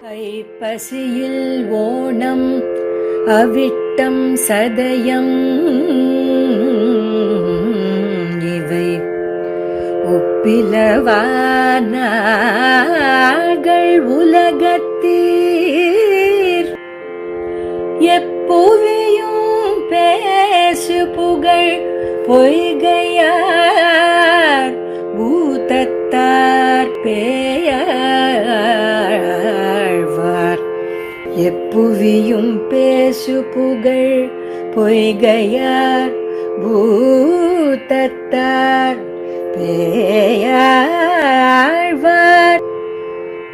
ஐப்பசியில் ஓணம் அவிட்டம் சதயம் இவை ஒப்பிலவானார்கள் உலகத்தீர் எப்புவியும் பேசு புகழ் பொய்கையார் பூதத்தார் பேயாழ்வார் எப்புவியும் பேசு புகழ் பொய்கையார் பூதத்தார் பேயாழ்வார்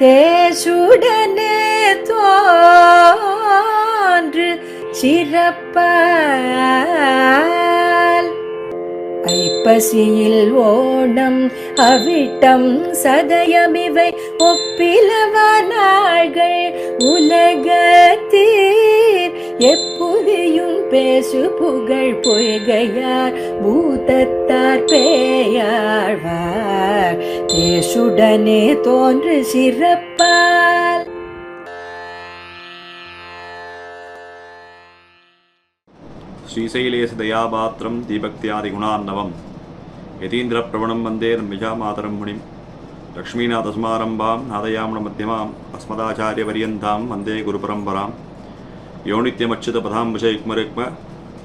தேசுடனே தோன்று சிறப்பால் ஐப்பசியில் ஓணம் அவிட்டம் சதயமிவை ஒப்பிலவானார்கள் உலகத்தீர் எப்புவியும் பேசு புகழ் பொய்கையார் பூதத்தார் பேயாழ்வார் தேசுடனே தோன்று சிறப்பால். श्रीशैलेश दयापात्रं दीभक्त्यादिगुणार्णवं यतीन्द्रप्रवणं वन्दे रम्यजामातरं मुनिं लक्ष्मीनाथसमारम्भां नादयामनमध्यमाम् अस्मदाचार्यपर्यन्तां वन्दे गुरुपरम्परां यो नित्यमच्युतपदाम्बुजयुग्मरुक्म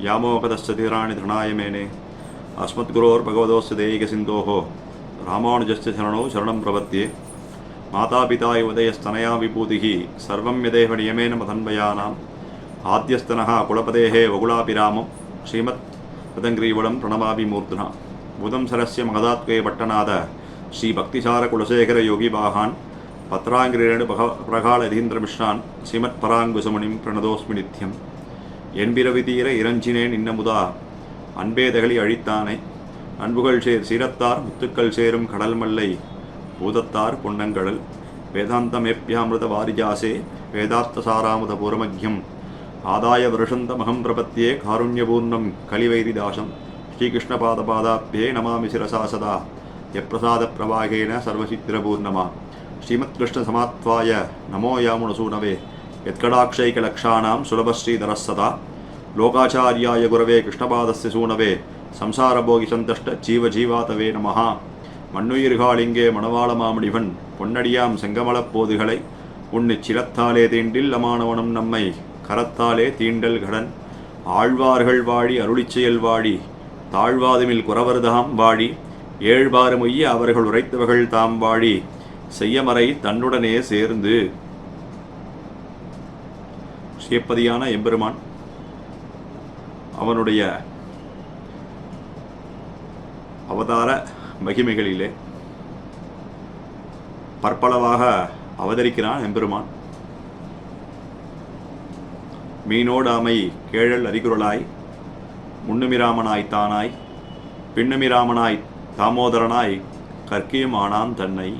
यामोकतस्य धीराणि धृणाय मेने अस्मद्गुरोर्भगवतोस्य देहिकसिन्धोः रामानुजस्य शरणौ शरणं प्रपद्ये मातापिता युवदयस्तनया विभूतिः सर्वं यदेव नियमेन मदन्वयानाम् आद्यस्तनः कुलपतेः वकुलाभिरामं श्रीमत् पतङ्ग्रीवलं प्रणमामि मूर्धना बुधं सरस्य महदात्वे पट्टनाद श्रीभक्तिसारकुलशेखरयोगिवाहान् पत्राङ्गिरेणु प्रगालधीन्द्रमिश्रान् श्रीमत्पराङ्कुशमुनिं प्रणतोऽस्मि नित्यम् என்பிரவிதீர இரஞ்சினேன் இன்னமுதா அன்பே தகலி அழித்தானே அன்புகள் சேர் சீரத்தார் முத்துக்கள் சேரும் கடல் மல்லை பூதத்தார் பொன்னங்கடல் வேதாந்தமேப்யாமிருத வாரிஜாசே வேதார்த்த சாராமுத பூரமக்யம் ஆதாய வருஷந்தமகம் பிரபத்தியே காருண்யபூர்ணம் கலிவைரிதாசம் ஸ்ரீகிருஷ்ணபாதபாதாப்யே நமாமி சிரசா சதா யப்பிரசாத பிரவாகேன சர்வசித்திரபூர்ணமா ஸ்ரீமத்கிருஷ்ணசமாத்வாய நமோ யாமுனசூனவே யத்கடாக்ஷைகலக்ஷாணாம் சுலபஸ்ரீதரஸ்ஸதா லோகாச்சாரியாய குரவே கிருஷ்ணபாதஸ்ய சூனவே சம்சாரபோகி சந்தஷ்ட ஜீவஜீவாதவே நமஹ மண்ணுயிர்காளிங்கே மணவாள மாமுனிவன் பொன்னடியாம் செங்கமலப் போதுகளை உன்னிச் சிரத்தாலே தீண்டில் அமானவனும் நம்மை கரத்தாலே தீண்டல் கடன் ஆழ்வார்கள் வாழி அருளிச்செயல் வாழி தாழ்வாதுமில் குறவர்தாம் வாழி ஏழ்பாறு மொய்ய அவர்கள் உரைத்தவர்கள் தாம் வாழி செய்யமறை தன்னுடனே சேர்ந்து. சேப்பதியான எம்பெருமான் அவனுடைய அவதார மகிமைகளிலே பற்பளவாக அவதரிக்கிறான் எம்பெருமான். மீனோடாமை கேழல் அறிகுறலாய் முன்னுமிராமனாய் தானாய் பின்னுமிராமனாய் தாமோதரனாய் கற்கியும் ஆனான் தன்னை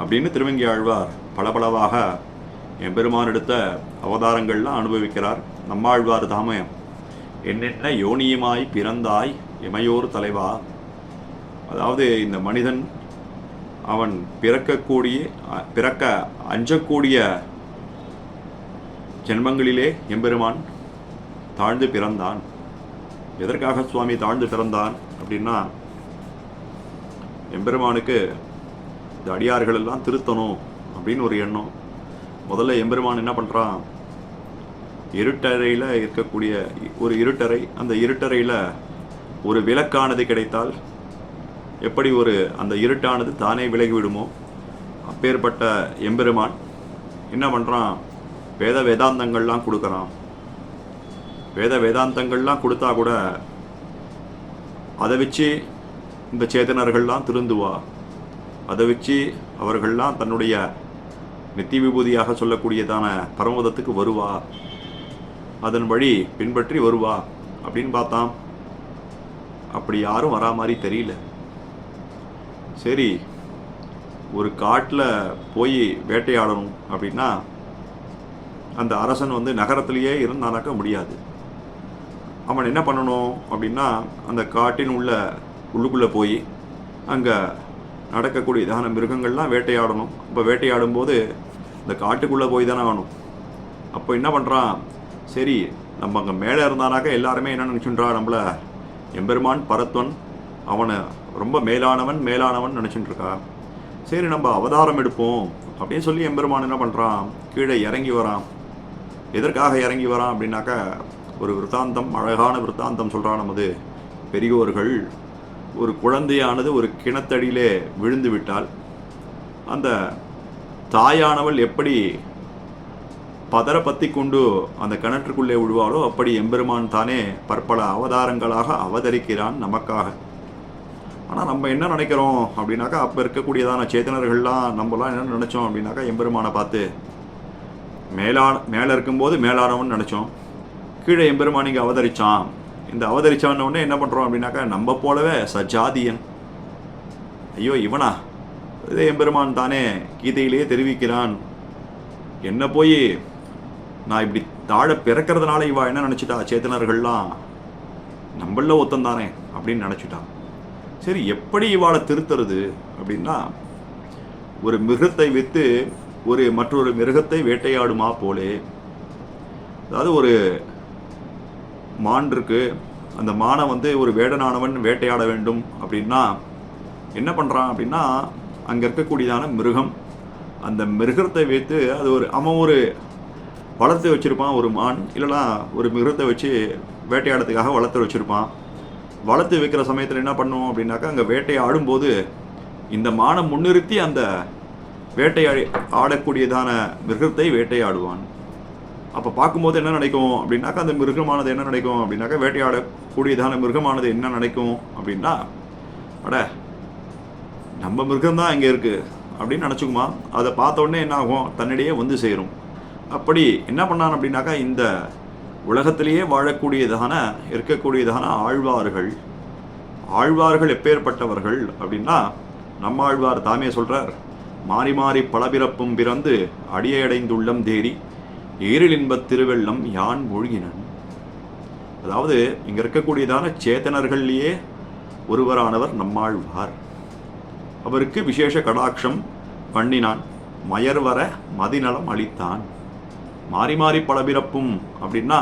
அப்படின்னு திருவங்கி ஆழ்வார் பளபளவாக எம்பெருமான் எடுத்த அவதாரங்கள்லாம் அனுபவிக்கிறார். நம்மாழ்வார் தாமயம் என்னென்ன யோனியுமாய் பிறந்தாய் எமையோர் தலைவா. அதாவது இந்த மனிதன் அவன் பிறக்க அஞ்சக்கூடிய ஜென்மங்களிலே எம்பெருமான் தாழ்ந்து பிறந்தான். எதற்காக சுவாமி தாழ்ந்து பிறந்தான் அப்படின்னா, எம்பெருமானுக்கு இந்த அடியார்கள் எல்லாம் திருத்தணும் அப்படின்னு ஒரு எண்ணம். முதல்ல எம்பெருமான் என்ன பண்ணுறான், இருட்டறையில் இருக்கக்கூடிய ஒரு இருட்டறை, அந்த இருட்டறையில் ஒரு விளக்கானது கிடைத்தால் எப்படி அந்த இருட்டானது தானே விலகிவிடுமோ அப்பேற்பட்ட எம்பெருமான் என்ன பண்ணுறான், வேதாந்தங்கள்லாம் கொடுக்குறான். வேதாந்தங்கள்லாம் கொடுத்தா கூட அதை வச்சு இந்த சேதனர்கள்லாம் திருந்துவா, அதை வச்சு அவர்கள்லாம் தன்னுடைய நித்திய விபூதியாக சொல்லக்கூடியதான பரமோதத்துக்கு வருவா, அதன் வழி பின்பற்றி வருவா அப்படின்னு பார்த்தான். அப்படி யாரும் வரா மாதிரி தெரியல. சரி, ஒரு காட்டில் போய் வேட்டையாடணும் அப்படின்னா அந்த அரசன் நகரத்திலேயே இருந்தானாக்க முடியாது. அவன் என்ன பண்ணணும் அப்படின்னா, அந்த காட்டின் உள்ளுக்குள்ளே போய் அங்கே நடக்கக்கூடியதான மிருகங்கள்லாம் வேட்டையாடணும். இப்போ வேட்டையாடும்போது இந்த காட்டுக்குள்ளே போய் தானே ஆகணும். அப்போ என்ன பண்ணுறான், சரி நம்ம அங்கே மேலே இருந்தானாக்கா எல்லாருமே என்ன நினச்சுன்றா, நம்மளை எம்பெருமான் பரத்வன் அவனை ரொம்ப மேலானவன் நினச்சிட்டு இருக்கா. சரி நம்ம அவதாரம் எடுப்போம் அப்படின்னு சொல்லி எம்பெருமான் என்ன பண்ணுறான், கீழே இறங்கி வரான். எதற்காக இறங்கி வரான் அப்படின்னாக்கா, ஒரு விருத்தாந்தம், அழகான விருத்தாந்தம் சொல்கிறான் நமது பெரியோர்கள். ஒரு குழந்தையானது ஒரு கிணத்தடியிலே விழுந்து விட்டால் அந்த தாயானவள் எப்படி பத்தி கொண்டு அந்த கிணற்றுக்குள்ளே விழுவாளோ அப்படி எம்பெருமான் தானே பற்பல அவதாரங்களாக அவதரிக்கிறான் நமக்காக. ஆனால் நம்ம என்ன நினைக்கிறோம் அப்படின்னாக்கா, அப்போ இருக்கக்கூடியதான சேத்தனர்கள்லாம் நம்மலாம் என்ன நினச்சோம் அப்படின்னாக்கா, எம்பெருமானை பார்த்து மேலே இருக்கும்போது மேலானவன் நினச்சோம். கீழே எம்பெருமான் இங்கே அவதரித்தான். இந்த அவதரிச்சான்னொடனே என்ன பண்ணுறோம் அப்படின்னாக்கா, நம்ம போலவே சஜாதியன், ஐயோ இவனா, இதே எம்பெருமான் தானே கீதையிலேயே தெரிவிக்கிறான், என்ன போய் நான் இப்படி தாழ பிறக்கிறதுனால இவா என்ன நினச்சிட்டா, சேத்தனர்கள்லாம் நம்மள ஒத்தந்தானே அப்படின்னு நினச்சிட்டான். சரி எப்படி இவாளை திருத்துறது அப்படின்னா, ஒரு மிருகத்தை விற்று மற்றொரு மிருகத்தை வேட்டையாடுமா போலே. அதாவது ஒரு மான் இருக்கு, அந்த மானை ஒரு வேடனானவன் வேட்டையாட வேண்டும் அப்படின்னா என்ன பண்ணுறான் அப்படின்னா, அங்கே இருக்கக்கூடியதான மிருகம், அந்த மிருகத்தை வைத்து அது அவன் வளர்த்து வச்சுருப்பான். ஒரு மான் இல்லைனா ஒரு மிருகத்தை வச்சு வேட்டையாடுறதுக்காக வளர்த்து வச்சுருப்பான். வளர்த்து வைக்கிற சமயத்தில் என்ன பண்ணுவோம் அப்படின்னாக்கா, அங்கே வேட்டையாடும்போது இந்த மானை முன்னிறுத்தி அந்த ஆடக்கூடியதான மிருகத்தை வேட்டையாடுவான். அப்போ பார்க்கும்போது என்ன நினைக்கும் அப்படின்னாக்கா, அந்த மிருகமானது என்ன நினைக்கும் அப்படின்னாக்கா, வேட்டையாடக்கூடியதான மிருகமானது என்ன நினைக்கும் அப்படின்னா, அட நம்ம மிருகம்தான் இங்கே இருக்குது அப்படின்னு நினச்சிக்குமா. அதை பார்த்த உடனே என்ன ஆகும், தன்னிடையே வந்து சேரும். அப்படி என்ன பண்ணான் அப்படின்னாக்கா, இந்த உலகத்திலேயே இருக்கக்கூடியதான ஆழ்வார்கள் எப்பேற்பட்டவர்கள் அப்படின்னா, நம்ம ஆழ்வார் தாமே சொல்கிறார், மாறி மாறி பலபிறப்பும் பிறந்து அடியடைந்துள்ளம் தேறி ஏரில் இன்பத் திருவெள்ளம் யான் மூழ்கினன். அதாவது இங்கே இருக்கக்கூடியதான சேத்தனர்கள்லேயே ஒருவரானவர் நம்மாழ்வார். அவருக்கு விசேஷ கடாட்சம் பண்ணினான், மயர்வர மதிநலம் அளித்தான். மாறி மாறி பலபிறப்பும் அப்படின்னா,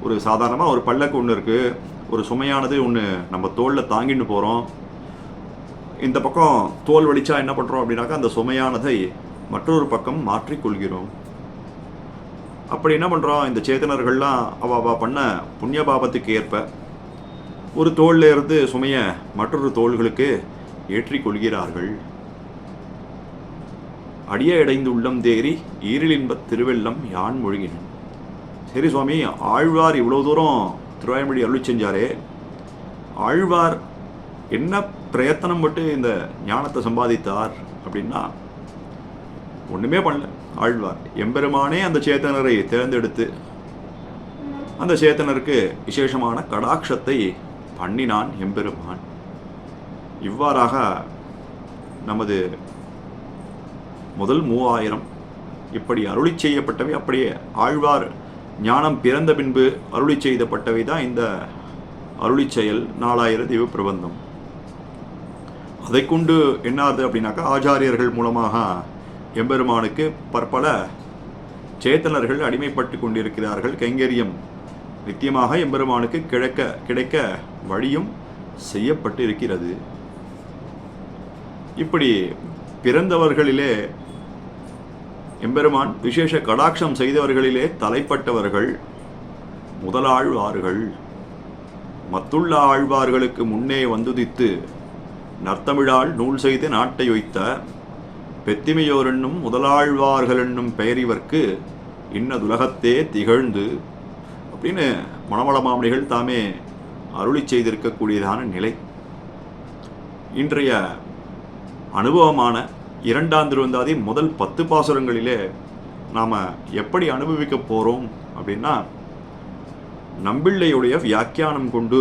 ஒரு சாதாரணமாக ஒரு பல்லக்கு ஒன்று இருக்குது, ஒரு சுமையானது ஒன்று நம்ம தோளில் தாங்கிட்டு போகிறோம். இந்த பக்கம் தோல் வலிச்சா என்ன பண்ணுறோம் அப்படின்னாக்கா, அந்த சுமையானதை மற்றொரு பக்கம் மாற்றிக்கொள்கிறோம். அப்படி என்ன பண்ணுறோம், இந்த சேத்தனர்கள்லாம் அவ பண்ண புண்ணிய பாபத்துக்கு ஏற்ப ஒரு தோளில் இருந்து சுமையை மற்றொரு தோள்களுக்கு ஏற்றிக்கொள்கிறார்கள். அடிய அடைந்து உள்ளம் தேறி ஈரிலின்பத் திருவெள்ளம் யான் மொழிகினன். சரி சுவாமி, ஆழ்வார் இவ்வளோ தூரம் திருவாய்மொழி அருளி செஞ்சாரே, ஆழ்வார் என்ன பிரயத்தனம் பட்டு இந்த ஞானத்தை சம்பாதித்தார் அப்படின்னா, ஒன்றுமே பண்ணல. ஆழ்வார் எம்பெருமானே அந்த சேத்தனரை தேர்ந்தெடுத்து அந்த சேத்தனருக்கு விசேஷமான கடாட்சத்தை பண்ணினான் எம்பெருமான். இவ்வாறாக நமது முதல் 3000 இப்படி அருளி செய்யப்பட்டவை, அப்படியே ஆழ்வார் ஞானம் பிறந்த பின்பு அருளி செய்தப்பட்டவை தான் இந்த அருளி செயல் 4000 திவ்ய பிரபந்தம். அதை கொண்டு என்னாது அப்படின்னாக்கா, ஆச்சாரியர்கள் மூலமாக எம்பெருமானுக்கு பற்பல சேத்தனர்கள் அடிமைப்பட்டு கொண்டிருக்கிறார்கள். கைங்கரியம் நித்தியமாக எம்பெருமானுக்கு கிடைக்க வழியும் செய்யப்பட்டு இருக்கிறது. இப்படி பிறந்தவர்களிலே எம்பெருமான் விசேஷ கடாட்சம் செய்தவர்களிலே தலைப்பட்டவர்கள் முதலாழ்வார்கள். மத்துள்ள ஆழ்வார்களுக்கு முன்னே வந்துதித்து நர்த்தமிழால் நூல் செய்து நாட்டை வைத்த பெத்திமையோர் என்னும் முதலாழ்வார்கள் என்னும் பெயரிவர்க்கு இன்னதுலகத்தே திகழ்ந்து அப்படின்னு மணவள மாமணிகள் தாமே அருளி செய்திருக்கக்கூடியதான நிலை. இன்றைய அனுபவமான 2ஆம் திருவந்தாதி முதல் 10 பாசுரங்களிலே நாம் எப்படி அனுபவிக்க போகிறோம் அப்படின்னா, நம்பிள்ளையுடைய வியாக்கியானம் கொண்டு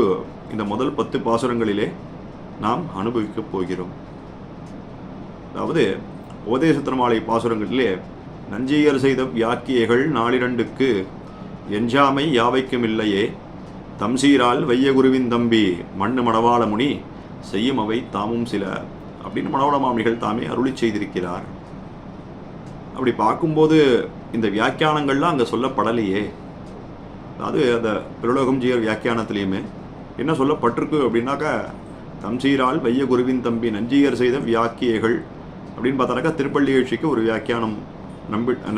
இந்த முதல் 10 பாசுரங்களிலே நாம் அனுபவிக்கப் போகிறோம். அதாவது உபதேச திருமாலை பாசுரங்களிலே, நஞ்சியர் செய்த வியாக்கியைகள் 4 எஞ்சாமை யாவைக்கும் இல்லையே, தம்சீரால் வையகுருவின் தம்பி மண்ணு மணவாள முனி செய்யும் அவை தாமும் சில அப்படின்னு மணவாள மாமணிகள் தாமே அருளி செய்திருக்கிறார். அப்படி பார்க்கும்போது இந்த வியாக்கியானங்கள்லாம் அங்கே சொல்லப்படலையே. அதாவது அந்த பிரலோகம் ஜீயர் வியாக்கியானத்திலையுமே என்ன சொல்லப்பட்டிருக்கு அப்படின்னாக்கா, தம்சீரால் வைய குருவின் தம்பி நஞ்சியர் செய்த வியாக்கியைகள் அப்படின்னு பார்த்தாக்கா திருப்பள்ளி எழுச்சிக்கு ஒரு வியாக்கியானம்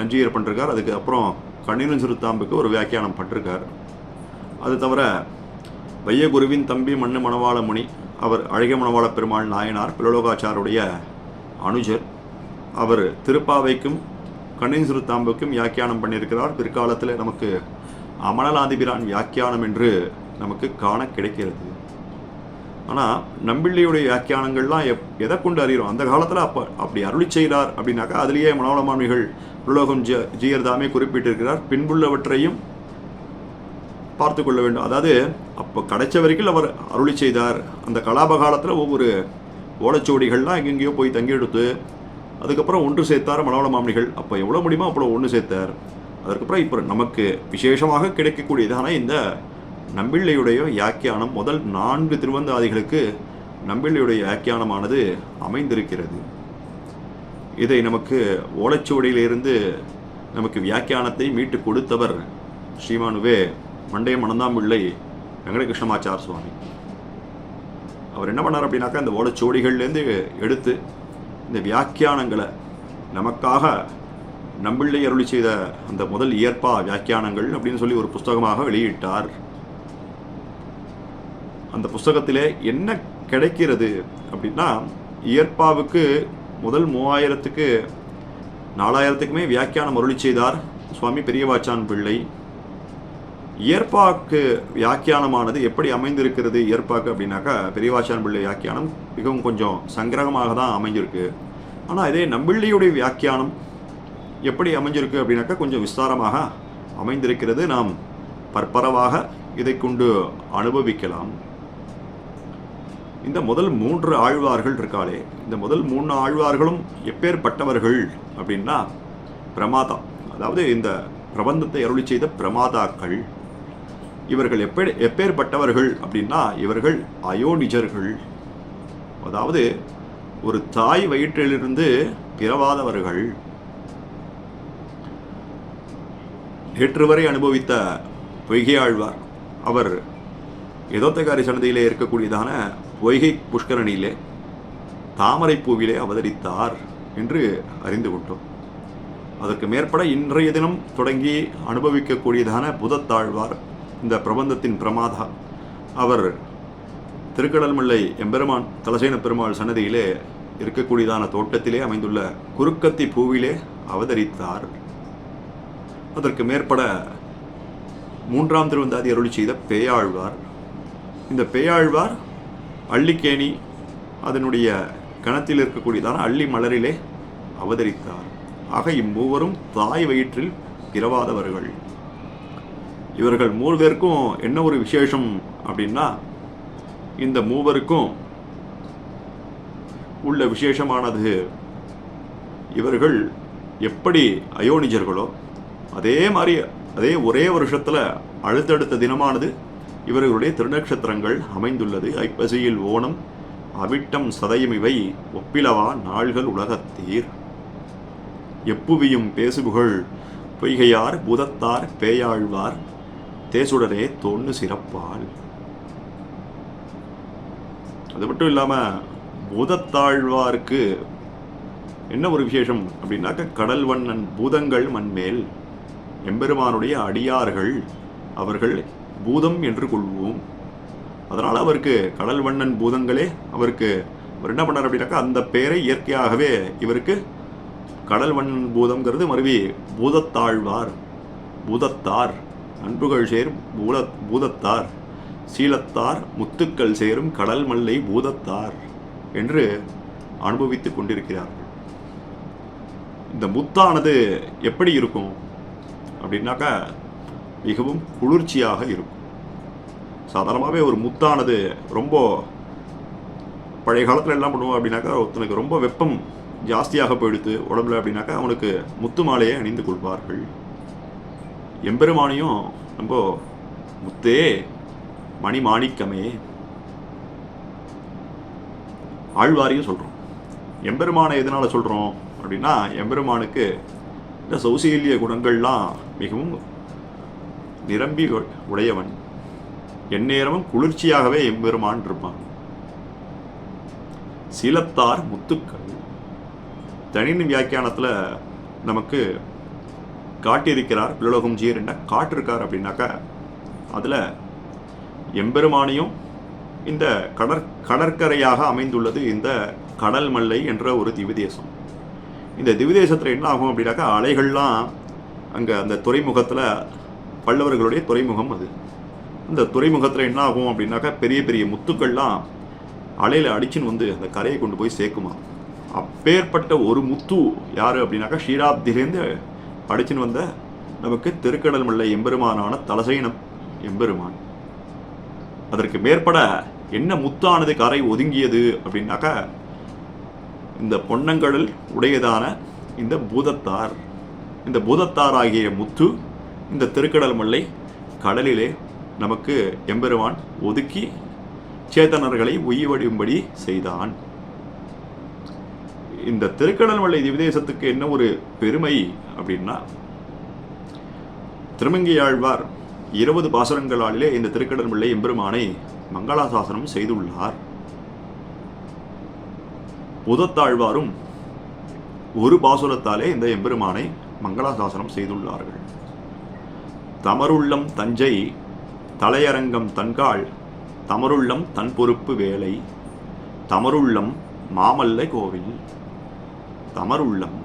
நஞ்சியர் பண்ணிருக்கார். அதுக்கு அப்புறம் கண்ணீரன் சிறுத்தாம்புக்கு ஒரு வியாக்கியானம் பண்ணிருக்கார். அது தவிர வைய குருவின் தம்பி மண்ணு மணவாள முனி, அவர் அழகிய மணவாள பெருமாள் நாயனார் பிலலோகாச்சாருடைய அனுஜர். அவர் திருப்பாவைக்கும் கண்ணீரன் சிறுத்தாம்புக்கும் வியாக்கியானம் பண்ணியிருக்கிறார். பிற்காலத்தில் நமக்கு அமலநாதிபிரான் வியாக்கியானம் என்று நமக்கு காண கிடைக்கிறது. ஆனால் நம்பிள்ளையுடைய வியாக்கியானங்கள்லாம் எதை கொண்டு அறிகிறோம்? அந்த காலத்தில் அப்படி அருளி செய்கிறார் அப்படின்னாக்கா அதுலேயே மனோள மாமிகள் பிரலோகம் ஜீயர் தாமே குறிப்பிட்டிருக்கிறார். பின்புள்ளவற்றையும் பார்த்து கொள்ள வேண்டும். அதாவது அப்போ கிடைச்ச வரைக்கும் அவர் அருளி செய்தார். அந்த கலாப காலத்தில் ஒவ்வொரு ஓலைச்சுவடிகள்லாம் எங்கெங்கேயோ போய் தங்கி எடுத்து அதுக்கப்புறம் ஒன்று சேர்த்தார் மனோள மாமிகள். அப்போ எவ்வளோ முடியுமோ அவ்வளோ ஒன்று சேர்த்தார். அதுக்கப்புறம் இப்போ நமக்கு விசேஷமாக கிடைக்கக்கூடியதான இந்த நம்பிள்ளையுடைய வியாக்கியானம் முதல் 4 திருவந்தாதிகளுக்கு நம்பிள்ளையுடைய வியாக்கியானமானது அமைந்திருக்கிறது. இதை நமக்கு ஓலைச்சுவடியிலிருந்து நமக்கு வியாக்கியானத்தை மீட்டு கொடுத்தவர் ஸ்ரீமானுவே மண்டைய மணந்தாம்பிள்ளை வெங்கடகிருஷ்ணமாச்சார் சுவாமி. அவர் என்ன பண்ணார் அப்படின்னாக்கா, இந்த ஓலைச்சுவடிகள்லேருந்து எடுத்து இந்த வியாக்கியானங்களை நமக்காக நம்பிள்ளை அருளி செய்த அந்த முதல் இயற்பா வியாக்கியானங்கள் அப்படின்னு சொல்லி ஒரு புஸ்தகமாக வெளியிட்டார். அந்த புஸ்தகத்திலே என்ன கிடைக்கிறது அப்படின்னா, இயற்பாவுக்கு முதல் 3000க்கு 4000க்குமே வியாக்கியானம் அருளி செய்தார் சுவாமி பெரியவாச்சான் பிள்ளை. இயற்பாக்கு வியாக்கியானமானது எப்படி அமைந்திருக்கிறது இயற்பாக்கு அப்படின்னாக்கா, பெரியவாச்சான் பிள்ளை வியாக்கியானம் மிகவும் கொஞ்சம் சங்கிரகமாக தான் அமைஞ்சிருக்கு. ஆனால் இதே நம்பிள்ளையுடைய வியாக்கியானம் எப்படி அமைஞ்சிருக்கு அப்படின்னாக்கா கொஞ்சம் விஸ்தாரமாக அமைந்திருக்கிறது. நாம் பற்பரவாக இதை கொண்டு அனுபவிக்கலாம். இந்த முதல் 3 ஆழ்வார்கள் இருக்காளே, இந்த முதல் 3 ஆழ்வார்களும் எப்பேற்பட்டவர்கள் அப்படின்னா பிரமாதா, அதாவது இந்த பிரபந்தத்தை அருளி செய்த பிரமாதாக்கள். இவர்கள் எப்பேற்பட்டவர்கள் அப்படின்னா இவர்கள் அயோனிஜர்கள், அதாவது ஒரு தாய் வயிற்றிலிருந்து பிறவாதவர்கள். நேற்று வரை அனுபவித்த பொய்கை ஆழ்வார் அவர் எதோத்தகாரி சன்னதியிலே இருக்கக்கூடியதான பொய்கை புஷ்கரணியிலே தாமரை பூவிலே அவதரித்தார் என்று அறிந்து கொண்டோம். அதற்கு மேற்பட இன்றைய தினம் தொடங்கி அனுபவிக்கக்கூடியதான புதத்தாழ்வார் இந்த பிரபந்தத்தின் பிரமாதா. அவர் திருக்கடல்மல்லை எம்பெருமான் தலசேன பெருமாள் சன்னதியிலே இருக்கக்கூடியதான தோட்டத்திலே அமைந்துள்ள குறுக்கத்தி பூவிலே அவதரித்தார். அதற்கு மேற்பட 3ஆம் திருவந்தாதி அருளி செய்த பேயாழ்வார். இந்த பேயாழ்வார் அள்ளிக்கேணி அதனுடைய கணத்தில் இருக்கக்கூடியதான அள்ளி மலரிலே அவதரித்தார். ஆக இம்மூவரும் தாய் வயிற்றில் பிறவாதவர்கள். இவர்கள் 3 பேருக்கும் என்ன ஒரு விசேஷம் அப்படின்னா, இந்த மூவருக்கும் உள்ள விசேஷமானது இவர்கள் எப்படி அயோனிஜர்களோ அதே ஒரே வருஷத்தில் அடுத்தடுத்த தினமானது இவர்களுடைய திருநக்ஷத்திரங்கள் அமைந்துள்ளது. ஐப்பசியில் ஓணம் அவிட்டம் சதயம் இவை ஒப்பிலவா நாள்கள் உலகத்தீர். எப்புவியும் பேசுபுகழ் பொய்கையார் பூதத்தார் பேயாழ்வார் தேசுடரே தோன்னு சிறப்பால். அது மட்டும் இல்லாமல் பூதத்தாழ்வாருக்கு என்ன ஒரு விசேஷம் அப்படின்னாக்க, கடல் வண்ணன் பூதங்கள் மண்மேல் எம்பெருமானுடைய அடியார்கள் அவர்கள் பூதம் என்று கொள்வோம். அதனால் அவருக்கு கடல் வண்ணன் பூதங்களே அவருக்கு அவர் என்ன பண்ணார் அப்படின்னாக்கா, அந்த பெயரை இயற்கையாகவே இவருக்கு கடல் வண்ணன் பூதம்ங்கிறது மறுவி பூதத்தாழ்வார், பூதத்தார் அன்புகள் சேர் பூதத்தார் சீலத்தார் முத்துக்கள் சேரும் கடல் மல்லை பூதத்தார் என்று அனுபவித்துக் கொண்டிருக்கிறார்கள். இந்த முத்தானது எப்படி இருக்கும் அப்படின்னாக்கா மிகவும் குளிர்ச்சியாக இருக்கும். சாதாரணமாகவே ஒரு முத்தானது ரொம்ப பழைய காலத்தில் எல்லாம் பண்ணுவோம் அப்படின்னாக்கா, ஒருத்தனுக்கு ரொம்ப வெப்பம் ஜாஸ்தியாக போயிடுத்து உடம்புல அப்படின்னாக்கா அவனுக்கு முத்து மாலையை அணிந்து கொள்வார்கள். எம்பெருமானையும் நம்ம முத்தே மணி மாணிக்கமே ஆழ்வாரையும் சொல்கிறோம். எம்பெருமானை எதனால் சொல்கிறோம் அப்படின்னா, எம்பெருமானுக்கு இந்த சௌசீல்ய குணங்கள்லாம் மிகவும் நிரம்பி உடையவன். எந்நேரமும் குளிர்ச்சியாகவே எம்பெருமான் இருப்பான். சீலத்தார் முத்துக்கள் தனியின் வியாக்கியானத்தில் நமக்கு காட்டியிருக்கிறார். பிள்ளைலோகம் ஜீர் என்ன காட்டிருக்கார் அப்படின்னாக்கா, அதில் எம்பெருமானையும் இந்த கடற்கரையாக அமைந்துள்ளது இந்த கடல் மல்லை என்ற ஒரு திவ்யதேசம். இந்த திவ்யதேசத்தில் என்ன ஆகும் அப்படின்னாக்கா, அலைகள்லாம் அங்கே அந்த துறைமுகத்தில், பல்லவர்களுடைய துறைமுகம் அது, அந்த துறைமுகத்தில் என்ன ஆகும் அப்படின்னாக்கா, பெரிய பெரிய முத்துக்கள்லாம் அலையில் அடிச்சுன்னு வந்து அந்த கரையை கொண்டு போய் சேர்க்குமா. அப்பேற்பட்ட ஒரு முத்து யார் அப்படின்னாக்கா, ஷீராப்திலேருந்து அடிச்சுன்னு வந்த நமக்கு திருக்கடல் மல்லை எம்பெருமானான தலசைனம் எம்பெருமான். அதற்கு மேற்பட என்ன முத்தானது கரை ஒதுங்கியது அப்படின்னாக்கா, இந்த பொன்னங்கடல் உடையதான இந்த பூதத்தார். இந்த பூதத்தார் ஆகிய முத்து இந்த திருக்கடல் மல்லை கடலிலே நமக்கு எம்பெருமான் ஒதுக்கி சேத்தனர்களை உய்வடியும்படி செய்தான். இந்த திருக்கடல் மல்லை திவ்யதேசத்துக்கு என்ன ஒரு பெருமை அப்படின்னா, திருமங்கையாழ்வார் 20 பாசுரங்களாலே இந்த திருக்கடல் மல்லை எம்பெருமானை மங்களாசாசனம் செய்துள்ளார். பூதத்தாழ்வாரும் ஒரு பாசுரத்தாலே இந்த எம்பெருமானை மங்களாசாசனம் செய்துள்ளார்கள். தமருள்ளம் தஞ்சை தலையரங்கம் தன்காள் தமருள்ளம் தன் பொறுப்பு வேலை தமருள்ளம் மாமல்லை கோவில். தமருள்ளம்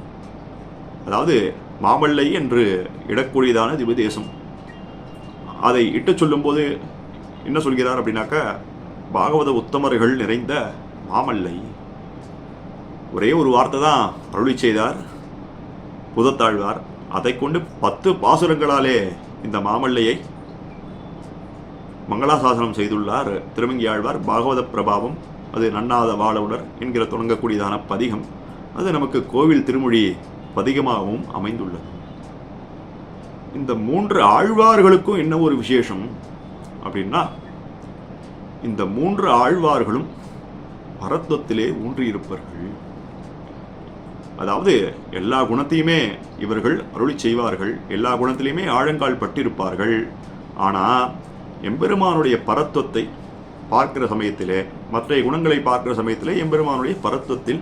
அதாவது மாமல்லை என்று இடக்கூடியதான திவ்யதேசம். அதை இட்டு சொல்லும்போது என்ன சொல்கிறார் அப்படின்னாக்கா, பாகவத உத்தமர்கள் நிறைந்த மாமல்லை. ஒரே ஒரு வார்த்தை தான் அருளி செய்தார் புதத்தாழ்வார். அதை கொண்டு 10 பாசுரங்களாலே இந்த மாமல்லையை மங்களாசாசனம் செய்துள்ளார் திருமங்கியாழ்வார். பாகவத பிரபாவம் அது நன்னாத வாழவுடர் என்கிற தொடங்கக்கூடியதான பதிகம் அது நமக்கு கோவில் திருமொழி பதிகமாகவும் அமைந்துள்ளது. இந்த 3 ஆழ்வார்களுக்கும் என்ன ஒரு விசேஷம் அப்படின்னா, இந்த 3 ஆழ்வார்களும் பரத்வத்திலே ஊன்றியிருப்பார்கள். அதாவது எல்லா குணத்தையுமே இவர்கள் அருளி செய்வார்கள், எல்லா குணத்திலையுமே ஆழங்கால் பட்டிருப்பார்கள். ஆனால் எம்பெருமானுடைய பரத்வத்தை பார்க்கிற சமயத்திலே, மற்ற குணங்களை பார்க்கிற சமயத்திலே எம்பெருமானுடைய பரத்வத்தில்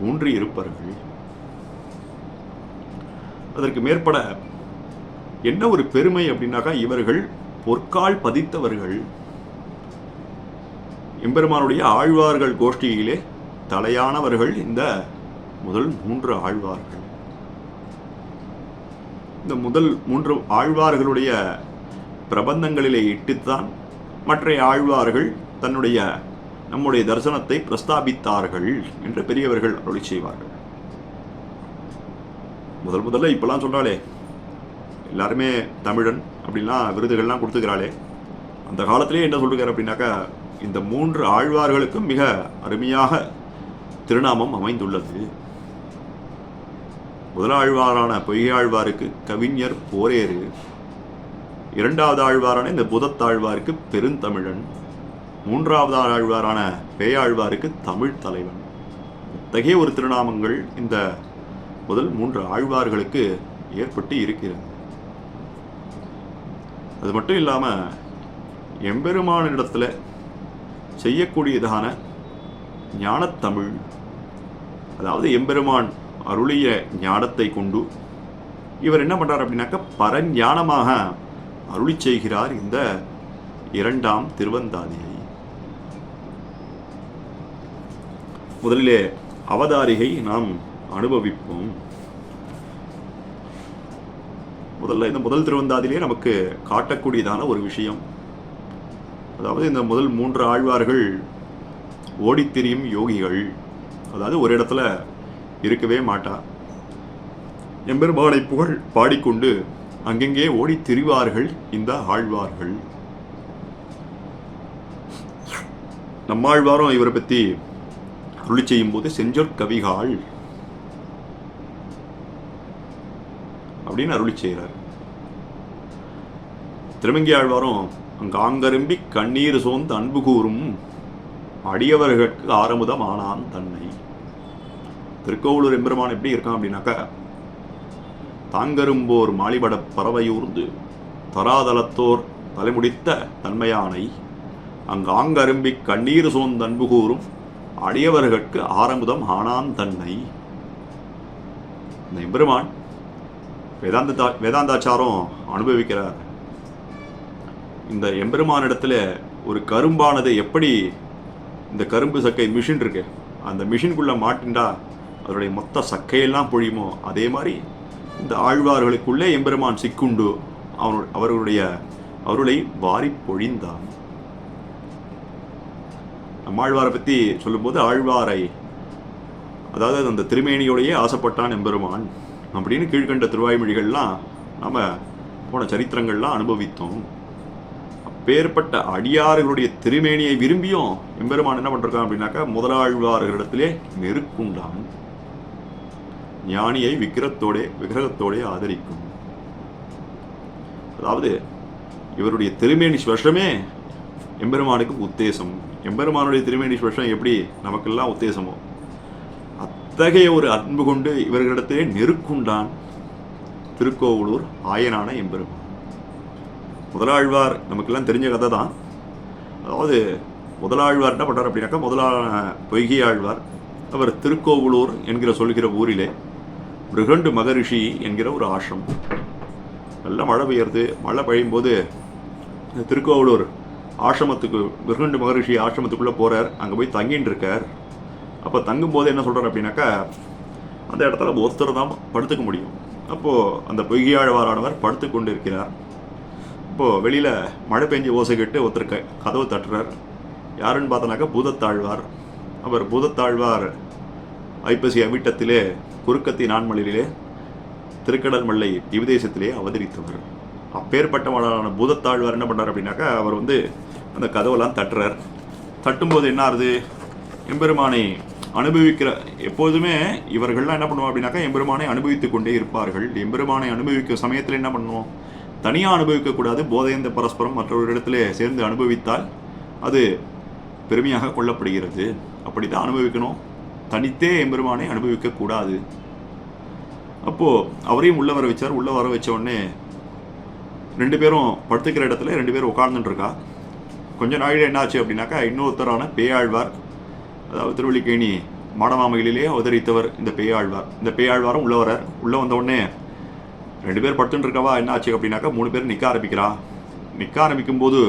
ஊன்றி இருப்பார்கள். அதற்கு மேற்பட என்ன ஒரு பெருமை அப்படின்னாக்கா, இவர்கள் பொற்கால் பதித்தவர்கள். எம்பெருமானுடைய ஆழ்வார்கள் கோஷ்டியிலே தலையானவர்கள் இந்த முதல் 3 ஆழ்வார்கள். இந்த முதல் 3 ஆழ்வார்களுடைய பிரபந்தங்களிலே இட்டுத்தான் மற்ற ஆழ்வார்கள் நம்முடைய தரிசனத்தை பிரஸ்தாபித்தார்கள் என்று பெரியவர்கள் அருளி செய்வார்கள். முதல்ல இப்பெல்லாம் சொல்றாளே, எல்லாருமே தமிழன் அப்படின்லாம் விருதுகள்லாம் கொடுத்துக்கிறாளே, அந்த காலத்திலே என்ன சொல்லுகிறார் அப்படின்னாக்கா, இந்த 3 ஆழ்வார்களுக்கும் மிக அருமையாக திருநாமம் அமைந்துள்ளது. முதலாழ்வாரான பொய்யாழ்வாருக்கு கவிஞர் போரேறு, 2வது ஆழ்வாரான இந்த புதத்தாழ்வாருக்கு பெருந்தமிழன், 3வது ஆழ்வாரான பேயாழ்வாருக்கு தமிழ் தலைவன். இத்தகைய ஒரு திருநாமங்கள் இந்த முதல் 3 ஆழ்வார்களுக்கு ஏற்பட்டு இருக்கிறது. அது மட்டும் இல்லாமல் எம்பெருமானிடத்தில் செய்யக்கூடியதான ஞானத்தமிழ், அதாவது எம்பெருமான் அருளிய ஞானத்தை கொண்டு இவர் என்ன பண்றார் அப்படின்னாக்க, பரஞானமாக அருளி செய்கிறார் இந்த 2ஆம் திருவந்தாதியை. முதலிலே அவதாரிகை நாம் அனுபவிப்போம். இந்த முதல் திருவந்தாதிலே நமக்கு காட்டக்கூடியதான ஒரு விஷயம், அதாவது இந்த முதல் 3 ஆழ்வார்கள் ஓடித்திரியும் யோகிகள். அதாவது ஒரு இடத்துல இருக்கவே மாட்டா, எம்பெருமானை புகழ் பாடிக்கொண்டு அங்கெங்கே ஓடி திரிவார்கள் இந்த ஆழ்வார்கள். நம்மாழ்வாரும் இவரை பற்றி அருளி செய்யும் போது செஞ்சொற்கவிகாள் அப்படின்னு அருளி செய்கிறார். திருமங்கி ஆழ்வாரும் அங்காங்கரும்பி கண்ணீர் சோர்ந்து அன்பு கூறும் அடியவர்களுக்கு ஆரமுதம் ஆனான் தன்னை. திருக்கோவலூர் எம்பெருமான் எப்படி இருக்கான் அப்படின்னாக்கா, தாங்கரும்போர் மாலிபடப் பறவையூர்ந்து தராதலத்தோர் தலைமுடித்த தன்மையானை அங்காங்கரும்பிக் கண்ணீர் சோர்ந்து அன்பு கூறும் அடியவர்களுக்கு ஆரமுதம் ஆனான் தன்னை. இந்த எம்பெருமான் வேதாந்தாச்சாரம் அனுபவிக்கிறார். இந்த எம்பெருமானிடத்துல ஒரு கரும்பானது எப்படி இந்த கரும்பு சக்கை மிஷின் இருக்கு, அந்த மிஷின்குள்ள மாட்டின்டா அதனுடைய மொத்த சக்கையெல்லாம் பொழியுமோ அதே மாதிரி இந்த ஆழ்வார்களுக்குள்ளே எம்பெருமான் சிக்குண்டு அவருடைய வாரி பொழிந்தான். நம்மாழ்வாரை பற்றி சொல்லும்போது ஆழ்வாரை, அதாவது அந்த திருமேனியோடையே ஆசைப்பட்டான் எம்பெருமான் அப்படின்னு கீழ்கண்ட திருவாய்மொழிகள்லாம் நாம் போன சரித்திரங்கள்லாம் அனுபவித்தோம். அப்பேற்பட்ட அடியார்களுடைய திருமேனியை விரும்பியும் எம்பெருமான் என்ன பண்ணிருக்கான் அப்படின்னாக்கா முதலாழ்வார்களிடத்திலே நெருக்குண்டான். ஞானியை விக்கிரகத்தோடே ஆதரிக்கும். அதாவது இவருடைய திருமேனி ஸ்பர்ஷமே எம்பெருமானுக்கு உத்தேசம். எம்பெருமானுடைய திருமேனி ஸ்பர்ஷம் எப்படி நமக்கெல்லாம் உத்தேசமோ அத்தகைய ஒரு அன்பு கொண்டு இவர்களிடத்திலே நெருக்குண்டான் திருக்கோவலூர் ஆயனான எம்பெருமான். முதலாழ்வார் நமக்கெல்லாம் தெரிஞ்ச கதை தான். அதாவது முதலாழ்வார் என்ன பண்ணுறார் அப்படின்னாக்கா பொய்கை ஆழ்வார் அவர் திருக்கோவலூர் என்கிற சொல்கிற ஊரிலே பிருகண்டு மகரிஷி என்கிற ஒரு ஆசிரம். நல்லா மழை பெய்யறது. மழை பெய்யும் போது திருக்கோவலூர் ஆசிரமத்துக்கு பிருகண்டு மகரிஷி ஆசிரமத்துக்குள்ளே போகிறார். அங்கே போய் தங்கின்னு இருக்கார். அப்போ தங்கும்போது என்ன சொல்கிறார் அப்படின்னாக்கா அந்த இடத்துல ஒருத்தர் தான் படுத்துக்க முடியும். அப்போது அந்த பொய்கையாழ்வாரானவர் படுத்து கொண்டு இருக்கிறார். இப்போது வெளியில் மழை பெஞ்சு ஓசை கேட்டு ஒருத்தர் கதவு தட்டுறார். யாருன்னு பார்த்தோன்னாக்கா பூதத்தாழ்வார். அவர் பூதத்தாழ்வார் ஐப்பசி அவிட்டத்திலே குறுக்கத்தி நான்மலையிலே திருக்கடல் மல்லை திவிதேசத்திலே அவதரித்தவர். அப்பேற்பட்டவனான பூதத்தாழ்வார் என்ன பண்ணார் அப்படின்னாக்கா அவர் அந்த கதவெல்லாம் தட்டுறார். தட்டும்போது என்ன ஆகுது, எம்பெருமானை அனுபவிக்கிற எப்போதுமே இவர்கள்லாம் என்ன பண்ணுவோம் அப்படின்னாக்கா எம்பெருமானை அனுபவித்து கொண்டே இருப்பார்கள். எம்பெருமானை அனுபவிக்கிற சமயத்தில் என்ன பண்ணுவோம், தனியாக அனுபவிக்கக்கூடாது. போதைந்த பரஸ்பரம் மற்றொரு இடத்துல சேர்ந்து அனுபவித்தால் அது பெருமையாக கொள்ளப்படுகிறது. அப்படி தான் அனுபவிக்கணும், தனித்தே எம்பெருமானை அனுபவிக்கக்கூடாது. அப்போது அவரையும் உள்ளே வர வச்சார். உள்ளே வர வச்ச உடனே ரெண்டு பேரும் படுத்துக்கிற இடத்துல ரெண்டு பேரும் உட்கார்ந்துட்டு இருக்கா. கொஞ்ச நாளில் என்ன ஆச்சு அப்படின்னாக்கா இன்னொருத்தரான பேயாழ்வார், அதாவது திருவள்ளிக்கேணி மாடமாமைகளிலே அவதரித்தவர் இந்த பேயாழ்வார். இந்த பேயாழ்வாரும் உள்ளே வரார். உள்ளே வந்த உடனே ரெண்டு பேர் படுத்துட்டு இருக்கவா என்ன ஆச்சு அப்படின்னாக்கா மூணு பேர் நிற்க ஆரம்பிக்கிறா. நிற்க ஆரம்பிக்கும் போது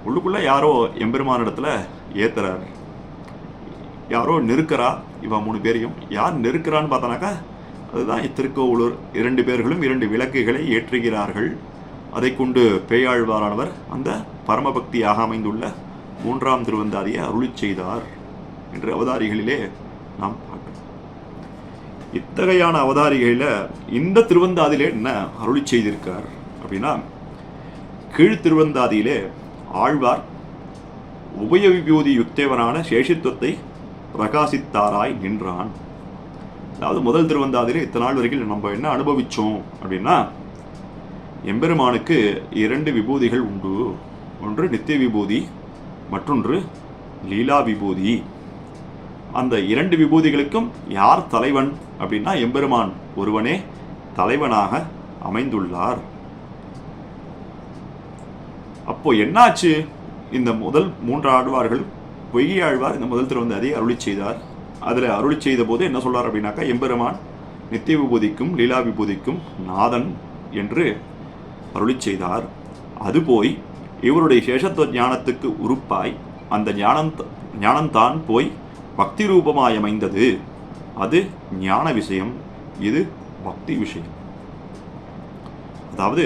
உள்ளுக்குள்ளே யாரோ எம்பெருமான இடத்துல ஏத்துறார், யாரோ நெருக்கிறா. இவன் மூணு பேரையும் யார் நெருக்கிறான்னு பார்த்தோன்னாக்கா அதுதான் திருக்கோவலூர். இரண்டு பேர்களும் இரண்டு விளக்குகளை ஏற்றுகிறார்கள். அதை கொண்டு பேயாழ்வாரானவர் அந்த பரமபக்தியாக அமைந்துள்ள 3ஆம் திருவந்தாதியை அருளி செய்தார் என்று அவதாரிகளிலே நாம் பார்க்கிறோம். இத்தகையான அவதாரிகளில் இந்த திருவந்தாதியிலே என்ன அருளி செய்திருக்கார் அப்படின்னா, கீழ் திருவந்தாதியிலே ஆழ்வார் உபயவிபூதி யுக்தேவனான சேஷித்துவத்தை பிரகாசித்தாராய் நின்றான். அதாவது முதல் திருவந்தாதியிலே இத்தனை நாள் வரைக்கும் நம்ம என்ன அனுபவித்தோம் அப்படின்னா, எம்பெருமானுக்கு 2 விபூதிகள் உண்டு. ஒன்று நித்திய விபூதி, மற்றொன்று லீலா விபூதி. அந்த 2 விபூதிகளுக்கும் யார் தலைவன் அப்படின்னா எம்பெருமான் ஒருவனே தலைவனாக அமைந்துள்ளார். அப்போ என்னாச்சு, இந்த முதல் 3 ஆழ்வார்கள் பொய்கை ஆழ்வார் இந்த முதல் திருவந்தாதியை அருளி செய்தார். அதில் அருளி செய்த போது என்ன சொல்றார் அப்படின்னாக்கா எம்பெருமான் நித்திய விபூதிக்கும் லீலா விபூதிக்கும் நாதன் என்று அருளி செய்தார். அது போய் இவருடைய சேஷத்துவ ஞானத்துக்கு உறுப்பாய் அந்த ஞானம்தான் போய் பக்தி ரூபமாய் அமைந்தது. அது ஞான விஷயம், இது பக்தி விஷயம். அதாவது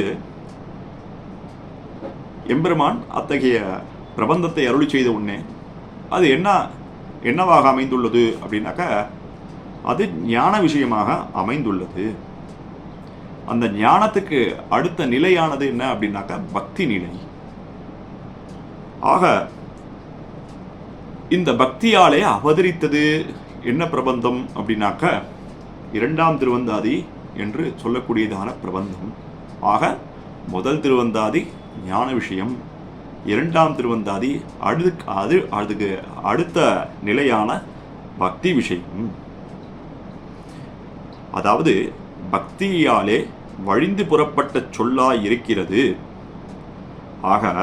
எம்பெருமான் அத்தகைய பிரபந்தத்தை அருளி செய்த உடனே அது என்னவாக அமைந்துள்ளது அப்படின்னாக்கா அது ஞான விஷயமாக அமைந்துள்ளது. அந்த ஞானத்துக்கு அடுத்த நிலையானது என்ன அப்படின்னாக்கா பக்தி நிலை. ஆக இந்த பக்தியாலே அவதரித்தது என்ன பிரபந்தம் அப்படின்னாக்கா 2ஆம் திருவந்தாதி என்று சொல்லக்கூடியதான பிரபந்தம். ஆக முதல் திருவந்தாதி ஞான விஷயம், 2ஆம் திருவந்தாதி அதுக்கு அடுத்த நிலையான பக்தி விஷயம். அதாவது பக்தியாலே வழிந்து புறப்பட்ட சொல்லாய் இருக்கிறது. ஆக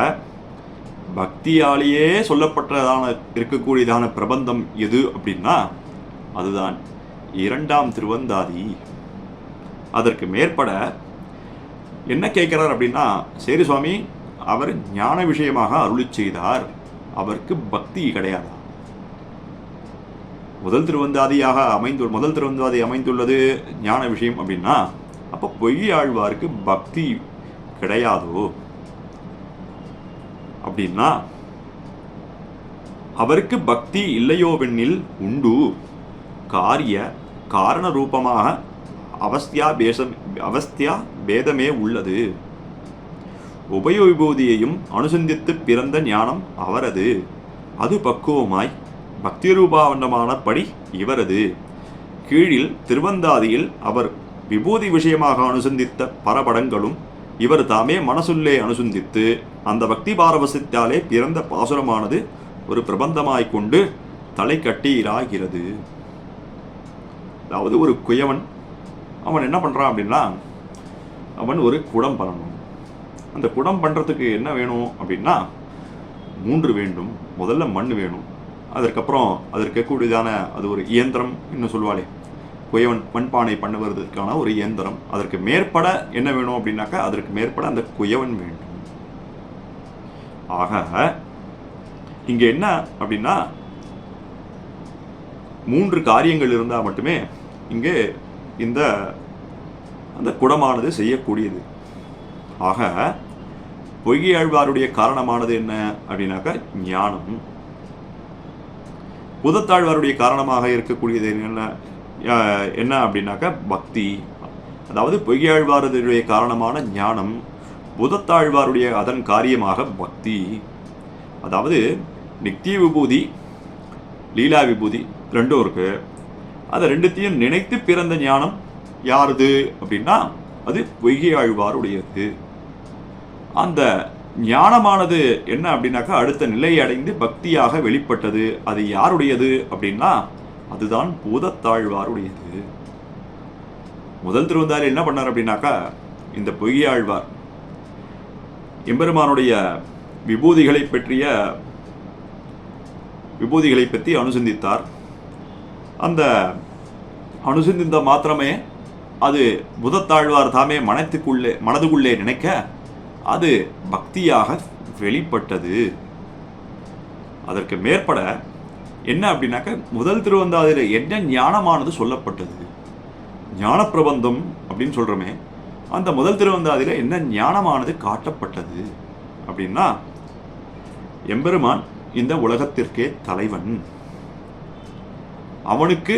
பக்தியாலேயே சொல்லப்பட்டதான இருக்கக்கூடியதான பிரபந்தம் எது அப்படின்னா அதுதான் 2ஆம் திருவந்தாதி. அதற்கு மேற்பட என்ன கேட்கிறார் அப்படின்னா, சரி சுவாமி, அவர் ஞான விஷயமாக அருளி செய்தார், அவருக்கு பக்தி கிடையாதா? முதல் திருவந்தாதி அமைந்துள்ளது ஞான விஷயம் அப்படின்னா அப்போ பொய்யாழ்வாருக்கு பக்தி கிடையாதோ அப்படின்னா, அவருக்கு பக்தி இல்லையோவெண்ணில் உண்டு. காரண ரூபமாக அவஸ்தியா பேதமே உள்ளது. உபய விபூதியையும் அனுசந்தித்து பிறந்த ஞானம் அவரது, அது பக்குவமாய் பக்தி ரூபாவண்டமானபடி இவரது. கீழில் திருவந்தாதியில் அவர் விபூதி விஷயமாக அனுசந்தித்த பரபடங்களும் இவர் தாமே மனசுள்ளே அனுசந்தித்து அந்த பக்தி பாரவசத்தாலே பிறந்த பாசுரமானது ஒரு பிரபந்தமாய் கொண்டு தலை கட்டீராகிறது. அதாவது ஒரு குயவன் அவன் என்ன பண்ணுறான் அப்படின்னா, அவன் ஒரு குடம் பண்ணணும். அந்த குடம் பண்ணுறதுக்கு என்ன வேணும் அப்படின்னா 3 வேண்டும். முதல்ல மண் வேணும், அதற்கப்புறம் அதற்கு இருக்கக்கூடியதான அது ஒரு இயந்திரம், இன்னும் சொல்லுவாளே குயவன் மண்பானை பண்ணுவதற்கான ஒரு இயந்திரம். அதற்கு மேற்பட என்ன வேணும் அப்படின்னாக்கா அதற்கு மேற்பட அந்த குயவன் வேண்டும். ஆக இங்கே என்ன அப்படின்னா 3 காரியங்கள் இருந்தால் மட்டுமே இங்கே அந்த குடமானது செய்யக்கூடியது. ஆக பொய்கையாழ்வாருடைய காரணமானது என்ன அப்படின்னாக்கா ஞானம். பூதத்தாழ்வாருடைய காரணமாக இருக்கக்கூடியது என்ன அப்படின்னாக்கா பக்தி. அதாவது பொய்கையாழ்வாருடைய காரணமான ஞானம், பூதத்தாழ்வாருடைய அதன் காரியமாக பக்தி. அதாவது நித்திய விபூதி லீலா விபூதி ரெண்டும் இருக்கு. அதை ரெண்டுத்தையும் நினைத்து பிறந்த ஞானம் யாருது அப்படின்னா அது பொய்கையாழ்வாருடையது. அந்த ஞானமானது என்ன அப்படின்னாக்கா அடுத்த நிலையை அடைந்து பக்தியாக வெளிப்பட்டது. அது யாருடையது அப்படின்னா அதுதான் பூதத்தாழ்வாருடையது. முதல் திருவந்தாரில் என்ன பண்ணார் அப்படின்னாக்கா இந்த பொய்கையாழ்வார் எம்பெருமானுடைய விபூதிகளை பற்றி அனுசந்தித்தார். அந்த அனுசந்தித்த மாத்திரமே அது பூதத்தாழ்வார் தாமே மனதுக்குள்ளே நினைக்க அது பக்தியாக வெளிப்பட்டது. அதற்கு மேற்பட என்ன அப்படின்னாக்க முதல் திருவந்தாதியில் என்ன ஞானமானது சொல்லப்பட்டது, ஞான பிரபந்தம் அப்படின்னு சொல்றோமே, அந்த முதல் திருவந்தாதியில் என்ன ஞானமானது காட்டப்பட்டது அப்படின்னா எம்பெருமான் இந்த உலகத்திற்கே தலைவன், அவனுக்கு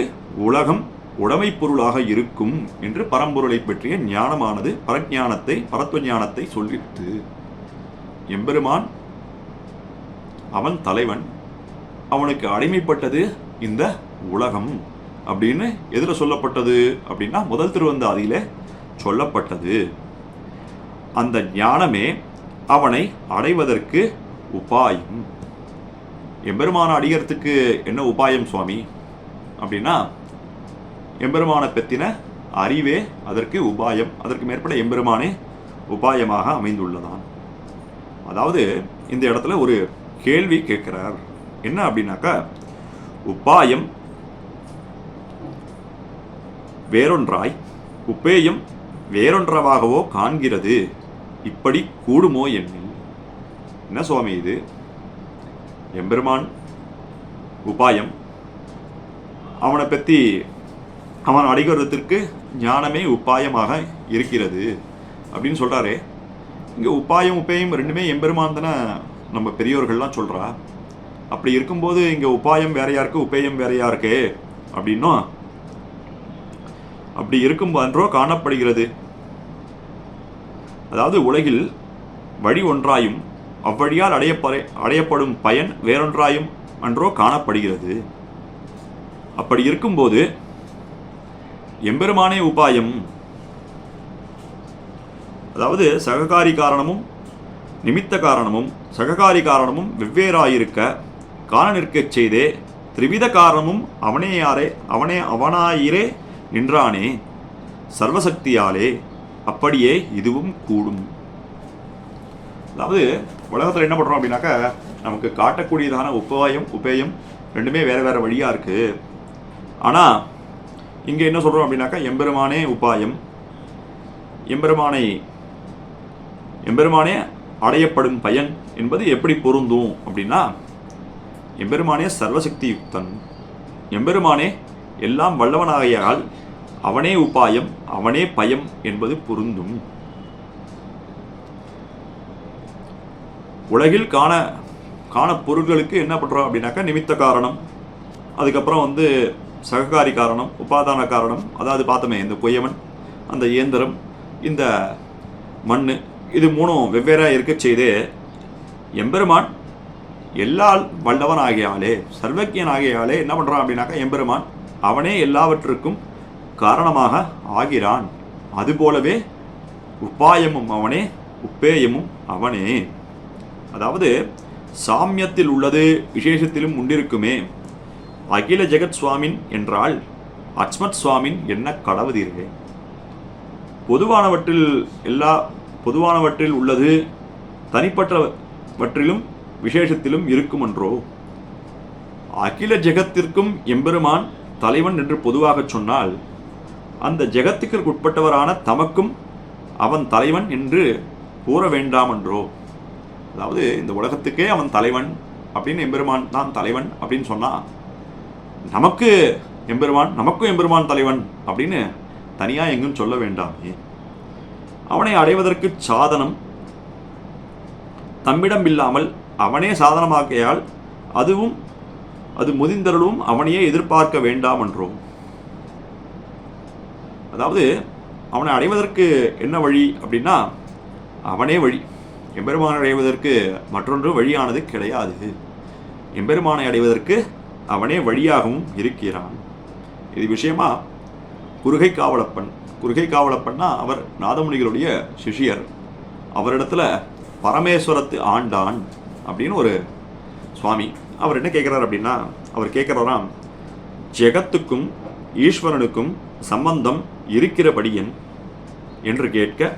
உலகம் உடைமை பொருளாக இருக்கும் என்று பரம்பொருளை பற்றிய ஞானமானது பரத்வ ஞானத்தை சொல்லிட்டு, எம்பெருமான் அவன் தலைவன், அவனுக்கு அடிமைப்பட்டது இந்த உலகம் அப்படின்னு எதில் சொல்லப்பட்டது அப்படின்னா முதல் திருவந்தாதியில சொல்லப்பட்டது. அந்த ஞானமே அவனை அடைவதற்கு உபாயம். எம்பெருமான அடைகிறதுக்கு என்ன உபாயம் சுவாமி அப்படின்னா எம்பெருமான பற்றின அறிவே அதற்கு உபாயம். அதற்கு மேற்பட எம்பெருமானே உபாயமாக அமைந்துள்ளதான். அதாவது இந்த இடத்துல ஒரு கேள்வி கேட்கிறார். என்ன அப்படின்னாக்கா உபாயம் வேறொன்றாய் உபேயம் வேறொன்றவாகவோ காண்கிறது, இப்படி கூடுமோ என்னில். என்ன சுவாமி இது? எம்பெருமான் உபாயம், அவனை பற்றி அவன் அடைகிறதுக்கு ஞானமே உபாயமாக இருக்கிறது அப்படின்னு சொல்கிறாரே. இங்கே உபாயம் உபேயம் ரெண்டுமே எம்பெருமான் தானே நம்ம பெரியோர்கள்லாம் சொல்கிறா. அப்படி இருக்கும்போது இங்கே உபாயம் வேறையா இருக்கு, உபேயம் வேறையா இருக்கு அப்படின்னும் அப்படி இருக்கும்போதோ காணப்படுகிறது. அதாவது உலகில் வழி ஒன்றாயும் அவ்வழியால் அடையப்படும் பயன் வேறொன்றாயும் அன்றோ காணப்படுகிறது. அப்படி இருக்கும்போது எம்பெருமானே உபாயம். அதாவது சககாரி காரணமும் நிமித்த காரணமும் சககாரி காரணமும் வெவ்வேறாயிருக்க காண நிற்கச் செய்தே திரிவித காரணமும் அவனாயிரே நின்றானே. சர்வசக்தியாலே அப்படியே இதுவும் கூடும். அதாவது உலகத்தில் என்ன பண்ணுறோம் அப்படின்னாக்கா, நமக்கு காட்டக்கூடியதான உபேயம் ரெண்டுமே வேறு வேறு வழியாக இருக்குது. ஆனால் இங்கே என்ன சொல்கிறோம் அப்படின்னாக்கா, எம்பெருமானே உபாயம், எம்பெருமானே அடையப்படும் பயன் என்பது எப்படி பொருந்தும் அப்படின்னா, எம்பெருமானே சர்வசக்தி யுக்தன், எம்பெருமானே எல்லாம் வல்லவனாகையால் அவனே உபாயம் அவனே பயம் என்பது பொருந்தும். உலகில் காண பொருள்களுக்கு என்ன பண்ணுறோம் அப்படின்னாக்கா, நிமித்த காரணம், அதுக்கப்புறம் சககாரி காரணம், உபாதான காரணம். அதாவது பார்த்தோமே, இந்த கொய்யவன், அந்த இயந்திரம், இந்த மண், இது மூணும் வெவ்வேறாக இருக்க செய்து எம்பெருமான் எல்லா வல்லவன் ஆகியாலே, சர்வஜன் ஆகியாலே என்ன பண்ணுறான் அப்படின்னாக்கா, எம்பெருமான் அவனே எல்லாவற்றுக்கும் காரணமாக ஆகிறான். அதுபோலவே உபாயமும் அவனே, உப்பேயமும் அவனே. அதாவது சாமியத்தில் உள்ளது விசேஷத்திலும் உண்டிருக்குமே. அகில ஜெகத் சுவாமின் என்றால் அச்மத் சுவாமின் என்ன கடவுதீர்களே. பொதுவானவற்றில் உள்ளது தனிப்பட்டவற்றிலும் விசேஷத்திலும் இருக்குமென்றோ. அகில ஜெகத்திற்கும் எம்பெருமான் தலைவன் என்று பொதுவாக சொன்னால், அந்த ஜெகத்துக்கு உட்பட்டவரான தமக்கும் அவன் தலைவன் என்று கூற வேண்டாமென்றோ. அதாவது இந்த உலகத்துக்கே அவன் தலைவன் அப்படின்னு, எம்பெருமான் தான் தலைவன் அப்படின்னு சொன்னால், நமக்கும் எம்பெருமான் தலைவன் அப்படின்னு தனியாக எங்கும் சொல்ல வேண்டாமே. அவனை அடைவதற்கு சாதனம் தம்மிடம் இல்லாமல் அவனே சாதனமாக்கையால் அது முதிர்ந்தருளும் அவனையே எதிர்பார்க்க வேண்டாம் என்றோம். அதாவது அவனை அடைவதற்கு என்ன வழி அப்படின்னா, அவனே வழி. எம்பெருமானை அடைவதற்கு மற்றொன்று வழியானது கிடையாது. எம்பெருமானை அடைவதற்கு அவனே வழியாகவும் இருக்கிறான். இது விஷயமா குருகை காவலப்பன்னா அவர் நாதமுனிகளுடைய சிஷியர். அவரிடத்துல பரமேஸ்வரத்து ஆண்டான் அப்படின்னு ஒரு சுவாமி. அவர் என்ன கேட்குறார் அப்படின்னா, அவர் கேட்குறாராம், ஜெகத்துக்கும் ஈஸ்வரனுக்கும் சம்பந்தம் இருக்கிறபடியன் என்று கேட்க,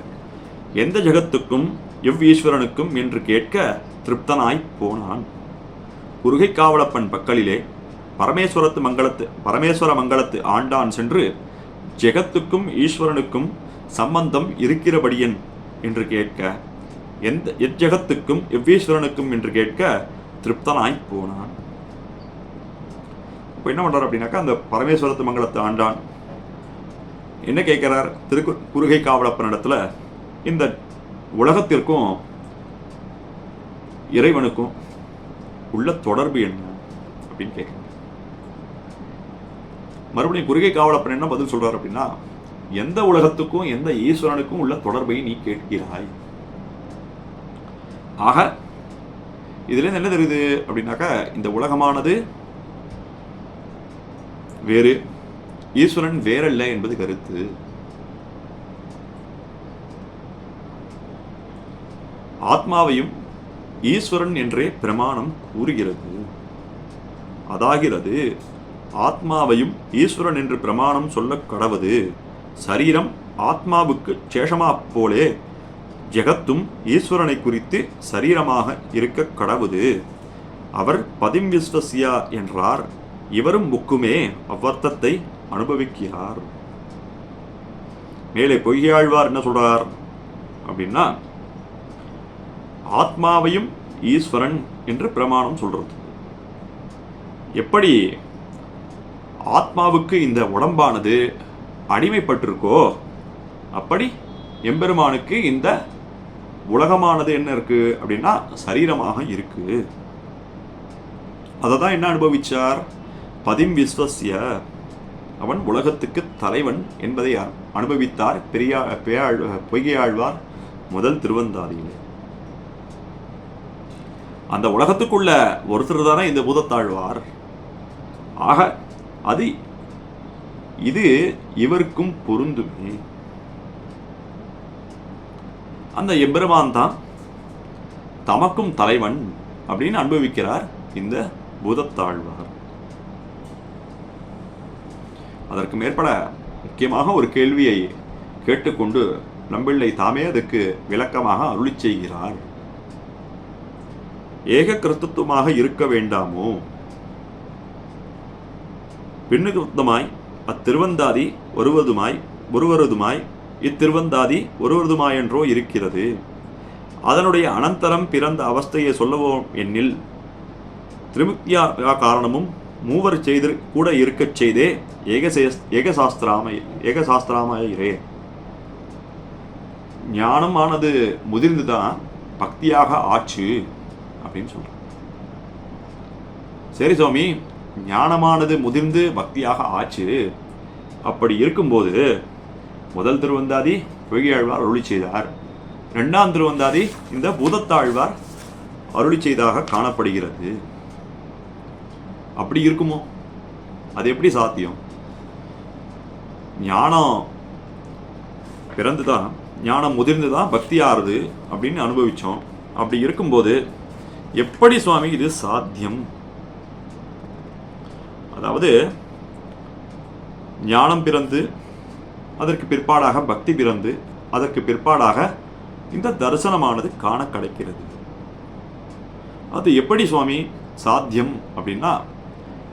எந்த ஜெகத்துக்கும் எவ்வீஸ்வரனுக்கும் என்று கேட்க திருப்தனாய் போனான். குருகை காவலப்பன் பக்கலிலே பரமேஸ்வர மங்களத்து ஆண்டான் சென்று, ஜெகத்துக்கும் ஈஸ்வரனுக்கும் சம்பந்தம் இருக்கிறபடியன் என்று கேட்க, எஜகத்துக்கும் எவ்வீஸ்வரனுக்கும் என்று கேட்க திருப்தனாய் போனான். இப்போ என்ன பண்றார் அப்படின்னாக்கா, அந்த பரமேஸ்வரத்து மங்களத்து ஆண்டான் என்ன கேட்கிறார், குருகை காவலப்பன் இடத்துல, இந்த உலகத்திற்கும் இறைவனுக்கும் உள்ள தொடர்பு என்ன அப்படின்னு கேட்க, மறுபடியும் குருகை காவலப்பன் என்ன பதில் சொல்றார் அப்படின்னா, எந்த உலகத்துக்கும் எந்த ஈஸ்வரனுக்கும் உள்ள தொடர்பை நீ கேட்கிறாய். ஆக இதுல என்ன தெரியுது அப்படின்னாக்கா, இந்த உலகமானது வேறு, ஈஸ்வரன் வேறல்ல என்பது கருத்து. ஆத்மாவையும் ஈஸ்வரன் என்றே பிரமாணம் கூறுகிறது. அதாகிறது, ஆத்மாவையும் ஈஸ்வரன் என்று பிரமாணம் சொல்ல கடவது. சரீரம் ஆத்மாவுக்கு சேஷமா போலே ஜெகத்தும் ஈஸ்வரனை குறித்து சரீரமாக இருக்க கடவுது. அவர் பதிம்விஸ்வசியா என்றார். இவரும் முக்குமே அவ்வர்த்தத்தை அனுபவிக்கிறார். மேலே பொய்யாழ்வார் என்ன சொல்றார் அப்படின்னா, ஆத்மாவையும் ஈஸ்வரன் என்று பிரமாணம் சொல்றது. எப்படி ஆத்மாவுக்கு இந்த உடம்பானது அடிமைப்பட்டிருக்கோ, அப்படி எம்பெருமானுக்கு இந்த உலகமானது என்ன இருக்கு அப்படின்னா சரீரமாக இருக்கு. அதை தான் என்ன அனுபவிச்சார், பதிம் விஸ்வசிய, அவன் உலகத்துக்கு தலைவன் என்பதை அனுபவித்தார் பொய்கையாழ்வார் முதல் திருவந்தாதியிலே. அந்த உலகத்துக்குள்ள ஒருத்தர் தானே இந்த பூதத்தாழ்வார். ஆக இது இவருக்கும் பொருந்துமே. அந்த எம்பெருமான் தான் தமக்கும் தலைவன் அப்படின்னு அனுபவிக்கிறார் இந்த பூதத்தாழ்வார். அதற்கு மேற்பட முக்கியமாக ஒரு கேள்வியை கேட்டுக்கொண்டு நம்பிள்ளை தாமே அதுக்கு விளக்கமாக அருளி செய்கிறார். ஏக கிருத்தத்துவமாக இருக்க வேண்டாமோ? பின்னுகிருத்தமாய் அத்திருவந்தாதி ஒருவருதுமாய் இத்திருவந்தாதி ஒருவருதுமாயென்றோ இருக்கிறது. அதனுடைய அனந்தரம் பிறந்த அவஸ்தையை சொல்லவோம் எண்ணில் திரிமுக்தியா காரணமும் மூவர் செய்து கூட இருக்கச் செய்தே ஏகசாஸ்திராமயிரே. ஞானமானது முதிர்ந்துதான் பக்தியாக ஆச்சு அப்படின்னு சொல்ற. சரி சுவாமி, ஞானமானது முதிர்ந்து பக்தியாக ஆச்சு. அப்படி இருக்கும்போது முதல் திருவந்தாதி பொய்கையாழ்வார் அருளி செய்தார், இரண்டாம் திருவந்தாதி இந்த பூதத்தாழ்வார் அருளி செய்தாக காணப்படுகிறது. அப்படி இருக்குமோ? அது எப்படி சாத்தியம்? ஞானம் பிறந்துதான், ஞானம் முதிர்ந்துதான் பக்தி ஆறுது அப்படின்னு அனுபவிச்சோம். அப்படி இருக்கும்போது எப்படி சுவாமி இது சாத்தியம்? அதாவது ஞானம் பிறந்து அதற்கு பிற்பாடாக பக்தி பிறந்து அதற்கு பிற்பாடாக இந்த தரிசனமானது காண கிடைக்கிறது. அது எப்படி சுவாமி சாத்தியம் அப்படின்னா,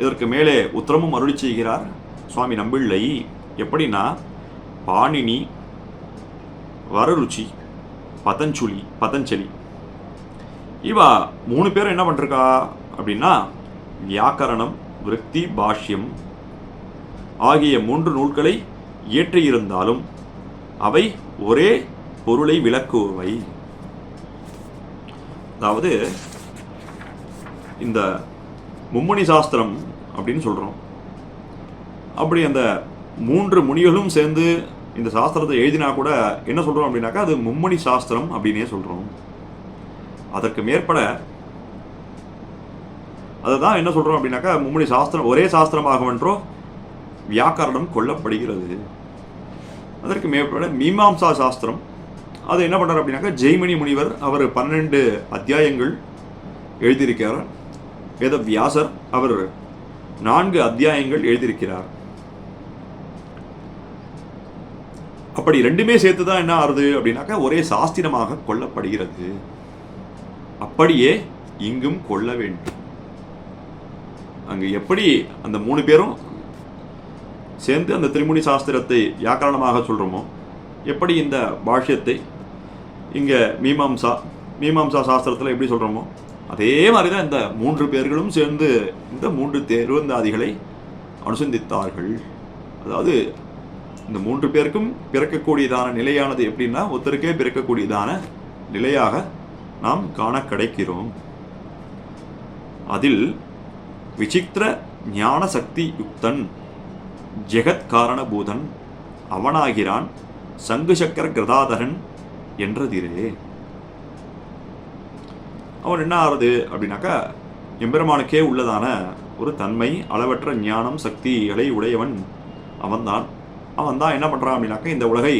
இதற்கு மேலே உத்தரமும் அருளி செய்கிறார் சுவாமி நம்பிள்ளை. எப்படின்னா, பாணினி, வரருச்சி, பதஞ்சலி இவா 3 பேரும் என்ன பண்ணிருக்கா அப்படின்னா, வியாக்கரணம், விருத்தி, பாஷ்யம் ஆகிய 3 நூல்களை இயற்றியிருந்தாலும் அவை ஒரே பொருளை விளக்குவை. அதாவது இந்த மும்மணி சாஸ்திரம் அப்படின்னு சொல்கிறோம். அப்படி அந்த 3 முனிகளும் சேர்ந்து இந்த சாஸ்திரத்தை எழுதினா கூட என்ன சொல்கிறோம் அப்படின்னாக்கா அது மும்மணி சாஸ்திரம் அப்படின்னே சொல்கிறோம். அதற்கு மேற்பட அதுதான் என்ன சொல்கிறோம் அப்படின்னாக்கா மும்மணி சாஸ்திரம் ஒரே சாஸ்திரமாகவென்றோ வியாக்கரணம் கொள்ளப்படுகிறது. அதற்கு மேற்பட மீமாம்சா சாஸ்திரம் அது என்ன பண்ணுறார் அப்படின்னாக்கா ஜெய்மினி முனிவர் அவர் 12 அத்தியாயங்கள் எழுதியிருக்கிறார். வேத வியாசர் அவர் 4 அத்தியாயங்கள் எழுதியிருக்கிறார். அப்படி ரெண்டுமே சேர்த்து தான் என்ன ஆறுது அப்படின்னாக்கா ஒரே சாஸ்திரமாக கொள்ளப்படுகிறது. அப்படியே இங்கும் கொள்ள வேண்டும். அங்கு எப்படி அந்த 3 பேரும் சேர்ந்து அந்த திரிமுனி சாஸ்திரத்தை வியாக்கரணமாக சொல்கிறோமோ, எப்படி இந்த பாஷ்யத்தை இங்கே மீமாம்சா சாஸ்திரத்தில் எப்படி சொல்கிறோமோ, அதே மாதிரி தான் இந்த 3 பேர்களும் சேர்ந்து இந்த 3 திருவந்தாதிகளை அனுசந்தித்தார்கள். அதாவது இந்த 3 பேருக்கும் பிறக்கக்கூடியதான நிலையானது எப்படின்னா, ஒருத்தருக்கே பிறக்கக்கூடியதான நிலையாக நாம் காண கிடைக்கிறோம். அதில் விசித்திர ஞான சக்தி யுக்தன் ஜெகத் காரணபூதன் அவனாகிறான் சங்கு சக்கர கிரதாதரன் என்றதிரே. அவன் என்ன ஆறுது அப்படின்னாக்கா, எம்பெருமானுக்கே உள்ளதான ஒரு தன்மை, அளவற்ற ஞானம் சக்திகளை உடையவன் அவன்தான் என்ன பண்ணுறான் அப்படின்னாக்கா இந்த உலகை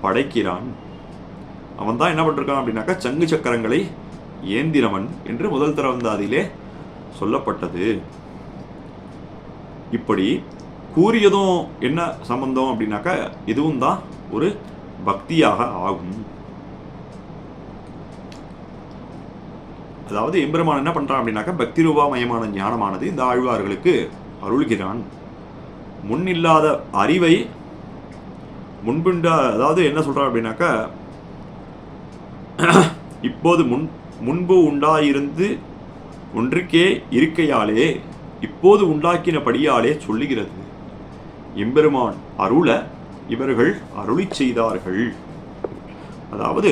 படைக்கிறான். அவன்தான் என்ன பண்ணிருக்கான் அப்படின்னாக்கா சங்கு சக்கரங்களை ஏந்திரவன் என்று முதல் திருவந்தாதியிலே சொல்லப்பட்டது. இப்படி கூறியதும் என்ன சம்பந்தம் அப்படின்னாக்கா இதுவும் தான் ஒரு பக்தியாக ஆகும். அதாவது எம்பெருமான் என்ன பண்றான் அப்படின்னாக்கா பக்தி ரூபாமயமான ஞானமானது இந்த ஆழ்வார்களுக்கு அருள்கிறான். முன்னில்லாத அறிவை அதாவது என்ன சொல்றான் அப்படின்னாக்கா, இப்போது முன்பு உண்டாயிருந்து ஒன்றுக்கே இருக்கையாலே இப்போது உண்டாக்கினபடியாலே சொல்லுகிறது. எம்பெருமான் அருள இவர்கள் அருளி செய்தார்கள். அதாவது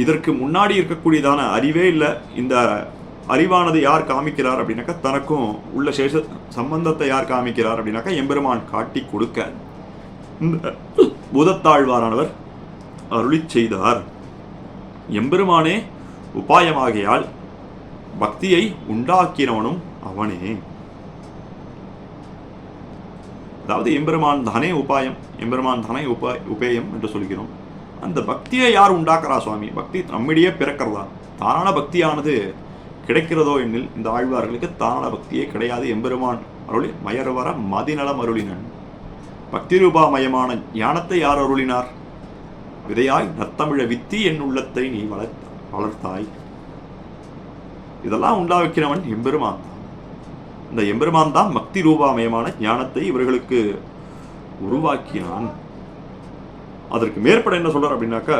இதற்கு முன்னாடி இருக்கக்கூடியதான அறிவே இல்லை. இந்த அறிவானது யார் காமிக்கிறார் அப்படின்னாக்கா, தனக்கும் உள்ள சேஷ சம்பந்தத்தை யார் காமிக்கிறார் அப்படின்னாக்கா எம்பெருமான் காட்டி கொடுக்க இந்த பூதத்தாழ்வாரானவர் அருளி செய்தார். எம்பெருமானே உபாயமாகையால் பக்தியை உண்டாக்கினவனும் அவனே. அதாவது எம்பெருமான் தானே உபாயம், எம்பெருமான் தானே உபேயம் என்று சொல்கிறோம். அந்த பக்தியை யார் உண்டாக்குறா சுவாமி? பக்தி நம்மிடையே பிறக்கிறதா? தாராள பக்தியானது கிடைக்கிறதோ எனில் இந்த ஆழ்வார்களுக்கு தாராள பக்தியே கிடையாது. எம்பெருமான் அருளி மயர்வர மதிநலம் அருளினன். பக்தி ரூபாமயமான ஞானத்தை யார் அருளினார்? விதையாய் நத்தமிழ வித்தி என் உள்ளத்தை நீ வளர்த்தாய். இதெல்லாம் உண்டாக்கினவன் எம்பெருமான் தான். இந்த எம்பெருமான் தான் பக்தி ரூபாமயமான ஞானத்தை இவர்களுக்கு உருவாக்கினான். அதற்கு மேற்பட என்ன சொல்றார் அப்படின்னாக்கா,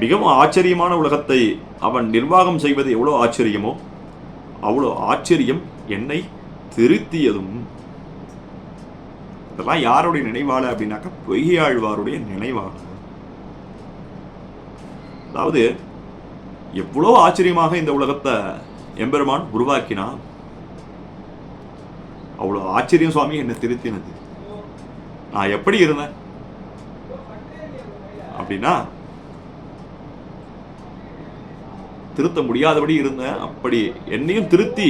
மிகவும் ஆச்சரியமான உலகத்தை அவன் நிர்வாகம் செய்வது எவ்வளவு ஆச்சரியமோ அவ்வளோ ஆச்சரியம் என்னை திருத்தியதும். இதெல்லாம் யாருடைய நினைவாள அப்படின்னாக்கா, பொய்யாழ்வாருடைய நினைவாள. அதாவது எவ்வளோ ஆச்சரியமாக இந்த உலகத்தை எம்பெருமான் உருவாக்கினான். அவ்வளோ ஆச்சரியம் சுவாமி என்னை திருத்தினது. நான் எப்படி இருந்தேன் அப்படின்னா, திருத்த முடியாதபடி இருந்தேன். அப்படி என்னையும் திருத்தி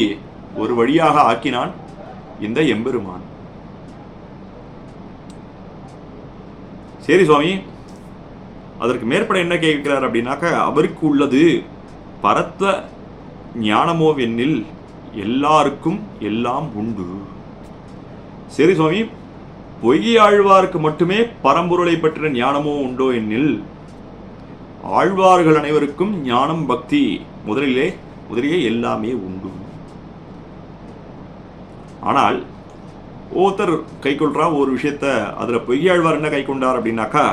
ஒரு வழியாக ஆக்கினான் இந்த எம்பெருமான். சரி சுவாமி, அதற்கு மேற்பட என்ன கேட்கிறார் அப்படின்னாக்க, அவருக்கு உள்ளது பரத்வ ஞானமோ வெண்ணில் எல்லாருக்கும் எல்லாம் உண்டு. சரி சுவாமி, பொய்யாழ்வாருக்கு மட்டுமே பரம்பொருளை பற்றின ஞானமோ உண்டோ என்னில், ஆழ்வார்கள் அனைவருக்கும் ஞானம் பக்தி முதலிலே எல்லாமே உண்டு. ஆனால் ஒருத்தர் கை கொள்றா ஒரு விஷயத்த, அதுல பொய்யாழ்வார் என்ன கை கொண்டார் அப்படின்னாக்கா,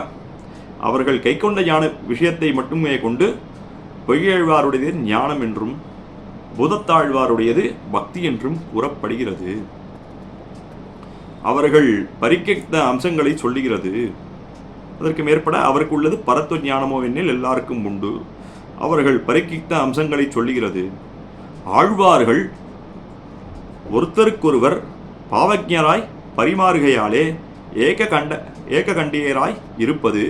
அவர்கள் கை கொண்ட ஞான விஷயத்தை மட்டுமே கொண்டு பொய்யாழ்வாருடையது ஞானம் என்றும் பூதத்தாழ்வாருடையது பக்தி என்றும் கூறப்படுகிறது. அவர்கள் பறித்த அம்சங்களை சொல்லுகிறது. அதற்கு மேற்பட அவருக்கு உள்ளது பரத்துவ ஞானமோ என்னில் எல்லாருக்கும் உண்டு. அவர்கள் பறித்த அம்சங்களை சொல்லுகிறது. ஆழ்வார்கள் ஒருத்தருக்கொருவர் பாவஜராய் பரிமாறுகையாலே ஏக கண்டியராய் இருப்பது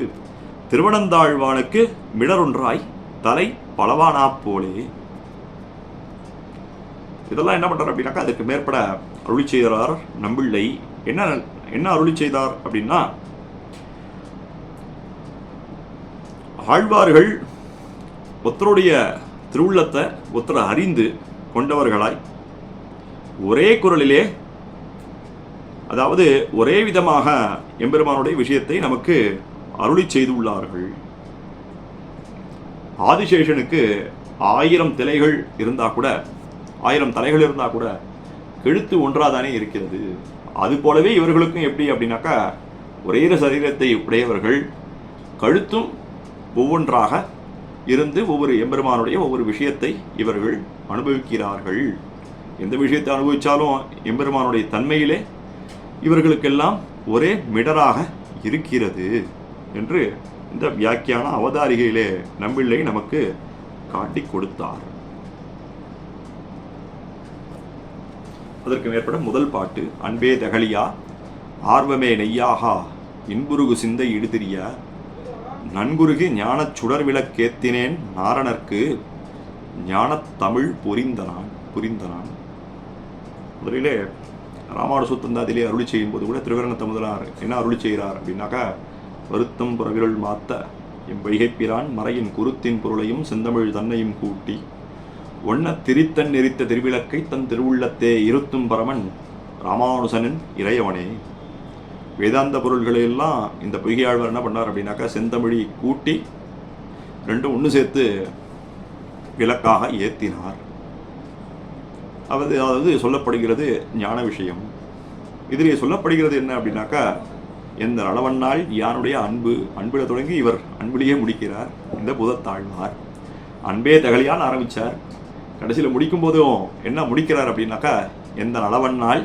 திருவனந்தாழ்வானுக்கு மிடரொன்றாய் தலை பலவானா போலே. இதெல்லாம் என்ன பண்றார் அப்படின்னாக்கா, அதுக்கு மேற்பட அருளி செய்கிறார் நம்பிள்ளை. என்ன அருளி செய்தார் அப்படின்னா, ஆழ்வார்கள் ஒருத்தருடைய திருவுள்ளத்தை ஒருத்தரை அறிந்து கொண்டவர்களாய் ஒரே குரலிலே, அதாவது ஒரே விதமாக எம்பெருமானுடைய விஷயத்தை நமக்கு அருளி செய்துள்ளார்கள். ஆதிசேஷனுக்கு 1000 தலைகள் இருந்தா கூட, 1000 தலைகள் இருந்தா கூட கழுத்து ஒன்றாதானே இருக்கிறது. அது போலவே இவர்களுக்கும் எப்படி அப்படின்னாக்கா, ஒரே சரீரத்தை உடையவர்கள், கழுத்தும் ஒவ்வொன்றாக இருந்து ஒவ்வொரு எம்பெருமானுடைய ஒவ்வொரு விஷயத்தை இவர்கள் அனுபவிக்கிறார்கள். எந்த விஷயத்தை அனுபவித்தாலும் எம்பெருமானுடைய தன்மையிலே இவர்களுக்கெல்லாம் ஒரே மிடராக இருக்கிறது என்று இந்த வியாக்கியான அவதாரிகையிலே நம்பிள்ளை நமக்கு காட்டி கொடுத்தார். அதற்கு மேற்பட முதல் பாட்டு, அன்பே தகலியா ஆர்வமே நெய்யாகா இன்புருகு சிந்தை இடுதிரிய நன்குருகி ஞானச் சுடர் விளக்கேத்தினேன் நாரணர்க்கு ஞானத் தமிழ் புரிந்தனான். முதலிலே ராமானுஜ சூத்திரந்தாதிலே அருளி செய்யும் போது கூட திருவரங்கத்த முதலார் என்ன அருளி செய்கிறார் அப்படின்னாக்கா, வருத்தம் புறவிருள் மாத்த எம் வைகைப்பிரான் மறையின் குருத்தின் பொருளையும் செந்தமிழ் தன்னையும் கூட்டி ஒன்ன திரித்தன் நெறித்த திருவிளக்கை தன் திருவுள்ளத்தே இருத்தும் பரமன் ராமானுசனின் இறையவனே. வேதாந்த பொருள்களையெல்லாம் இந்த பொய்கையாழ்வார் என்ன பண்ணார் அப்படின்னாக்கா, செந்தமிழி கூட்டி ரெண்டும் ஒன்று சேர்த்து விளக்காக ஏற்றினார். அதாவது சொல்லப்படுகிறது ஞான விஷயம். இதிலே சொல்லப்படுகிறது என்ன அப்படின்னாக்கா, எந்த அளவன்னால் யானுடைய அன்பில தொடங்கி இவர் அன்பிலேயே முடிக்கிறார் இந்த பூதத்தாழ்வார். அன்பே தகலியான்னு ஆரம்பித்தார், கடைசியில் முடிக்கும் போதும் என்ன முடிக்கிறார் அப்படின்னாக்கா, எந்த அளவன்னால்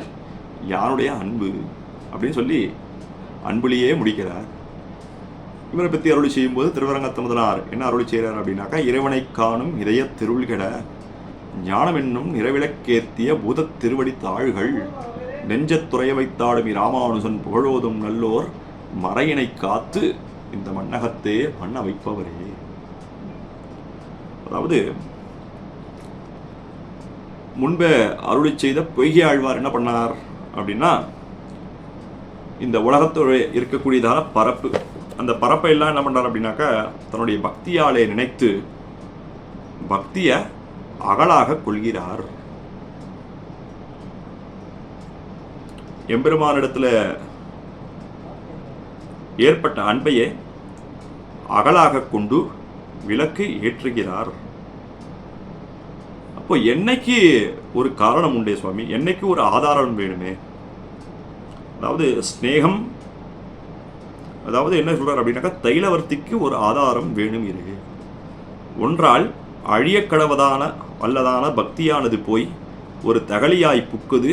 யானுடைய அன்பு அப்படின்னு சொல்லி அன்பிலேயே முடிக்கிறார். இவரை பற்றி அருளி செய்யும்போது திருவரங்கத்த முதலார் என்ன அருளி செய்கிறார் அப்படின்னாக்கா, இறைவனை காணும் இதய திருள்கட ஞானம் என்னும் நிறைவிளக்கேத்திய பூத திருவடி தாள்கள் நெஞ்சத்துறைய வைத்தாடும் ராமானுசன் புகழோதும் நல்லோர் மறையினை காத்து இந்த மண்ணகத்தே மண்ண வைப்பவரே. அதாவது முன்பே அருளி செய்த பொய்கை ஆழ்வார் என்ன பண்ணார் அப்படின்னா, இந்த உலகத்தோட இருக்கக்கூடியதான பரப்பு, அந்த பரப்பை எல்லாம் என்ன பண்ணார் அப்படின்னாக்கா, தன்னுடைய பக்தியாலே நினைத்து பக்தியை அகலாக கொள்கிறார். எம்பெருமானிடத்துல ஏற்பட்ட அன்பையே அகலாக கொண்டு விளக்கு ஏற்றுகிறார். அப்போ என்னைக்கு ஒரு காரணம் உண்டே சுவாமி, என்னைக்கு ஒரு ஆதாரம் வேணுமே. அதாவது ஸ்நேகம், அதாவது என்ன சொல்றார் அப்படின்னாக்கா, தைலவர்த்திக்கு ஒரு ஆதாரம் வேணும் இருக்கு. ஒன்றால் அழிய கடவதான வல்லதான பக்தியானது போய் ஒரு தகலியாய் புக்குது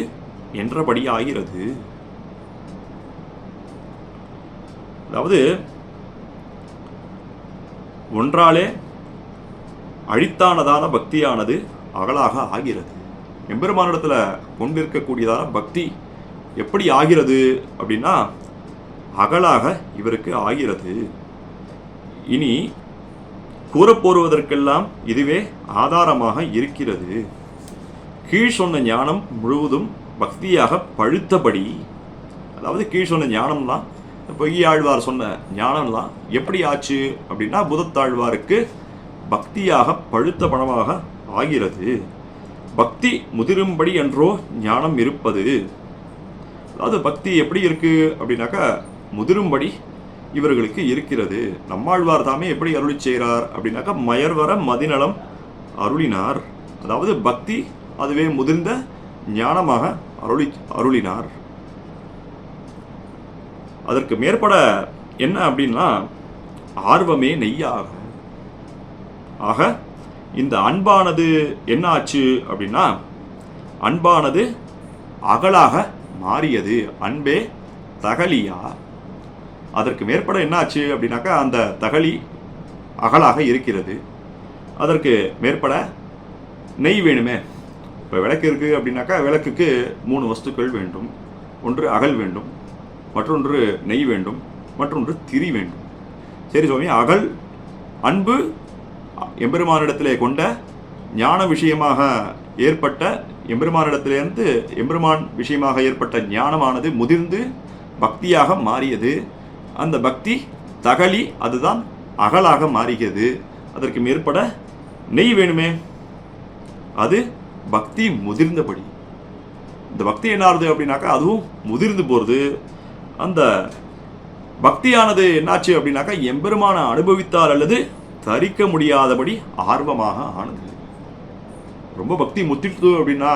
என்றபடி ஆகிறது. அதாவது ஒன்றாலே அழித்தானதான பக்தியானது அகலாக ஆகிறது. எம்பெருமானிடத்துல கொண்டிருக்கக்கூடியதான பக்தி எப்படி ஆகிறது அப்படின்னா அகலாக இவருக்கு ஆகிறது. இனி கூறப்போருவதற்கெல்லாம் இதுவே ஆதாரமாக இருக்கிறது. கீழ் சொன்ன ஞானம் முழுவதும் பக்தியாக பழுத்தபடி, அதாவது கீழ் சொன்ன ஞானம்லாம், பொய்யாழ்வார் சொன்ன ஞானம்லாம் எப்படி ஆச்சு அப்படின்னா புதத்தாழ்வாருக்கு பக்தியாக பழுத்த பணமாக ஆகிறது. பக்தி முதிரும்படி என்றோ ஞானம் இருப்பது. அதாவது பக்தி எப்படி இருக்கு அப்படின்னாக்கா முதிரும்படி இவர்களுக்கு இருக்கிறது. நம்மாழ்வார் தாமே எப்படி அருளி செய்கிறார் அப்படின்னாக்கா மயர்வர மதிநலம் அருளினார். அதாவது பக்தி அதுவே முதிர்ந்த ஞானமாக அருளினார். அதற்கு மேற்பட என்ன அப்படின்னா ஆர்வமே நெய்யாக. ஆக இந்த அன்பானது என்ன ஆச்சு அப்படின்னா அன்பானது அகலாக மாறியது. அன்பே தகலியா. அதற்கு மேற்பட என்ன ஆச்சு அப்படின்னாக்கா அந்த தகலி அகலாக இருக்கிறது. அதற்கு மேற்பட நெய் வேணுமே. இப்போ விளக்கு இருக்குது அப்படின்னாக்கா விளக்குக்கு 3 வஸ்துக்கள் வேண்டும். ஒன்று அகல் வேண்டும், மற்றொன்று நெய் வேண்டும், மற்றொன்று திரி வேண்டும். சரி சுவாமி, அகல் அன்பு எம்பெருமானிடத்திலே கொண்ட ஞான விஷயமாக ஏற்பட்ட எம்பெருமானிடத்திலிருந்து எம்பெருமான் விஷயமாக ஏற்பட்ட ஞானமானது முதிர்ந்து பக்தியாக மாறியது. அந்த பக்தி தகலி அதுதான் அகலாக மாறியது. அதற்கு மேற்பட நெய் வேணுமே. அது பக்தி முதிர்ந்தபடி. இந்த பக்தி என்ன ஆகுது அப்படின்னாக்கா அதுவும் முதிர்ந்து போகிறது. அந்த பக்தியானது என்னாச்சு அப்படின்னாக்கா எம்பெருமான அனுபவித்தால் அல்லது தரிக்க முடியாதபடி ஆர்வமாக ஆனது. ரொம்ப பக்தி முத்திட்டு அப்படின்னா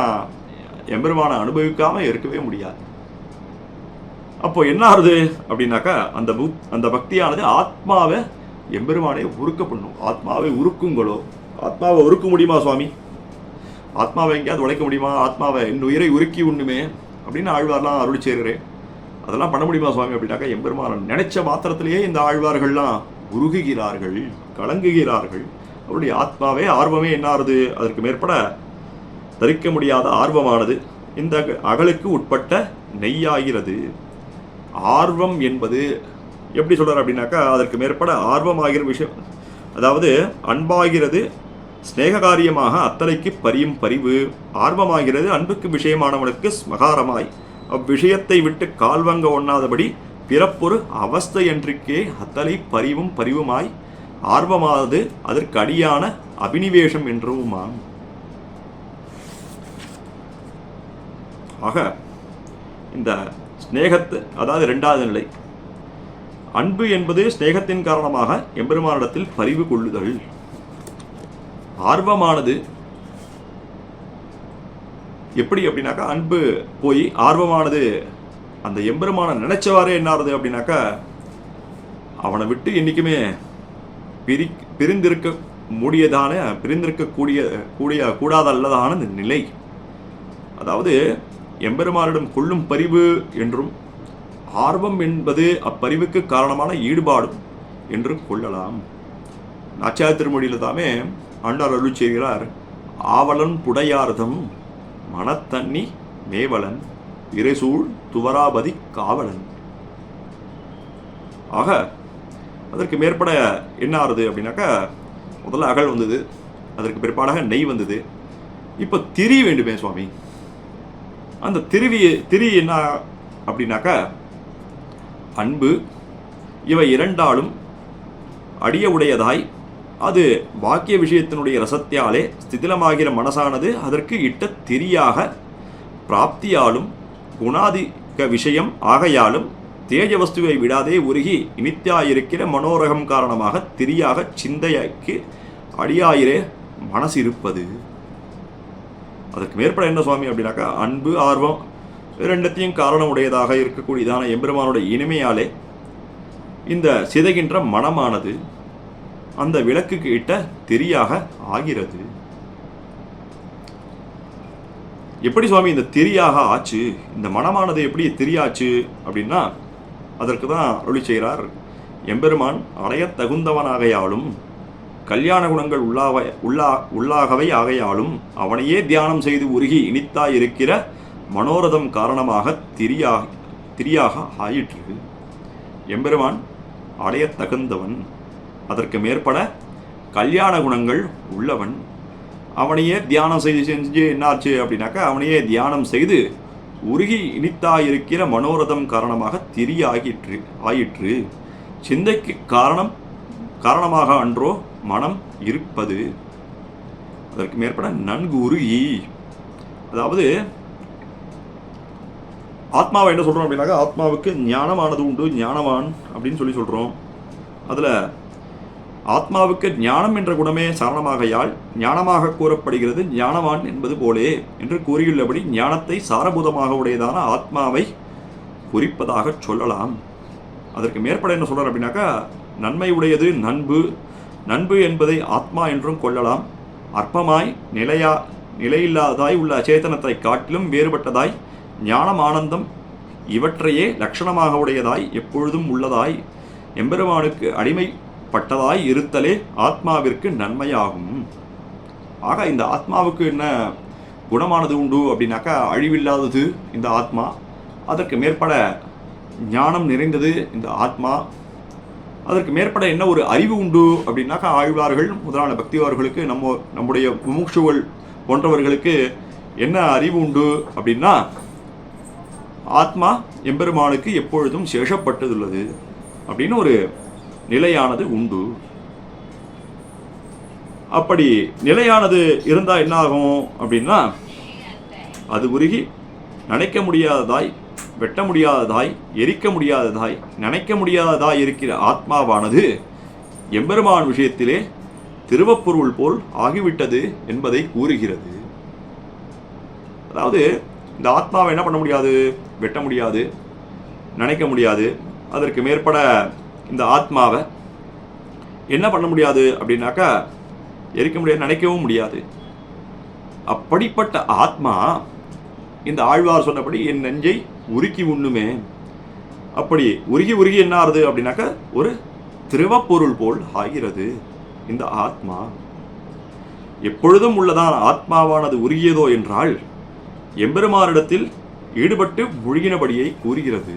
எம்பெருமான அனுபவிக்காம இருக்கவே முடியாது. அப்போ என்ன ஆகுது அப்படின்னாக்கா அந்த பக்தியானது ஆத்மாவை எம்பெருமானை உருக்க பண்ணும். ஆத்மாவை உருக்குங்களோ. ஆத்மாவை உருக்க முடியுமா சுவாமி? ஆத்மாவை எங்கேயாவது உடைக்க முடியுமா? ஆத்மாவை என் உயிரை உருக்கி உண்ணுமே அப்படின்னு ஆழ்வார்லாம் அருளி செய்கிறேன். அதெல்லாம் பண்ண முடியுமா சுவாமி அப்படின்னாக்கா எம்பெருமான் நினைச்ச மாத்திரத்திலேயே இந்த ஆழ்வார்கள்லாம் உருகுகிறார்கள், கலங்குகிறார்கள். அவருடைய ஆத்மாவே ஆர்வமே என்ன ஆறுது? அதற்கு மேற்பட தரிக்க முடியாத ஆர்வமானது இந்த அகலுக்கு உட்பட்ட நெய்யாகிறது. ஆர்வம் என்பது எப்படி சொல்றார் அப்படின்னாக்கா அதற்கு மேற்பட ஆர்வமாகிற விஷயம், அதாவது அன்பாகிறது ஸ்நேககாரியமாக அத்தனைக்கு பரியும் பரிவு. ஆர்வமாகிறது அன்புக்கு விஷயமானவனுக்கு ஸ்மகாரமாய் அவ்விஷயத்தை விட்டு கால்வங்க ஒண்ணாதபடி பிறப்பொரு அவஸ்தை என்றிக்கே அத்தலை பரிவும் பரிவுமாய் ஆர்வமானது அதற்கு அடியான அபினிவேஷம் என்றுமாம். ஆக இந்த ஸ்நேகத்து, அதாவது 2வது நிலை அன்பு என்பது ஸ்நேகத்தின் காரணமாக எம்பெருமானிடத்தில் பரிவு கொள்ளுதல். ஆர்வமானது எப்படி அப்படின்னாக்கா அன்பு போய் ஆர்வமானது அந்த எம்பெருமான நினைச்சவாறே என்ன ஆகுது அப்படின்னாக்கா அவனை விட்டு என்றைக்குமே பிரிந்திருக்க கூடாதல்லதான இந்த நிலை. அதாவது எம்பெருமானிடம் கொள்ளும் பரிவு என்றும் ஆர்வம் என்பது அப்பரிவுக்கு காரணமான ஈடுபாடும் என்று கொள்ளலாம். நாச்சியார் திருமொழியில் தாமே ஆண்டார் அருள் செய்கிறார். ஆவலன் புடையார்தம் மனத்தண்ணி மேவலன் இறைசூழ் துவராபதி காவலன். ஆக அதற்கு மேற்பட என்ன ஆறுது அப்படின்னாக்கா முதல்ல அகல் வந்தது, அதற்கு பிற்பாடாக நெய் வந்தது. இப்போ திரி வேண்டுமே சுவாமி. அந்த திரி என்ன அப்படின்னாக்கா அன்பு இவை 2ஆலும் அடிய உடையதாய் அது வாக்கிய விஷயத்தினுடைய ரசத்தியாலே ஸ்திதிலமாகிற மனசானது அதற்கு இட்ட திரியாக பிராப்தியாலும் விஷயம் ஆகையாலும் தேஜ வஸ்துவை விடாதே உருகி இனித்தாயிருக்கிற மனோரகம் காரணமாக திரியாக சிந்தைக்கு அடியாயிரே மனசு இருப்பது. அதற்கு மேற்பட என்ன சுவாமி அப்படின்னாக்கா, அன்பு ஆர்வம் இரண்டத்தையும் காரணம் உடையதாக இருக்கக்கூடியதான எம்பெருமானுடைய இனிமையாலே இந்த சிதைகின்ற மனமானது அந்த விளக்குக்கு இட்ட திரியாக ஆகிறது. எப்படி சுவாமி இந்த திரியாக ஆச்சு, இந்த மனமானது எப்படி திரியாச்சு அப்படின்னா, அதற்கு தான் அருளி செய்கிறார். எம்பெருமான் அடைய தகுந்தவனாகையாலும் கல்யாண குணங்கள் உள்ளாகவை ஆகையாலும் அவனையே தியானம் செய்து உருகி இனித்தாய் இருக்கிற மனோரதம் காரணமாக திரியாக ஆயிற்று. எம்பெருமான் அடைய தகுந்தவன், அதற்கு மேற்பட கல்யாண குணங்கள் உள்ளவன். அவனையே தியானம் செஞ்சு என்னாச்சு அப்படின்னாக்கா, அவனையே தியானம் செய்து உருகி இனித்தாயிருக்கிற மனோரதம் காரணமாக ஆயிற்று. சிந்தைக்கு காரணமாக அன்றோ மனம் இருப்பது. அதற்கு மேற்பட நன்கு உருகி, அதாவது ஆத்மாவை என்ன சொல்றோம் அப்படின்னாக்கா, ஆத்மாவுக்கு ஞானமானது உண்டு, ஞானவான் அப்படின்னு சொல்றோம். அதுல ஆத்மாவுக்கு ஞானம் என்ற குணமே சரணமாகையால் ஞானமாக கூறப்படுகிறது ஞானவான் என்பது போலே என்று கூறியுள்ளபடி ஞானத்தை சாரபூதமாக உடையதான ஆத்மாவை குறிப்பதாக சொல்லலாம். அதற்கு மேற்பட என்ன சொல்றார் அப்படின்னாக்கா, நன்மை உடையது நண்பு என்பதை ஆத்மா என்றும் கொள்ளலாம். அற்பமாய் நிலையில்லாததாய் உள்ள அச்சேதனத்தை காட்டிலும் வேறுபட்டதாய் ஞானம் ஆனந்தம் இவற்றையே லட்சணமாக உடையதாய் எப்பொழுதும் உள்ளதாய் எம்பெருமானுக்கு அடிமைப்பட்டதாய் இருத்தலே ஆத்மாவிற்கு நன்மையாகும். ஆக இந்த ஆத்மாவுக்கு என்ன குணமானது உண்டு அப்படின்னாக்கா, அழிவில்லாதது இந்த ஆத்மா. அதற்கு மேற்பட ஞானம் நிறைந்தது இந்த ஆத்மா. அதற்கு மேற்பட என்ன ஒரு அறிவு உண்டு அப்படின்னாக்கா, ஆழ்வார்கள் முதலான பக்திவார்களுக்கு நம்முடைய முமுட்சுகள் போன்றவர்களுக்கு என்ன அறிவு உண்டு அப்படின்னா, ஆத்மா எம்பெருமானுக்கு எப்பொழுதும் சேஷப்பட்டதுள்ளது அப்படின்னு ஒரு நிலையானது உண்டு. அப்படி நிலையானது இருந்தா என்ன ஆகும் அப்படின்னா, அது உருகி நினைக்க முடியாததாய், வெட்ட முடியாததாய், எரிக்க முடியாததாய், நினைக்க முடியாததாய் இருக்கிற ஆத்மாவானது எம்பெருமான் விஷயத்திலே திருவப்பொருள் போல் ஆகிவிட்டது என்பதை கூறுகிறது. அதாவது இந்த ஆத்மாவை என்ன பண்ண முடியாது, வெட்ட முடியாது, நினைக்க முடியாது. அதற்கு மேற்பட இந்த ஆத்மாவை என்ன பண்ண முடியாது அப்படின்னாக்கா, எரிக்க முடியாது, நினைக்கவும் முடியாது. அப்படிப்பட்ட ஆத்மா இந்த ஆழ்வார் சொன்னபடி என் நெஞ்சை உருக்கி உண்ணுமே. அப்படி உருகி என்ன ஆறுது அப்படின்னாக்கா, ஒரு திரவப்பொருள் போல் ஆகிறது இந்த ஆத்மா. எப்பொழுதும் உள்ளதான் ஆத்மாவானது உருகியதோ என்றால் எம்பெருமானிடத்தில் ஈடுபட்டு முழுகினபடியை கூறுகிறது.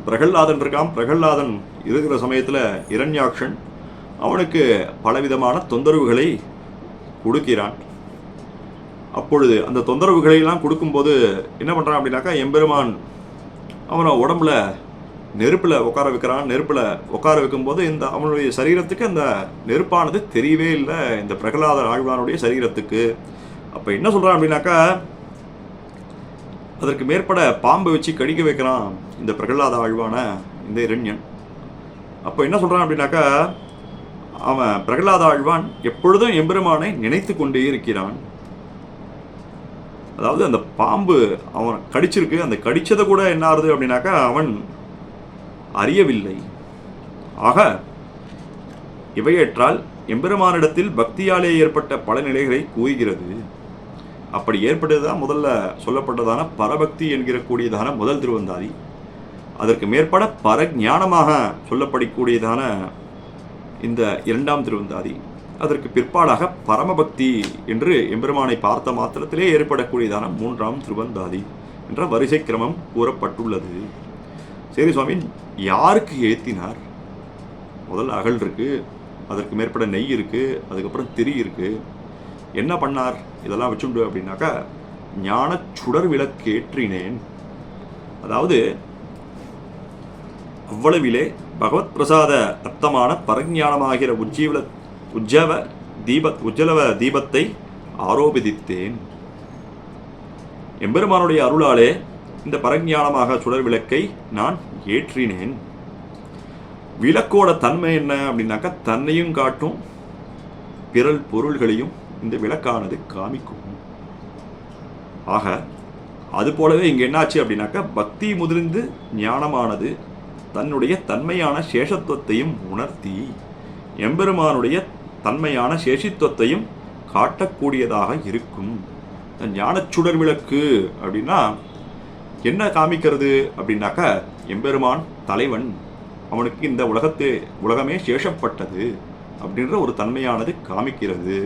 பிரகல்லாதன் இருக்கான். பிரகல்லாதன் இருக்கிற சமயத்தில் இரண்யாக்ஷன் அவனுக்கு பலவிதமான தொந்தரவுகளை கொடுக்கிறான். அப்பொழுது அந்த தொந்தரவுகளை எல்லாம் கொடுக்கும்போது என்ன பண்ணுறான் அப்படின்னாக்கா, எம்பெருமான் அவனை உடம்புல நெருப்பில் உட்கார வைக்கிறான். நெருப்பில் உட்கார வைக்கும்போது இந்த அவனுடைய சரீரத்துக்கு அந்த நெருப்பானது தெரியவே இல்லை, இந்த பிரகலாத ஆழ்வானுடைய சரீரத்துக்கு. அப்போ என்ன சொல்கிறான் அப்படின்னாக்கா, அதற்கு மேற்பட பாம்பை வச்சு கடிக்க வைக்கிறான் இந்த பிரகலாத ஆழ்வான இந்த இரண்யன். அப்போ என்ன சொல்கிறான் அப்படின்னாக்கா, அவன் பிரகலாத ஆழ்வான் எப்பொழுதும் எம்பெருமானை நினைத்து கொண்டே இருக்கிறான். அதாவது அந்த பாம்பு அவன் கடிச்சிருக்கு, அந்த கடிச்சதை கூட என்ன ஆறுது அப்படின்னாக்கா அவன் அறியவில்லை. ஆக இவையேற்றால் எம்பெருமானிடத்தில் பக்தியாலே ஏற்பட்ட பல நிலைகளை கூறுகிறது. அப்படி ஏற்பட்டதுதான் முதல்ல சொல்லப்பட்டதான பரபக்தி என்கிற கூடியதான முதல் திருவந்தாதி. அதற்கு மேற்பட பரஞானமாக சொல்லப்படக்கூடியதான இந்த இரண்டாம் திருவந்தாதி. அதற்கு பிற்பாடாக பரமபக்தி என்று எம்பெருமானை பார்த்த மாத்திரத்திலே ஏற்படக்கூடியதான மூன்றாம் திருவந்தாதி என்ற வரிசை கிரமம் கூறப்பட்டுள்ளது. சரி சுவாமி, யாருக்கு ஏத்தினார்? முதல் அகல் இருக்கு, அதற்கு மேற்பட நெய் இருக்கு, அதுக்கப்புறம் திரி இருக்கு. என்ன பண்ணார் இதெல்லாம் வச்சுண்டு அப்படின்னாக்கா, ஞான சுடர் விளக்கேற்றினேன். அதாவது அவ்வளவிலே பகவத் பிரசாத அர்த்தமான பரஞானமாகிற உஜ்ஜலவ தீபத்தை ஆரோபித்தேன். எம்பெருமானுடைய அருளாலே இந்த பரஞானமாக சுடர் விளக்கை நான் ஏற்றினேன். விளக்கோட தன்மை என்ன அப்படின்னாக்கா தன்னையும் காட்டும், பிறல் பொருள்களையும் இந்த விளக்கானது காமிக்கும். ஆக அது போலவே இங்கே என்னாச்சு அப்படின்னாக்கா பக்தி முதிர்ந்து ஞானமானது தன்னுடைய தன்மையான சேஷத்துவத்தையும் உணர்த்தி எம்பெருமானுடைய தன்மையான சேஷித்துவத்தையும் காட்டக்கூடியதாக இருக்கும். ஞானச்சுடர் விளக்கு அப்படின்னா என்ன காமிக்கிறது அப்படின்னாக்கா எம்பெருமான் தலைவன், அவனுக்கு இந்த உலகமே சேஷப்பட்டது அப்படின்ற ஒரு தன்மையானது காமிக்கிறது.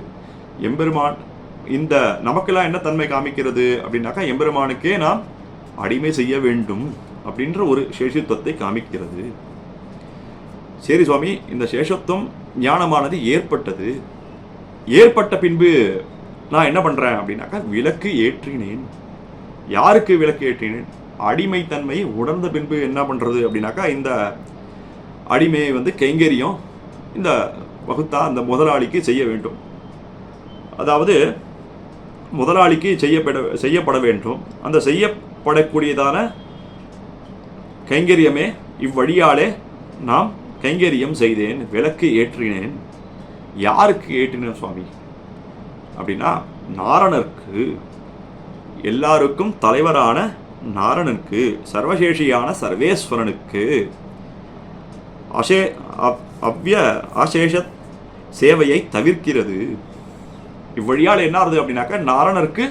எம்பெருமான் இந்த நமக்கெல்லாம் என்ன தன்மை காமிக்கிறது அப்படின்னாக்கா எம்பெருமானுக்கே நாம் அடிமை செய்ய வேண்டும் அப்படின்ற ஒரு சேஷத்துவத்தை காமிக்கிறது. சரி சுவாமி, இந்த சேஷத்துவம் ஞானமானது ஏற்பட்டது. ஏற்பட்ட பின்பு நான் என்ன பண்றேன் அப்படின்னாக்கா விளக்கு ஏற்றினேன். யாருக்கு விளக்கு ஏற்றினேன்? அடிமைத்தன்மையை உணர்ந்த பின்பு என்ன பண்றது அப்படின்னாக்கா இந்த அடிமையை கைங்கரியம் இந்த வகுத்தா அந்த முதலாளிக்கு செய்ய வேண்டும். அதாவது முதலாளிக்கு செய்யப்பட வேண்டும். அந்த செய்யப்படக்கூடியதான கைங்கரியமே இவ்வழியாலே நாம் கைங்கரியம் செய்தேன், விளக்கு ஏற்றினேன். யாருக்கு ஏற்றினேன் சுவாமி அப்படின்னா நாரணருக்கு, எல்லாருக்கும் தலைவரான நாரணனுக்கு, சர்வசேஷியான சர்வேஸ்வரனுக்கு, அசேஷ சேவையை தவிர்க்கிறது. இவ்வழியால் என்ன ஆகுது அப்படின்னாக்கா நாரணருக்கு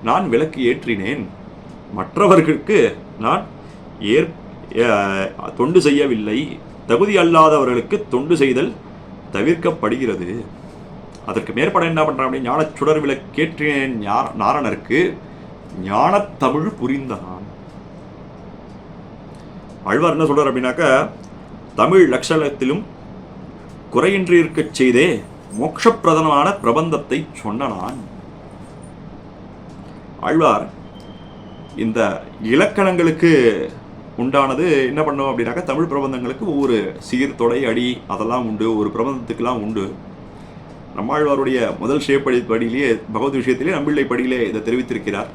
நான் விளக்கு ஏற்றினேன், மற்றவர்களுக்கு நான் தொண்டு செய்யவில்லை. தகுதி அல்லாதவர்களுக்கு தொண்டு செய்தல் தவிர்க்கப்படுகிறது. அதற்கு மேற்பட என்ன பண்றான் அப்படி ஞான சுடர் விளக்கேற்றினேன் நாரணருக்கு ஞானத்தமிழ் புரிந்தான். ஆழ்வார் என்ன சொல்றார் அப்படின்னாக்கா தமிழ் லட்சணத்திலும் குறையின்றி இருக்க செய்தே மோட்சப்பிரதமான பிரபந்தத்தை சொன்னான். ஆழ்வார் இந்த இலக்கணங்களுக்கு உண்டானது என்ன பண்ணும் அப்படின்னாக்கா தமிழ் பிரபந்தங்களுக்கு ஒவ்வொரு சீர் தொடை அடி அதெல்லாம் உண்டு, ஒரு பிரபந்தத்துக்கெல்லாம் உண்டு. நம்மாழ்வாருடைய முதல் படியிலேயே பகவத் விஷயத்திலே நம்பிள்ளை படியிலே இதை தெரிவித்திருக்கிறார்.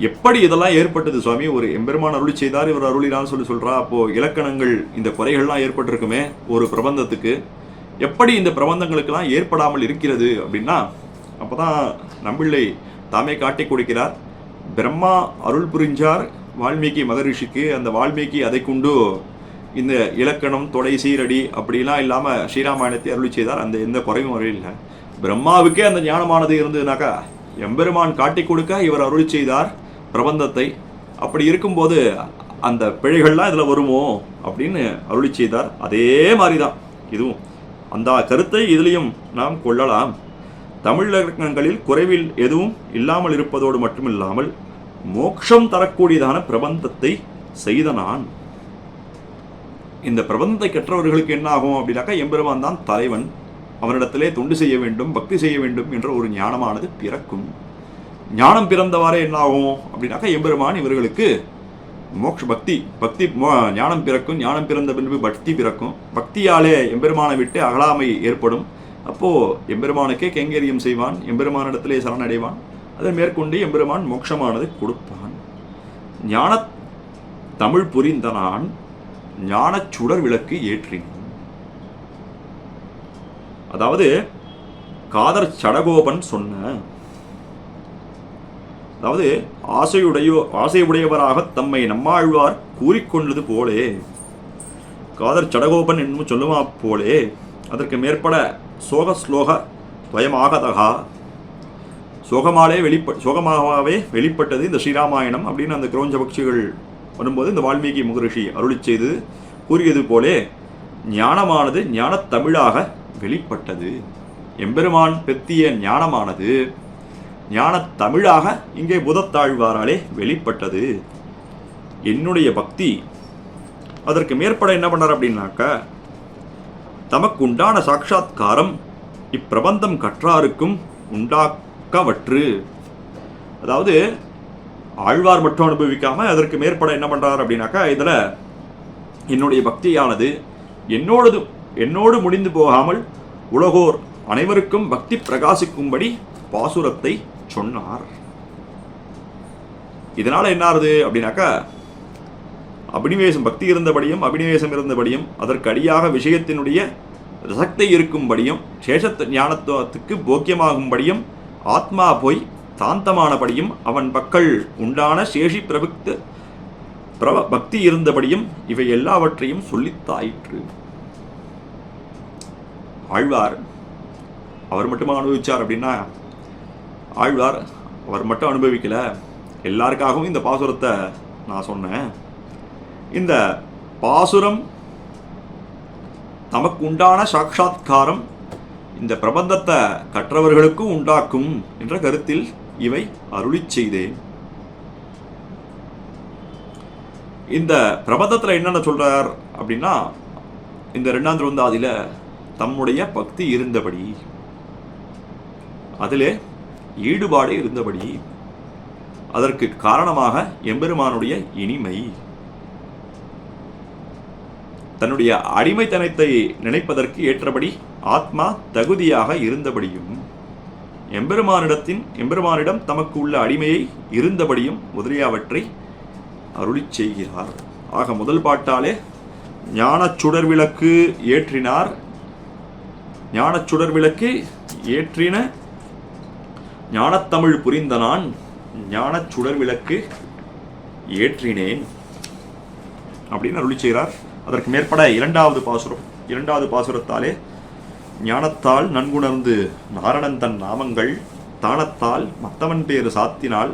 எப்படி இதெல்லாம் ஏற்பட்டது சுவாமி? ஒரு எம்பெருமான் அருளி செய்தார், இவர் அருளினான்னு சொல்றா. அப்போ இலக்கணங்கள் இந்த குறைகள்லாம் ஏற்பட்டிருக்குமே ஒரு பிரபந்தத்துக்கு, எப்படி இந்த பிரபந்தங்களுக்கெல்லாம் ஏற்படாமல் இருக்கிறது அப்படின்னா அப்போதான் நம்பிள்ளை தாமே காட்டி கொடுக்கிறார். பிரம்மா அருள் புரிஞ்சார் வால்மீகி மகரிஷிக்கு, அந்த வால்மீகி அதை கொண்டு இந்த இலக்கணம் தொடை சீரடி அப்படிலாம் இல்லாமல் ஸ்ரீராமாயணத்தை அருளி செய்தார். அந்த எந்த குறையும் இல்லை. பிரம்மாவுக்கே அந்த ஞானமானது இருந்ததுனாக்கா எம்பெருமான் காட்டி கொடுக்க இவர் அருளி செய்தார் பிரபந்தத்தை. அப்படி இருக்கும்போது அந்த பிழைகள்லாம் இதில் வருமோ அப்படின்னு அருளி செய்தார். அதே மாதிரி தான் இதுவும், அந்த கருத்தை இதுலேயும் நாம் கொள்ளலாம். தமிழ் இலக்கணங்களில் குறைவில் எதுவும் இல்லாமல் இருப்பதோடு மட்டுமில்லாமல் மோட்சம் தரக்கூடியதான பிரபந்தத்தை செய்த நான். இந்த பிரபந்தத்தை கற்றவர்களுக்கு என்ன ஆகும் அப்படின்னாக்கா எம்பெருமான் தான் தலைவன், அவனிடத்திலே தொண்டு செய்ய வேண்டும், பக்தி செய்ய வேண்டும் என்ற ஒரு ஞானமானது பிறக்கும். ஞானம் பிறந்தவாறே என்ன ஆகும் அப்படின்னாக்கா எம்பெருமான் இவர்களுக்கு மோட்ச பக்தி ஞானம் பிறக்கும். ஞானம் பிறந்த பின்பு பக்தி பிறக்கும். பக்தியாலே எம்பெருமானை விட்டு அகலாமை ஏற்படும். அப்போ எம்பெருமானுக்கே கைங்கரியம் செய்வான், எம்பெருமானிடத்திலே சரணடைவான். அதை மேற்கொண்டு எம்பெருமான் மோட்சமானது கொடுப்பான். ஞான தமிழ் புரிந்த நான் ஞான சுடர் விளக்கு ஏற்றினேன். அதாவது காதர் சடகோபன் சொன்ன, அதாவது ஆசையுடையவராக தம்மை நம்மாழ்வார் கூறிக்கொண்டது போலே, காதர் சடகோபன் என்னும் சொல்லுமா போலே அதற்கு மேற்பட சோக ஸ்லோக துவயமாகதகா, சோகமாகவே வெளிப்பட்டது இந்த ஸ்ரீராமாயணம் அப்படின்னு அந்த கிரௌஞ்ச பக்ஷிகள் வரும்போது இந்த வால்மீகி மகரிஷி அருளி செய்து கூறியது போலே ஞானமானது ஞானத்தமிழாக வெளிப்பட்டது. எம்பெருமான் பெத்திய ஞானமானது ஞானத்தமிழாக இங்கே புதத்தாழ்வாராலே வெளிப்பட்டது. என்னுடைய பக்தி அதற்கு மேற்பட என்ன பண்ணார் அப்படின்னாக்கா தமக்கு உண்டான சாட்சாத்காரம் இப்பிரபந்தம் கற்றாருக்கும் உண்டாக்கவற்று. அதாவது ஆழ்வார் மட்டும் அனுபவிக்காம அதற்கு மேற்பட என்ன பண்றார் அப்படின்னாக்கா இதுல என்னுடைய பக்தியானது என்னோடு முடிந்து போகாமல் உலகோர் அனைவருக்கும் பக்தி பிரகாசிக்கும்படி பாசுரத்தை சொன்னார். இதனால் என்ன ஆகுது அப்படின்னாக்கா அபினிவேசம் பக்தி இருந்தபடியும் அபினிவேசம் இருந்தபடியும் அதற்கு அடியாக விஷயத்தினுடைய ரசக்தி இருக்கும்படியும் சேஷத்து ஞானத்துவத்துக்கு போக்கியமாகும்படியும் ஆத்மா போய் தாந்தமானபடியும் அவன் பக்கள் உண்டான சேஷி பக்தி இருந்தபடியும் இவை எல்லாவற்றையும் சொல்லித்தாயிற்று. ஆழ்வார் அவர் மட்டுமா அனுபவிச்சார் அப்படின்னா, ஆழ்வார் அவர் மட்டும் அனுபவிக்கல, எல்லாருக்காகவும் இந்த பாசுரத்தை நான் சொன்னேன். இந்த பாசுரம் தமக்கு உண்டான சாட்சாத்காரம் இந்த பிரபந்தத்தை கற்றவர்களுக்கும் உண்டாக்கும் என்ற கருத்தில் இவை அருளி செய்தேன். இந்த பிரபந்தத்தில் என்னென்ன சொல்றார் அப்படின்னா, இந்த 2ஆம் திருவந்தாதியில தம்முடைய பக்தி இருந்தபடி, அதிலே ஈடுபாடு இருந்தபடி, அதற்கு காரணமாக எம்பெருமானுடைய இனிமை, தன்னுடைய அடிமைத்தனத்தை நினைப்பதற்கு ஏற்றபடி ஆத்மா தகுதியாக இருந்தபடியும், எம்பெருமானிடம் தமக்கு உள்ள அடிமையை இருந்தபடியும் முதலியவற்றை அருளி செய்கிறார். ஆக முதல் பாட்டாலே ஞானச் சுடர் விளக்கு ஏற்றினார். ஞானச் சுடர் விளக்கு ஏற்றின ஞானத்தமிழ் புரிந்த நான் ஞானச் சுடர் விளக்கு ஏற்றினேன் அப்படின்னு அருளி செய்கிறார். அதற்கு மேற்பட 2வது பாசுரத்தாலே ஞானத்தால் நன்குணர்ந்து நாரணன் தன் நாமங்கள் தானத்தால் மத்தவன் பேரு சாத்தினால்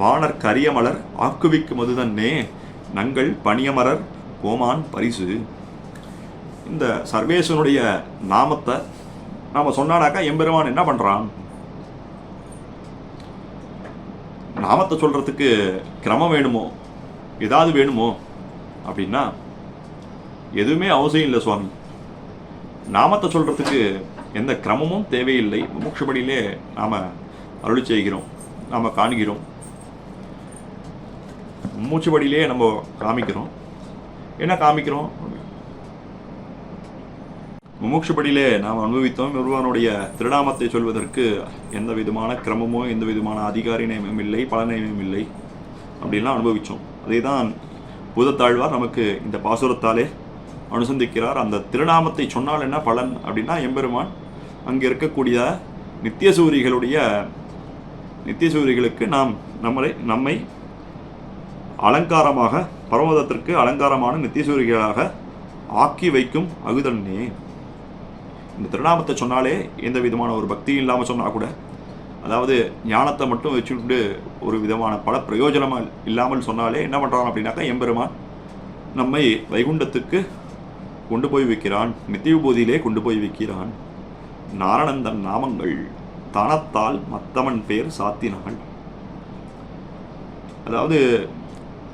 வானர் கரியமலர் ஆக்குவிக்கு மதுதன்னே நங்கள் பணியமரர் கோமான் பரிசு. இந்த சர்வேசனுடைய நாமத்தை நாம சொன்னாடாக்கா எம்பெருமான் என்ன பண்றான்? நாமத்தை சொல்றதுக்கு கிரமம் வேணுமோ, ஏதாவது வேணுமோ அப்படின்னா எதுவுமே அவசியம் இல்லை சுவாமி. நாமத்தை சொல்றதுக்கு எந்த கிரமமும் தேவையில்லை. முமுட்சுபடியிலே நாம அருளி செய்கிறோம், நாம காண்கிறோம், மூச்சுபடியிலே நம்ம காமிக்கிறோம். என்ன காமிக்கிறோம்? முமுட்சுபடியிலே நாம் அனுபவித்தோம். ஒருவனுடைய திருநாமத்தை சொல்வதற்கு எந்த விதமான கிரமமோ எந்த விதமான அதிகாரி நியமம் இல்லை, பல நியமம் இல்லை அப்படின்லாம் அனுபவித்தோம். அதே தான் பூதத்தாழ்வார் நமக்கு இந்த பாசுரத்தாலே அனுசந்திக்கிறார். அந்த திருநாமத்தை சொன்னால் என்ன பலன் அப்படின்னா, எம்பெருமான் அங்கே இருக்கக்கூடிய நித்தியசூரிகளுக்கு நம்மை அலங்காரமாக, பரமதத்திற்கு அலங்காரமான நித்தியசூரிகளாக ஆக்கி வைக்கும் அகுதன்னே. இந்த திருநாமத்தை சொன்னாலே எந்த விதமான ஒரு பக்தியும் இல்லாமல் சொன்னால் கூட, அதாவது ஞானத்தை மட்டும் வச்சுக்கிட்டு ஒரு விதமான பல பிரயோஜனம் இல்லாமல் சொன்னாலே என்ன பண்ணுறான் அப்படின்னாக்கா, எம்பெருமான் நம்மை வைகுண்டத்துக்கு கொண்டு போய் வைக்கிறான், நித்திய விபூதியிலே கொண்டு போய் வைக்கிறான். நாரணந்தன் நாமங்கள் தானத்தால் மத்தவன் பேர் சாத்தினாள். அதாவது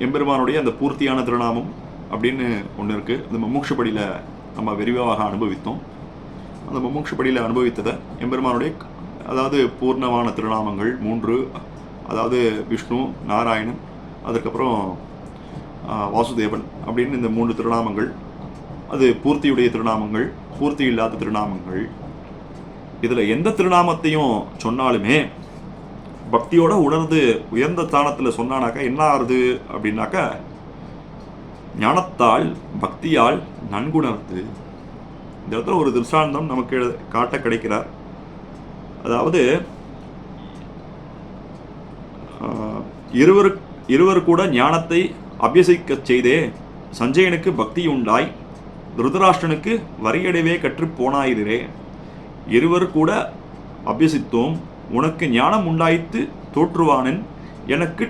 எம்பெருமானுடைய அந்த பூர்த்தியான திருநாமம் அப்படின்னு ஒன்று இருக்குது. அந்த முமுட்சுபடியில் நம்ம விரிவாக அனுபவித்தோம். அந்த முமுட்சுபடியில் அனுபவித்ததை எம்பெருமானுடைய அதாவது பூர்ணமான திருநாமங்கள் 3, அதாவது விஷ்ணு, நாராயணன், அதுக்கப்புறம் வாசுதேவன் அப்படின்னு இந்த 3 திருநாமங்கள். அது பூர்த்தியுடைய திருநாமங்கள், பூர்த்தி இல்லாத திருநாமங்கள். இதில் எந்த திருநாமத்தையும் சொன்னாலுமே பக்தியோட உணர்ந்து உயர்ந்த ஸ்தானத்தில் சொன்னானாக்கா என்ன ஆகுது அப்படின்னாக்கா, ஞானத்தால் பக்தியால் நன்குணர்ந்து. இந்த இடத்துல ஒரு திருஷ்டாந்தம் நமக்கு காட்ட கிடைக்கிறார். அதாவது இருவர் கூட ஞானத்தை அபியசிக்க செய்தே சஞ்சயனுக்கு பக்தி உண்டாய் திருதராஷ்டிரனுக்கு வரியடைவே கற்று போனாயிரே. இருவர் கூட அபியசித்தோம், உனக்கு ஞானம் உண்டாய்த்து தோற்றுவானன், எனக்கு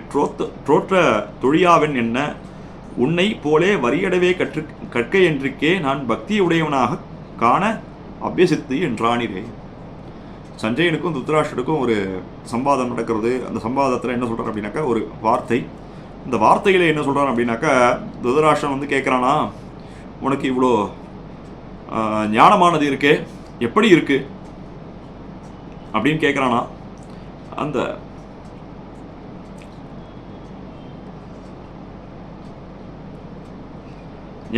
தோற்ற தொழியாவன் என்ன, உன்னை போலே வரியடவே கற்க என்றிக்கே நான் பக்தியுடையவனாக காண அபியசித்து என்றானிரே. சஞ்சயனுக்கும் திருதராஷ்டிரனுக்கும் ஒரு சம்பாதம் நடக்கிறது. அந்த சம்பாதத்தில் என்ன சொல்கிறார் அப்படின்னாக்கா, ஒரு வார்த்தை. இந்த வார்த்தையில் என்ன சொல்கிறான் அப்படின்னாக்கா, திருதராஷ்டிரன் கேட்குறானா, உனக்கு இவ்வளோ ஞானமானது இருக்கே, எப்படி இருக்கு அப்படின்னு கேட்குறானா. அந்த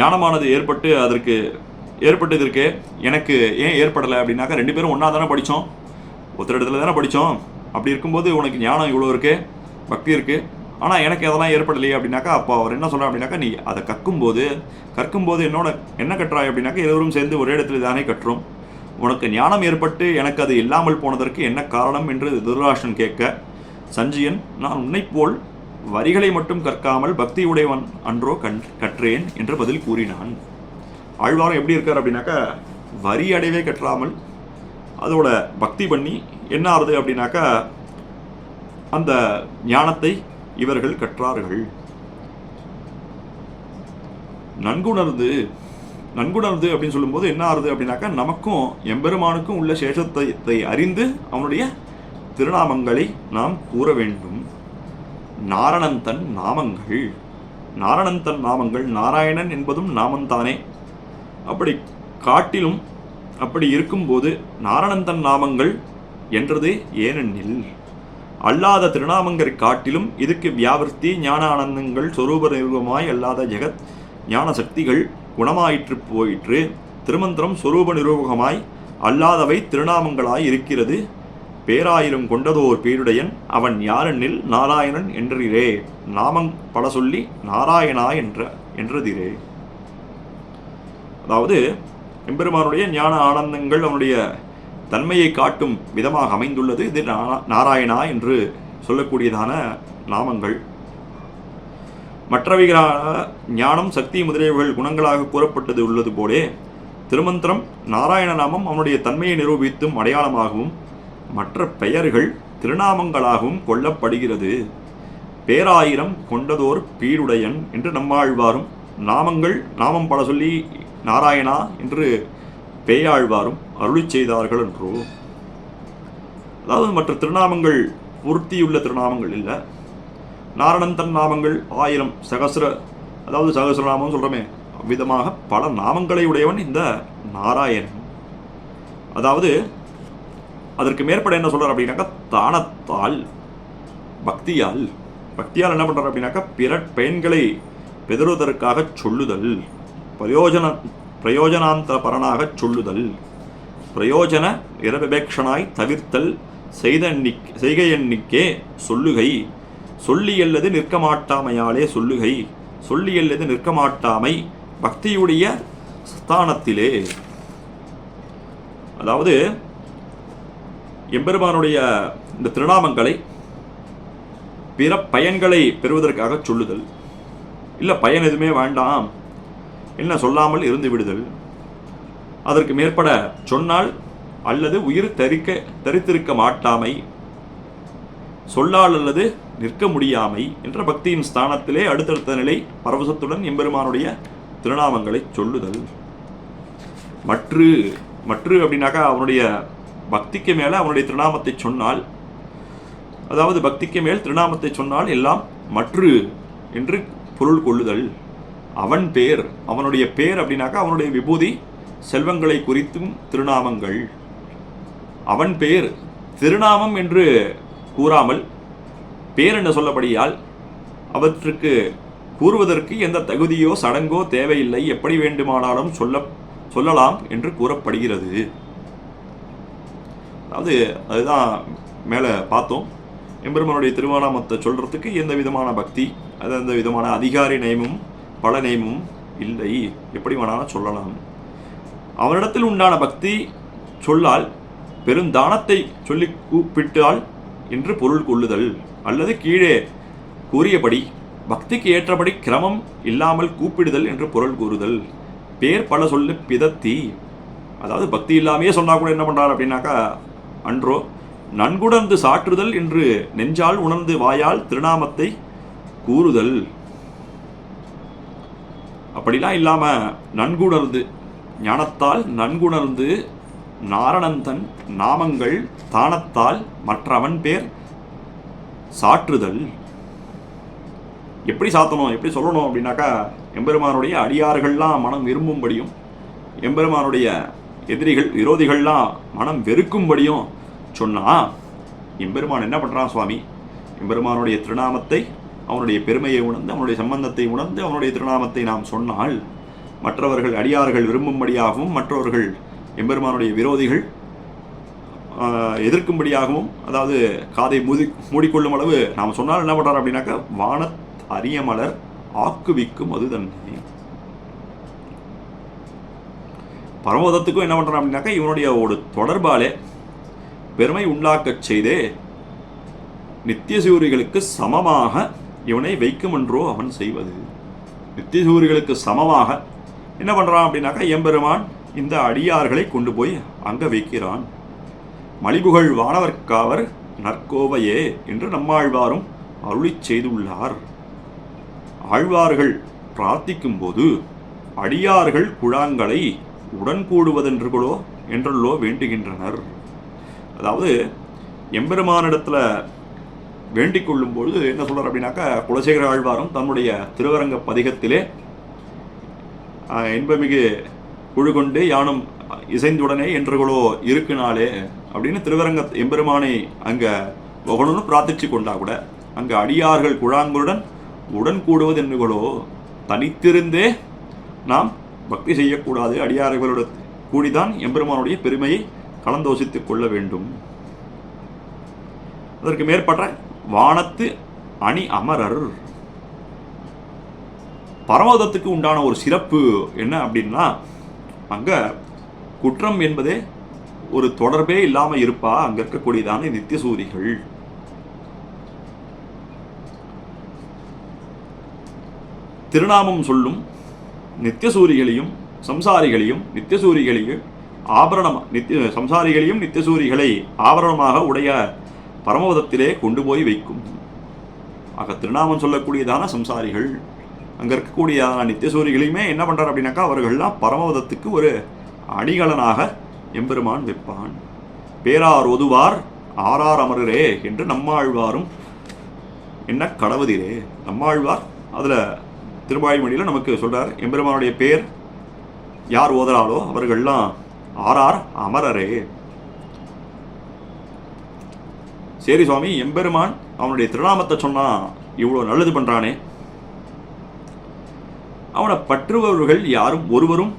ஞானமானது ஏற்பட்டது இருக்கே, எனக்கு ஏன் ஏற்படலை அப்படின்னாக்கா, 2 பேரும் ஒன்றா தானே படித்தோம், ஒருத்தர் இடத்துல தானே படித்தோம். அப்படி இருக்கும்போது உனக்கு ஞானம் இவ்வளோ இருக்கே, பக்தி இருக்குது, ஆனால் எனக்கு அதெல்லாம் ஏற்படலையே அப்படின்னாக்கா, அப்போ அவர் என்ன சொல்கிறார் அப்படின்னாக்கா, நீ அதை கற்கும்போது என்னோட என்ன கட்டுறாய் அப்படின்னாக்கா, இருவரும் சேர்ந்து ஒரே இடத்துல தானே கட்டுறோம். உனக்கு ஞானம் ஏற்பட்டு எனக்கு அது இல்லாமல் போனதற்கு என்ன காரணம் என்று திருதராஷ்டிரன் கேட்க, சஞ்சயன், நான் உன்னைப்போல் வரிகளை மட்டும் கற்காமல் பக்தி உடையவன் அன்றோ கற்றேன் என்று பதில் கூறினான். ஆழ்வாரம் எப்படி இருக்கார் அப்படின்னாக்கா, வரி அடைவே கற்றாமல் அதோட பக்தி பண்ணி என்ன ஆறுது அப்படின்னாக்கா, அந்த ஞானத்தை இவர்கள் கற்றார்கள். நன்குணர்ந்து அப்படின்னு சொல்லும்போது என்ன ஆறுது அப்படின்னாக்கா, நமக்கும் எம்பெருமானுக்கும் உள்ள சேஷத்தை அறிந்து அவனுடைய திருநாமங்களை நாம் கூற வேண்டும். நாரணந்தன் நாமங்கள், நாராயணன் என்பதும் நாமந்தானே. அப்படி இருக்கும்போது நாரணந்தன் நாமங்கள் என்றதே ஏனெனில், அல்லாத திருநாமங்கரை காட்டிலும் இதுக்கு வியாபிருத்தி ஞான ஆனந்தங்கள் சொரூப நிரூபமாய் அல்லாத ஜெகத் ஞான சக்திகள் குணமாயிற்று போயிற்று. திருமந்திரம் சொரூப நிரூபகமாய் அல்லாதவை திருநாமங்களாய் இருக்கிறது. பேராயிரம் கொண்டதோர் பேருடையன் அவன் யாரெனில் நாராயணன் என்றிரே. நாமம் பல சொல்லி நாராயணா என்றதிரே. அதாவது எம்பெருமானுடைய ஞான ஆனந்தங்கள் அவனுடைய தன்மையை காட்டும் விதமாக அமைந்துள்ளது. இது நாராயணா என்று சொல்லக்கூடியதான நாமங்கள். மற்றவைகளான ஞானம் சக்தி முதலியவர்கள் குணங்களாக கூறப்பட்டது உள்ளது போலே, திருமந்திரம் நாராயண நாமம் அவனுடைய தன்மையை நிரூபித்தும் அடையாளமாகவும் மற்ற பெயர்கள் திருநாமங்களாகவும் கொள்ளப்படுகிறது. பேராயிரம் கொண்டதோர் பீடுடையன் என்று நம்மாழ்வாரும், நாமம் பல சொல்லி நாராயணா என்று பேயாழ்வாரும் அருளி செய்தார்கள் என்றோ. அதாவது மற்ற திருநாமங்கள் பூர்த்தியுள்ள திருநாமங்கள் இல்லை. நாரணந்தன் நாமங்கள் 1000 சகசிரநாமம் சொல்கிறோமே, அவ்விதமாக பல நாமங்களை உடையவன் இந்த நாராயணன். அதாவது அதற்கு மேற்பட என்ன சொல்கிறார் அப்படின்னாக்கா, தானத்தால் பக்தியால் என்ன பண்ணுறார் அப்படின்னாக்கா, பிற பயன்களை பெறுவதற்காக சொல்லுதல், பிரயோஜனாந்த பரனாக சொல்லுதல், பிரயோஜன இரவிபேக்ஷனாய் தவிர்த்தல், செய்கையன்னிக்கே சொல்லுகை, சொல்லியல்லது நிற்கமாட்டாமையாலே சொல்லுகை, சொல்லியல்லது நிற்கமாட்டாமை பக்தியுடைய ஸ்தானத்திலே. அதாவது எம்பெருமானுடைய இந்த திருநாமங்களை பிற பயன்களை பெறுவதற்காக சொல்லுதல், இல்லை பயன் எதுவுமே வேண்டாம் என்ன சொல்லாமல் இருந்து விடுதல், அதற்கு மேற்பட சொன்னால் அல்லது உயிர் தரித்திருக்க மாட்டாமை, சொல்லால் அல்லது நிற்க முடியாமை என்ற பக்தியின் ஸ்தானத்திலே அடுத்தடுத்த நிலை பரவசத்துடன் எம்பெருமானுடைய திருநாமங்களை சொல்லுதல். மற்று அப்படின்னாக்கா, அவனுடைய பக்திக்கு மேலே அவனுடைய திருநாமத்தை சொன்னால், அதாவது பக்திக்கு மேல் திருநாமத்தை சொன்னால் எல்லாம் மற்று என்று பொருள் கொள்ளுதல். அவனுடைய பேர் அப்படின்னாக்கா அவனுடைய விபூதி செல்வங்களை குறித்தும் திருநாமங்கள். அவன் பேர் திருநாமம் என்று கூறாமல் பேர் என்று சொல்லப்படியால் அவற்றுக்கு கூறுவதற்கு எந்த தகுதியோ சடங்கோ தேவையில்லை, எப்படி வேண்டுமானாலும் சொல்லலாம் என்று கூறப்படுகிறது. அதாவது அதுதான் மேலே பார்த்தோம். எம்பெருமானுடைய திருநாமத்தை சொல்றதுக்கு எந்த விதமான பக்தி, அது எந்த விதமான அதிகாரி நயமும் பல நயமும் இல்லை, எப்படி வேணாலும் சொல்லலாம். அவனிடத்தில் உண்டான பக்தி சொல்லால் பெருந்தானத்தை சொல்லி கூப்பிட்டால் என்று பொருள் கொள்ளுதல், அல்லது கீழே கூறியபடி பக்திக்கு ஏற்றபடி கிரமம் இல்லாமல் கூப்பிடுதல் என்று பொருள் கூறுதல். பேர் பல சொல்லு பிதத்தி, அதாவது பக்தி இல்லாமையே சொன்னா கூட என்ன பண்றார் அப்படின்னாக்கா, அன்றோ நன்குணர்ந்து சாற்றுதல் என்று நெஞ்சால் உணர்ந்து வாயால் திருநாமத்தை கூறுதல். அப்படிலாம் இல்லாம நன்குணர்ந்து ஞானத்தால் நன்குணர்ந்து நாரணந்தன் நாமங்கள் தானத்தால் மற்றவன் பேர் சாற்றுதல். எப்படி சாத்தணும், எப்படி சொல்லணும் அப்படின்னாக்கா, எம்பெருமானுடைய அடியார்கள்லாம் மனம் விரும்பும்படியும் எம்பெருமானுடைய விரோதிகள்லாம் மனம் வெறுக்கும்படியும் சொன்னா, எம்பெருமான் என்ன பண்றான் சுவாமி, எம்பெருமானுடைய திருநாமத்தை அவனுடைய பெருமையை உணர்ந்து அவனுடைய சம்பந்தத்தை உணர்ந்து அவனுடைய திருநாமத்தை நாம் சொன்னால் மற்றவர்கள் அடியார்கள் விரும்பும்படியாகவும் மற்றவர்கள் எம்பெருமானுடைய விரோதிகள் எதிர்க்கும்படியாகவும், அதாவது காதை மூடிக்கொள்ளும் அளவு நாம் சொன்னால் என்ன பண்ணுறார் அப்படின்னாக்கா, வானத் அரிய மலர் ஆக்குவிக்கும் அது தன்னை. பரமோதத்துக்கும் என்ன பண்ணுறான் அப்படின்னாக்கா, இவனுடைய ஒரு தொடர்பாலே பெருமை உண்டாக்கச் செய்தே நித்தியசூரிகளுக்கு சமமாக இவனை வைக்கும் என்றோ அவன் செய்வது. நித்தியசூரிகளுக்கு சமமாக என்ன பண்ணுறான் அப்படின்னாக்கா, எம்பெருமான் இந்த அடியார்களை கொண்டு போய் அங்கே வைக்கிறான். மலிபுகழ் வானவர்க்காவர் நற்கோவையே என்று நம்மாழ்வாரும் அருளி செய்துள்ளார். ஆழ்வார்கள் பிரார்த்திக்கும் போது அடியார்கள் குழாங்களை உடன் கூடுவதென்றுகளோ என்றல்லோ வேண்டுகின்றனர். அதாவது எம்பெருமானிடத்தில் வேண்டிக் கொள்ளும் பொழுது என்ன சொல்றார் அப்படின்னாக்கா, குலசேகர ஆழ்வாரும் தன்னுடைய திருவரங்க பதிகத்திலே இன்பமிகு குழு கொண்டு யானும் இசைந்துடனே என்றுகளோ இருக்குனாலே அப்படின்னு திருவரங்க எம்பெருமானை அங்கே ஒகணுன்னு பிரார்த்திச்சு கொண்டா கூட, அங்கே அடியார்கள் குழாங்களுடன் உடன் கூடுவது என்னுகளோ, தனித்திருந்தே நாம் பக்தி செய்யக்கூடாது, அடியார்களோட கூடிதான் எம்பெருமானுடைய பெருமையை கலந்தோசித்துக் கொள்ள வேண்டும். அதற்கு மேற்பட்ட வானத்து அணி அமரர். பரமோதத்துக்கு உண்டான ஒரு சிறப்பு என்ன அப்படின்னா, அங்க குற்றம் என்பதே ஒரு தொடர்பே இல்லாம இருப்பா அங்க இருக்கக்கூடியதான நித்தியசூரிகள். திருநாமம் சொல்லும் நித்தியசூரிகளையும் சம்சாரிகளையும் நித்தியசூரிகளையும் ஆபரணம் சம்சாரிகளையும் நித்தியசூரிகளை ஆபரணமாக உடைய பரமோதத்திலே கொண்டு போய் வைக்கும். ஆக திருநாமம் சொல்லக்கூடியதான சம்சாரிகள், அங்கே இருக்கக்கூடியதான நித்தியசூரிகளையுமே என்ன பண்ணுறார் அப்படின்னாக்கா, அவர்கள்லாம் பரமோதத்துக்கு ஒரு அணிகலனாக எம்பெருமான் வைப்பான். பேரார் ஒதுவார் ஆறார் அமரரே என்று நம்மாழ்வாரும் என்ன கடவுதிரே. நம்மாழ்வார் அதில் திருவாய்மொழியில் நமக்கு சொல்கிறார், எம்பெருமானுடைய பேர் யார் ஓதலாலோ அவர்கள்லாம் ஆறார் அமரரே. சரி சுவாமி, எம்பெருமான் அவனுடைய திருநாமத்தை சொன்னா இவ்வளோ நல்லது பண்றானே, அவனை பற்றுபவர்கள் யாரும் ஒருவரும்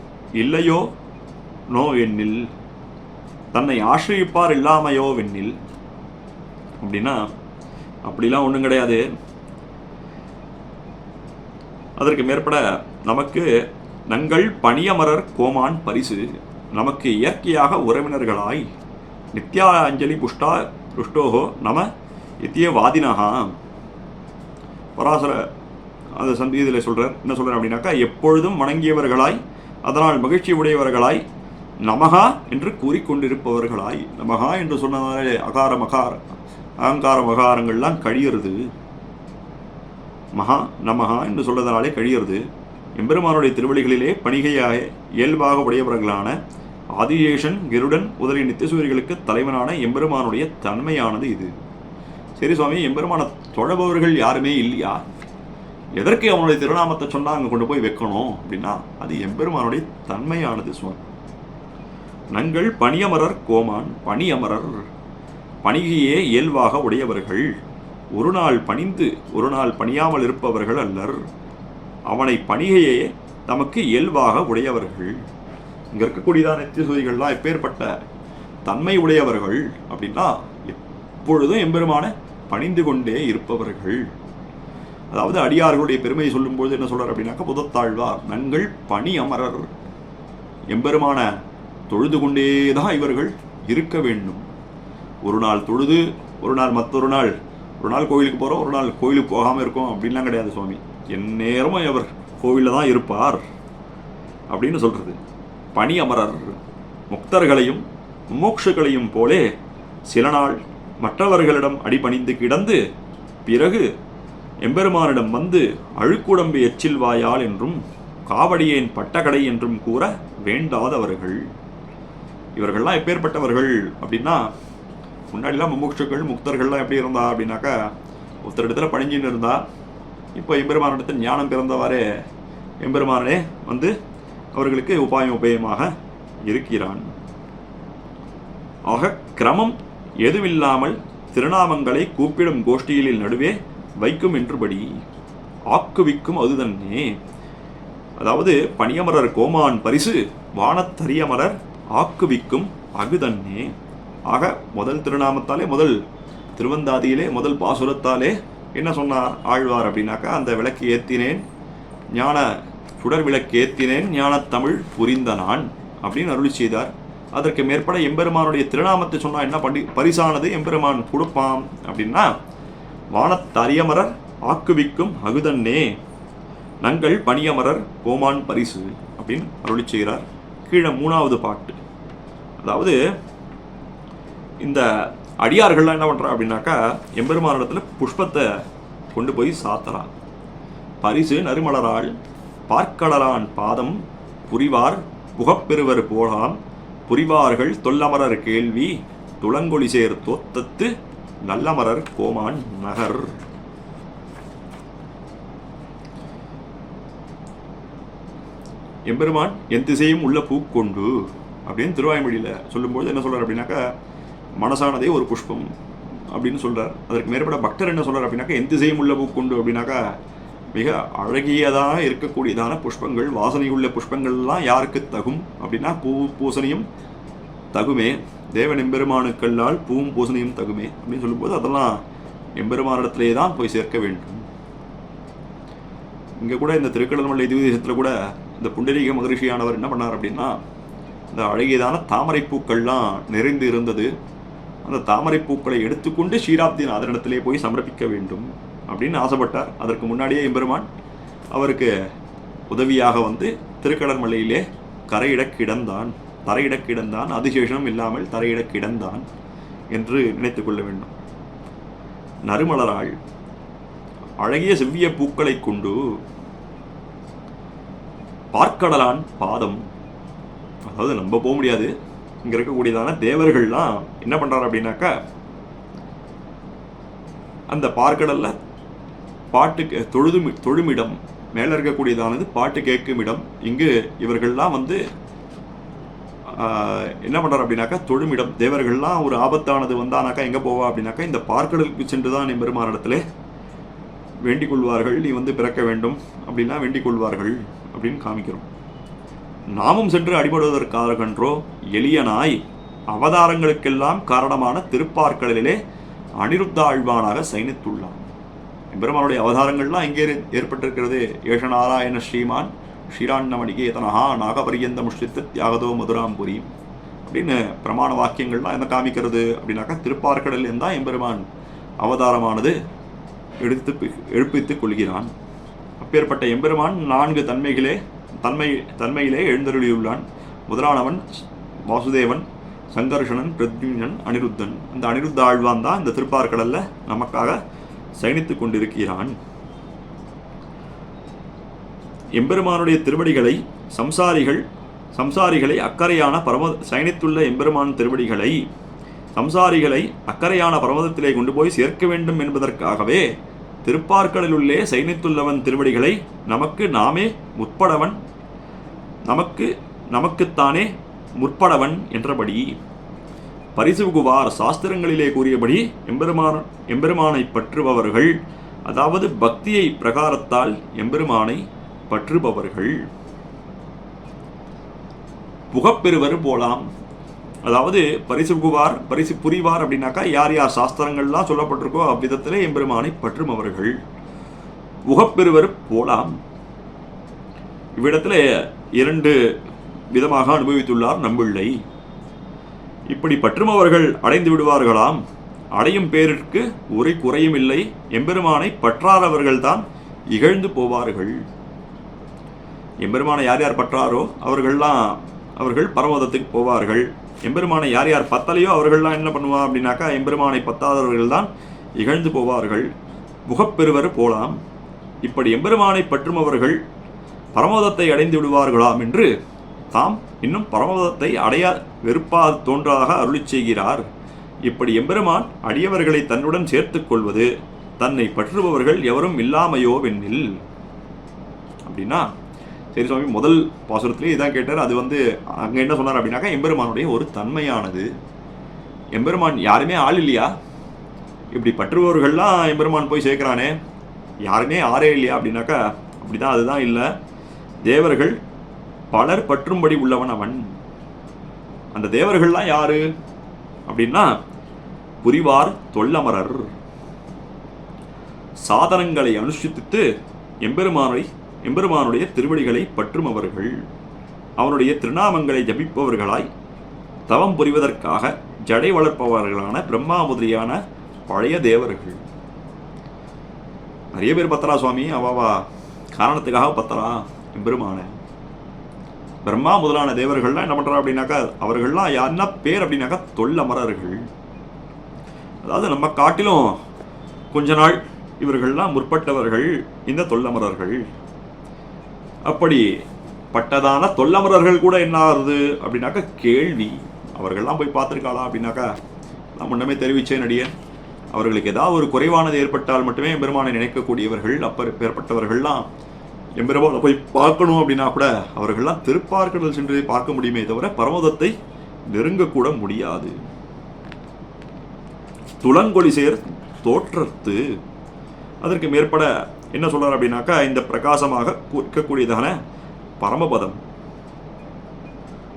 இல்லையோ நோ வெண்ணில், தன்னை ஆசிரியிப்பார் இல்லாமையோ வெண்ணில் அப்படின்னா அப்படிலாம் ஒன்றும் கிடையாது. அதற்கு மேற்பட நமக்கு நங்கள் பணியமரர் கோமான் பரிசு, நமக்கு இயற்கையாக உறவினர்களாய் நித்யா அஞ்சலி புஷ்டோகோ நம இத்திய வாதினஹா. பராசர அந்த இதில் சொல்கிறார், என்ன சொல்கிறார் அப்படின்னாக்கா, எப்பொழுதும் வணங்கியவர்களாய் அதனால் மகிழ்ச்சி உடையவர்களாய் நமகா என்று கூறிக்கொண்டிருப்பவர்களாய். நமகா என்று சொன்னதாலே அகங்கார மகாரங்கள்லாம் கழியறது. மகா நமகா என்று சொல்றதுனாலே கழியறது. எம்பெருமானுடைய திருவடிகளிலே பணிகையாக இயல்பாக உடையவர்களான ஆதிசேஷன் கருடன் முதலிய நித்தியசூரிகளுக்கு தலைவனான எம்பெருமானுடைய தன்மையானது இது. சரி சுவாமி, எம்பெருமான தொழபவர்கள் யாருமே இல்லையா, எதற்கு அவனுடைய திருநாமத்தை சொன்னால் அங்கே கொண்டு போய் வைக்கணும் அப்படின்னா, அது எம்பெருமானுடைய தன்மையானது சுவாமி. நங்கள் பணியமரர் கோமான், பணியமரர் பணிகையே இயல்பாக உடையவர்கள், ஒரு நாள் பணிந்து ஒரு நாள் பணியாமல் இருப்பவர்கள் அல்லர், அவனை பணிகையே தமக்கு இயல்பாக உடையவர்கள். இங்கே இருக்கக்கூடியதான நித்தியசூரிகள்லாம் எப்பேற்பட்ட தன்மை உடையவர்கள் அப்படின்னா, எப்பொழுதும் எம்பெருமான பணிந்து கொண்டே இருப்பவர்கள். அதாவது அடியார்களுடைய பெருமையை சொல்லும்போது என்ன சொல்றார் அப்படின்னாக்கா, புதத்தாழ்வார் நங்கள் பணி அமரர், எம்பெருமான தொழுது கொண்டே தான் இவர்கள் இருக்க வேண்டும். ஒரு நாள் தொழுது ஒரு நாள் மற்றொரு நாள், ஒரு நாள் கோவிலுக்கு போகிறோம் ஒரு நாள் கோவிலுக்கு போகாமல் இருக்கோம் அப்படின்லாம் கிடையாது சுவாமி. எந்நேரமும் அவர் கோவிலில் தான் இருப்பார் அப்படின்னு சொல்கிறது. பணி அமரர் முக்தர்களையும் முமோக்ஷுகளையும் போலே சில நாள் மற்றவர்களிடம் அடிபணிந்து கிடந்து பிறகு எம்பெருமானிடம் வந்து அழுக்குடம்பு எச்சில் வாயால் என்றும் காவடியேன் பட்டகடை என்றும் கூற வேண்டாதவர்கள். இவர்கள்லாம் எப்பேற்பட்டவர்கள் அப்படின்னா, முன்னாடிலாம் முமுட்சுக்கள் முக்தர்கள்லாம் எப்படி இருந்தா அப்படின்னாக்கா, ஒருத்தரிடத்துல பணிஞ்சின்னு இருந்தா, இப்போ எம்பெருமானிடத்தில் ஞானம் பிறந்தவாறே எம்பெருமானே வந்து அவர்களுக்கு உபாயமாக இருக்கிறான். ஆக கிரமம் எதுவில்லாமல் திருநாமங்களை கூப்பிடும் கோஷ்டிகளில் நடுவே வைக்கும் என்றுபடி ஆக்குவிக்கும் அதுதன்னே. அதாவது பணியமரர் கோமான் பரிசு வானத்தரியமரர் ஆக்குவிக்கும் அகுதன்னே. ஆக முதல் திருநாமத்தாலே, முதல் திருவந்தாதியிலே, முதல் பாசுரத்தாலே என்ன சொன்னார் ஆழ்வார் அப்படின்னாக்கா, அந்த விளக்கு ஏற்றினேன், ஞான சுடர் விளக்கு ஏற்றினேன், ஞானத்தமிழ் புரிந்த நான் அப்படின்னு அருளி செய்தார். அதற்கு மேற்பட எம்பெருமானுடைய திருநாமத்தை சொன்னால் என்ன பரிசானது எம்பெருமான் கொடுப்பான் அப்படின்னா, வானத்தரியமரர் ஆக்குவிக்கும் அகுதன்னே நங்கள் பணியமரர் கோமான் பரிசு அப்படின்னு அருளி செய்கிறார். கீழே 3வது பாட்டு. அதாவது இந்த அடியார்கள்லாம் என்ன பண்ணுறா அப்படின்னாக்கா, எம்பெருமானிடத்தில் புஷ்பத்தை கொண்டு போய் சாத்தலாம். பரிசு நறுமலரால் பார்க்கடலான் பாதம் புரிவார் புகப்பெறுவர் போலாம், புரிவார்கள் தொல்லமரர் கேள்வி துளங்கொழி சேர் தோத்தத்து நல்லமரர் கோமான் நகர். எம்பெருமான் என் திசையும் உள்ள பூக்கொண்டு அப்படின்னு திருவாய்மொழியில் சொல்லும்போது என்ன சொல்கிறார் அப்படின்னாக்கா, மனசானதே ஒரு புஷ்பம் அப்படின்னு சொல்கிறார். அதற்கு மேற்பட பக்தர் என்ன சொல்கிறார் அப்படின்னாக்கா, என் திசையும் உள்ள பூக்கொண்டு அப்படின்னாக்கா, மிக அழகியதாக இருக்கக்கூடியதான புஷ்பங்கள், வாசனை உள்ள புஷ்பங்கள்லாம் யாருக்கு தகும் அப்படின்னா, பூசணியும் தகுமே, தேவன் எம்பெருமானுக்கல்லால் பூவும் பூசணியும் தகுமே அப்படின்னு சொல்லும்போது அதெல்லாம் எம்பெருமானிடத்திலே தான் போய் சேர்க்க வேண்டும். இங்கே கூட இந்த திருக்கடல்மலை திவ்யதேசத்தில் கூட இந்த புண்டரீக மகரிஷியானவர் என்ன பண்ணார் அப்படின்னா, இந்த அழகியதான தாமரை பூக்கள்லாம் நிறைந்து இருந்தது. அந்த தாமரை பூக்களை எடுத்துக்கொண்டு ஸ்ரீராப்திநாதனிடத்திலே போய் சமர்ப்பிக்க வேண்டும் அப்படின்னு ஆசைப்பட்டார். அதற்கு முன்னாடியே எம்பெருமான் அவருக்கு உதவியாக வந்து திருக்கடல்மலையிலே தரையிட கிடந்தான், அதிசேஷம் இல்லாமல் தரையிட கிடந்தான் என்று நினைத்து கொள்ள வேண்டும். நறுமலராள் அழகிய செவ்விய பூக்களை கொண்டு பார்க்கடலான் பாதம், அதாவது நம்ம போக முடியாது, இங்கே இருக்கக்கூடியதான தேவர்கள்லாம் என்ன பண்ணுறாரு அப்படின்னாக்கா, அந்த பார்க்கடல்ல பாட்டு தொழுமிடம் மேலே இருக்கக்கூடியதானது பாட்டு கேட்கும் இடம். இங்கு இவர்கள்லாம் வந்து என்ன பண்ணுறாரு அப்படின்னாக்கா, தொழுமிடம். தேவர்கள்லாம் ஒரு ஆபத்தானது வந்தானாக்கா எங்கே போவா அப்படின்னாக்கா, இந்த பார்க்கடலுக்கு சென்று தான் எம்பெருமானிடத்திலே வேண்டிக் கொள்வார்கள். நீ வந்து பிறக்க வேண்டும் அப்படின்னா வேண்டிக் கொள்வார்கள் அப்படின்னு காமிக்கிறோம். நாமும் சென்று அடிபடுவதற்காகன்றோ எளியனாய் அவதாரங்களுக்கெல்லாம் காரணமான திருப்பார்க்கடலிலே அனிருத்த ஆழ்வானாக சயனித்துள்ளான். எம்பெருமானுடைய அவதாரங்கள்லாம் எங்கே ஏற்பட்டிருக்கிறது? ஏஷநாராயண ஸ்ரீமான் ஸ்ரீராண்ணமணிகேதனஹா நாகபரியந்த முஷ்டித்து தியாகதோ மதுராம்புரி அப்படின்னு பிரமாண வாக்கியங்கள்லாம் என்ன காமிக்கிறது அப்படின்னாக்கா, திருப்பார்க்கடல் தான் எம்பெருமான் அவதாரமானது எழுப்பித்துக் கொள்கிறான். அப்பேற்பட்ட எம்பெருமான் 4 தன்மையிலே எழுந்தருளியுள்ளான். முதலானவன் வாசுதேவன், சங்கர்ஷணன், பிரத்யும்னன், அனிருத்தன். அந்த அனிருத்த ஆழ்வான் தான் இந்த திருப்பார்க்கடல்ல நமக்காக சயனித்துக் கொண்டிருக்கிறான். எம்பெருமானுடைய திருவடிகளை சம்சாரிகளை அக்கறையான சயனித்துள்ள எம்பெருமான் திருவடிகளை சம்சாரிகளை அக்கறையான பரமதத்திலே கொண்டு போய் சேர்க்க வேண்டும் என்பதற்காகவே திருப்பார்க்கடலுள்ளே சயனித்துள்ளவன் திருவடிகளை நாமே முற்படவன், நமக்குத்தானே முற்படவன் என்றபடி பரிசுகுவார் சாஸ்திரங்களிலே கூறியபடி எம்பெருமானை பற்றுபவர்கள், அதாவது பக்தியை பிரகாரத்தால் எம்பெருமானை பற்றுபவர்கள் புகப்பெறுவர் போலாம். அதாவது பரிசு புரிவார் அப்படின்னாக்கா, யார் யார் சாஸ்திரங்கள்லாம் சொல்லப்பட்டிருக்கோ அவ்விதத்திலே எம்பெருமானை பற்றுபவர்கள் புகப்பெறுவர் போலாம். இவ்விடத்தில் 2 விதமாக அனுபவித்துள்ளார் நம்பிள்ளை. இப்படி பற்றுமவர்கள் அடைந்து விடுவார்களாம். அடையும் பேருக்கு ஒரு குறையும் இல்லை. எம்பெருமானை பற்றாதவர்கள்தான் இகழ்ந்து போவார்கள். எம்பெருமானை யார் யார் பற்றாரோ அவர்கள் பரமதத்துக்கு போவார்கள். எம்பெருமானை யார் யார் பத்தலையோ அவர்கள்லாம் என்ன பண்ணுவா அப்படின்னாக்கா, எம்பெருமானை பத்தாதவர்கள் தான் இகழ்ந்து போவார்கள், புகப்பெறுவர் போலாம். இப்படி எம்பெருமானை பற்றுமவர்கள் பரமோதத்தை அடைந்து விடுவார்களாம் என்று தாம் இன்னும் பரமோதத்தை அடைய வெறுப்பா தோன்றாக அருளி செய்கிறார். இப்படி எம்பெருமான் அடியவர்களை தன்னுடன் சேர்த்துக் கொள்வது தன்னை பற்றுபவர்கள் எவரும் இல்லாமையோ வெண்ணில் அப்படின்னா, சரி சுவாமி, முதல் பாசுரத்திலே இதான் கேட்டார். அது வந்து அங்கே என்ன சொன்னார் அப்படின்னாக்கா, எம்பெருமானுடைய ஒரு தன்மையானது. எம்பெருமான் யாருமே ஆள் இல்லையா? இப்படி பற்றுபவர்கள்லாம் எம்பெருமான் போய் சேர்க்கிறானே, யாருமே ஆரே இல்லையா அப்படின்னாக்கா, அப்படிதான், அதுதான் இல்லை. தேவர்கள் பலர் பற்றும்படி உள்ளவன் அவன். அந்த தேவர்கள்லாம் யாரு? அப்படின்னா புரிவார் தொல்லமரர். சாதனங்களை அனுஷ்டித்து எம்பெருமானுடைய திருவடிகளை பற்றும் அவர்கள், அவனுடைய திருநாமங்களை ஜபிப்பவர்களாய் தவம் புரிவதற்காக ஜடை வளர்ப்பவர்களான பிரம்மா முதலியான பழைய தேவர்கள். நிறைய பேர் பத்தரா சுவாமி, அவாவா காரணத்துக்காக பத்தரா எம்பெருமான. பிரம்மா முதலான தேவர்கள்லாம் என்ன பண்றா அப்படின்னாக்கா, அவர்கள்லாம் என்ன பேர் அப்படின்னாக்கா தொல்லமரர்கள். அதாவது நம்ம காட்டிலும் கொஞ்ச நாள் இவர்கள்லாம் முற்பட்டவர்கள் இந்த தொல்லமரர்கள். அப்படி பட்டதான தொல்லமரர்கள் கூட என்ன ஆகுது அப்படின்னாக்கா கேள்வி. அவர்கள்லாம் போய் பார்த்துருக்காளா அப்படின்னாக்கா, நான் முன்னமே தெரிவித்தேன் அடியேன், அவர்களுக்கு ஏதாவது ஒரு குறைவானது ஏற்பட்டால் மட்டுமே எம்பெருமானை நினைக்கக்கூடியவர்கள். ஏற்பட்டவர்கள்லாம் எம்பெருமானை போய் பார்க்கணும் அப்படின்னா கூட அவர்கள்லாம் திருப்பார்க்கடல் சென்று பார்க்க முடியுமே தவிர பரமதத்தை நெருங்கக்கூட முடியாது. துளங்கொழி சேர் தோற்றத்து, அதற்கு மேற்பட என்ன சொல்றார் அப்படின்னாக்கா, இந்த பிரகாசமாக இருக்கக்கூடியதான பரமபதம்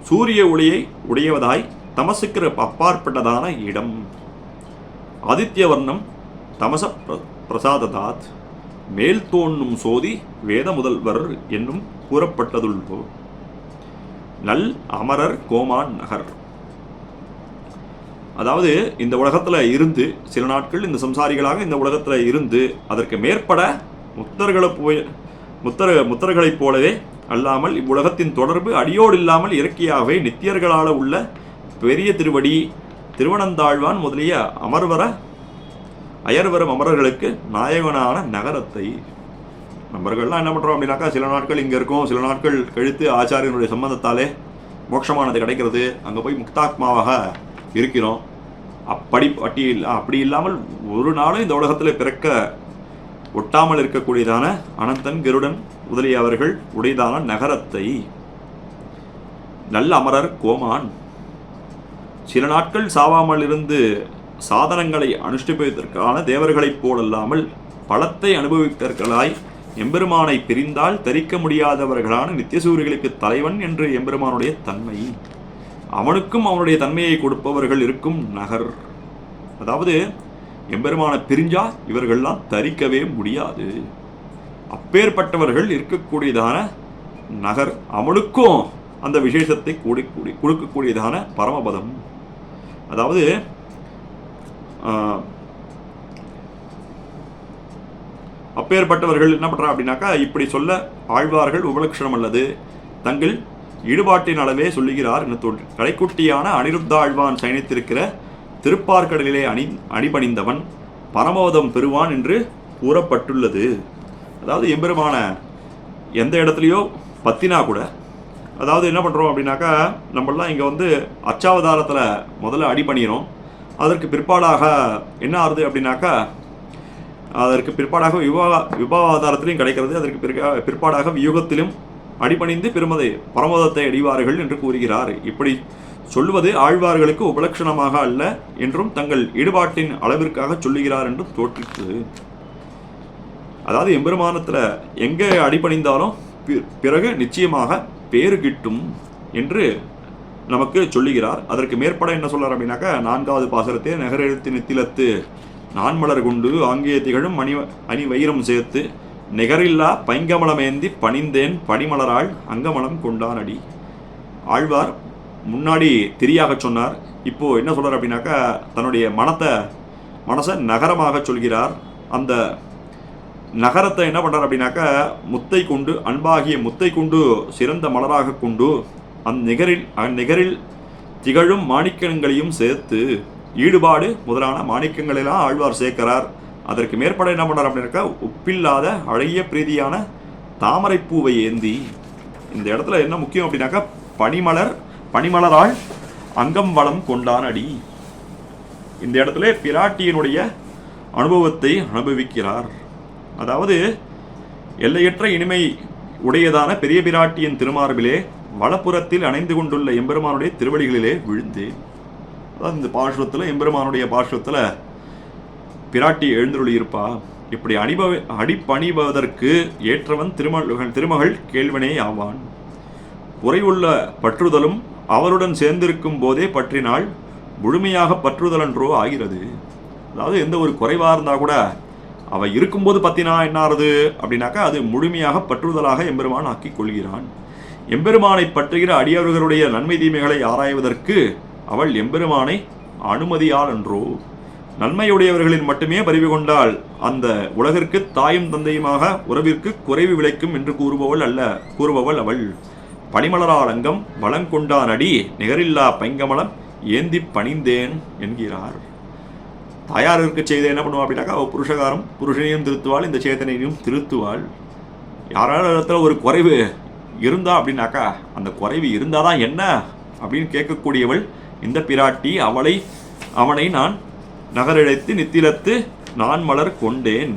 சூரிய ஒளியை உடையவதாய் தமசுக்கு அப்பாற்பட்டதான இடம். ஆதித்ய வர்ணம் தமச பிரசாததாத் மேல் தோன்னும் சோதி வேத முதல்வர் என்னும் கூறப்பட்டதுள்ளோ. நல் அமரர் கோமான் நகர். அதாவது இந்த உலகத்துல இருந்து சில நாட்கள் இந்த சம்சாரிகளாக இந்த உலகத்துல இருந்து அதற்கு மேற்பட முத்தர்களைப் போலவே அல்லாமல் இவ்வுலகத்தின் தொடர்பு அடியோடு இல்லாமல் இறக்கியாகவே நித்தியர்களால உள்ள பெரிய திருவடி திருவனந்தாழ்வான் முதலிய அயர்வரும் அமரர்களுக்கு நாயகனான நகரத்தை. நம்பர்கள்லாம் என்ன பண்றோம் அப்படின்னாக்கா, சில நாட்கள் இங்க இருக்கும், சில நாட்கள் கழித்து ஆச்சாரியனுடைய சம்பந்தத்தாலே மோட்சமானது கிடைக்கிறது, அங்க போய் முக்தாத்மாவாக இருக்கிறோம். அப்படி இல்லாமல் ஒரு நாளும் இந்த உலகத்தில் பிறக்க ஒட்டாமல் இருக்கக்கூடியதான அனந்தன் கருடன் முதலிய அவர்கள் உடையதான நகரத்தை. நல்ல அமரர் கோமான் சில நாட்கள் சாவாமல் இருந்து சாதனங்களை அனுஷ்டிப்பதற்கான தேவர்களைப் போலல்லாமல் பலத்தை அனுபவித்தவர்களாய் எம்பெருமானை பிரிந்தால் தரிக்க முடியாதவர்களான நித்தியசூரிகளுக்கு தலைவன் என்று எம்பெருமானுடைய தன்மை, அவனுக்கும் அவனுடைய தன்மையை கொடுப்பவர்கள் இருக்கும் நகர். அதாவது எம்பெருமானை பிரிஞ்சா இவர்கள்லாம் தரிக்கவே முடியாது. அப்பேற்பட்டவர்கள் இருக்கக்கூடியதான நகர், அவனுக்கும் அந்த விசேஷத்தை கொடுக்கக்கூடியதான பரமபதம். அதாவது அப்பேற்பட்டவர்கள் என்ன பண்றா அப்படின்னாக்கா, இப்படி சொல்ல ஆழ்வார்கள் உபலட்சணம் அல்லது தங்கள் ஈடுபாட்டின் அளவே சொல்லுகிறார் என தோன்று. கடைக்குட்டியான அனிருத்தாழ்வான் சயனித்திருக்கிற திருப்பார்க்கடலிலே அணிபணிந்தவன் பரமபதம் பெறுவான் என்று கூறப்பட்டுள்ளது. அதாவது எம்பெருமான எந்த இடத்துலையோ பத்தினா கூட, அதாவது என்ன பண்ணுறோம் அப்படின்னாக்கா, நம்மளாம் இங்கே வந்து அச்சாவதாரத்தில் முதல்ல அடிபணிகிறோம். அதற்கு பிற்பாடாக என்ன ஆகுது அப்படின்னாக்கா, அதற்கு பிற்பாடாக விபாவாதாரத்திலையும் கிடைக்கிறது. அதற்கு பிற்பாடாக வியூகத்திலும் அடிபணிந்து பெருமதை பரமதத்தை அடிவார்கள் என்று கூறுகிறார். இப்படி சொல்லுவது ஆழ்வார்களுக்கு உபலட்சணமாக அல்ல என்றும் தங்கள் ஈடுபாட்டின் அளவிற்காக சொல்லுகிறார் என்றும் தோற்றிற்று. அதாவது எம்பெருமானத்தில் எங்கே அடிபணிந்தாலும் பிறகு நிச்சயமாக பேறு கிட்டும் என்று நமக்கு சொல்லுகிறார். அதற்கு மேற்பட என்ன சொல்றார் அப்படின்னாக்கா, 4வது பாசுரத்தை நகரெழுத்து நித்திலத்து நான்மலர் கொண்டு ஆங்கிய திகழும் அணி வைரம் சேர்த்து நிகரில்லா பைங்கமலமேந்தி பணிந்தேன் படிமலராள் அங்கமலம் கொண்டான் அடி. ஆழ்வார் முன்னாடி திரியாக சொன்னார். இப்போ என்ன சொல்றார் அப்படின்னாக்கா, தன்னுடைய மனசை நகரமாக சொல்கிறார். அந்த நகரத்தை என்ன பண்றார் அப்படின்னாக்கா, முத்தை கொண்டு அன்பாகிய முத்தை கொண்டு சிறந்த மலராக கொண்டு அந்நிகரில் திகழும் மாணிக்கங்களையும் சேர்த்து ஈடுபாடு முதலான மாணிக்கங்களெல்லாம் ஆழ்வார் சேர்க்கிறார். அதற்கு மேற்பட என்ன பண்ணார் அப்படின்னாக்கா, உப்பில்லாத அழகிய பிரீதியான தாமரைப்பூவை ஏந்தி. இந்த இடத்துல என்ன முக்கியம் அப்படின்னாக்கா, பனிமலரால் அங்கம் வளம் கொண்டான் அடி. இந்த இடத்துல பிராட்டியினுடைய அனுபவத்தை அனுபவிக்கிறார். அதாவது எல்லையற்ற இனிமை உடையதான பெரிய பிராட்டியின் திருமார்பிலே வலப்புறத்தில் அணைந்து கொண்டுள்ள எம்பெருமானுடைய திருவடிகளிலே விழுந்து, அதாவது இந்த பாசுரத்தில் எம்பெருமானுடைய பாசுரத்தில் பிராட்டி எழுந்துருளி இருப்பா. இப்படி அடிப்பணிவதற்கு ஏற்றவன் திருமகள் கேள்வனே ஆவான். குறைவுள்ள பற்றுதலும் அவருடன் சேர்ந்திருக்கும் போதே பற்றினாள் முழுமையாக பற்றுதல் என்றோ ஆகிறது. அதாவது எந்த ஒரு குறைவாக இருந்தால் கூட அவ இருக்கும்போது பற்றினா என்ன ஆறுது அப்படின்னாக்கா அது முழுமையாக பற்றுதலாக எம்பெருமான் ஆக்கி கொள்கிறான். எம்பெருமானை பற்றுகிற அடியவர்களுடைய நன்மை தீமைகளை ஆராய்வதற்கு அவள் எம்பெருமானை அனுமதியால் என்றோ. நன்மையுடையவர்களின் மட்டுமே பரிவு கொண்டால் அந்த உலகிற்கு தாயும் தந்தையுமாக உறவிற்கு குறைவு விளைக்கும் என்று கூறுபவள் அவள். பனிமலரால் அங்கம் வளங்கொண்டான் அடி நிகரில்லா பைங்கமலம் ஏந்தி பணிந்தேன் என்கிறார். தாயாருக்கு செய்த என்ன பண்ணுவா அப்படின்னாக்கா அவள் புருஷகாரம் புருஷனையும் திருத்துவாள், இந்த சேத்தனையும் திருத்துவாள். யாராவது இடத்துல ஒரு குறைவு இருந்தா அப்படின்னாக்கா அந்த குறைவு இருந்தாதான் என்ன அப்படின்னு கேட்கக்கூடியவள் இந்த பிராட்டி. அவனை நான் நகரிழைத்து நித்திலத்து நான் மலர் கொண்டேன்.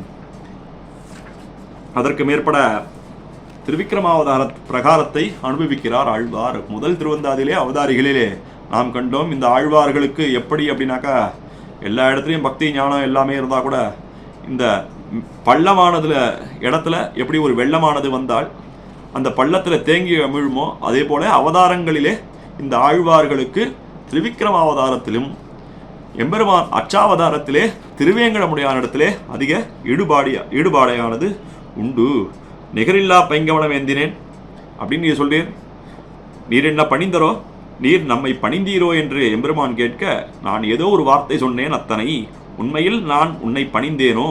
அதற்கு மேற்பட திருவிக்கிரமாவதார பிரகாரத்தை அனுபவிக்கிறார் ஆழ்வார். முதல் திருவந்தாதிலே அவதாரிகளிலே நாம் கண்டோம் இந்த ஆழ்வார்களுக்கு எப்படி அப்படின்னாக்கா எல்லா இடத்துலையும் பக்தி ஞானம் எல்லாமே இருந்தால் கூட இந்த பள்ளமானதுல இடத்துல எப்படி ஒரு வெள்ளமானது வந்தால் அந்த பள்ளத்தில் தேங்கி அமிழுமோ அதே போல அவதாரங்களிலே இந்த ஆழ்வார்களுக்கு திருவிக்கிரமாவதாரத்திலும் எம்பெருமான் அச்சாவதாரத்திலே திருவேங்கடமுடியான இடத்திலே அதிக ஈடுபாடையானது உண்டு. நிகரில்லா பைங்கமலம் ஏந்தினேன் அப்படின்னு நீர் சொல்றீர். நீர் என்ன பணிந்தரோ, நீர் நம்மை பணிந்தீரோ என்று எம்பெருமான் கேட்க நான் ஏதோ ஒரு வார்த்தை சொன்னேன் அத்தனை. உண்மையில் நான் உன்னை பணிந்தேனோ,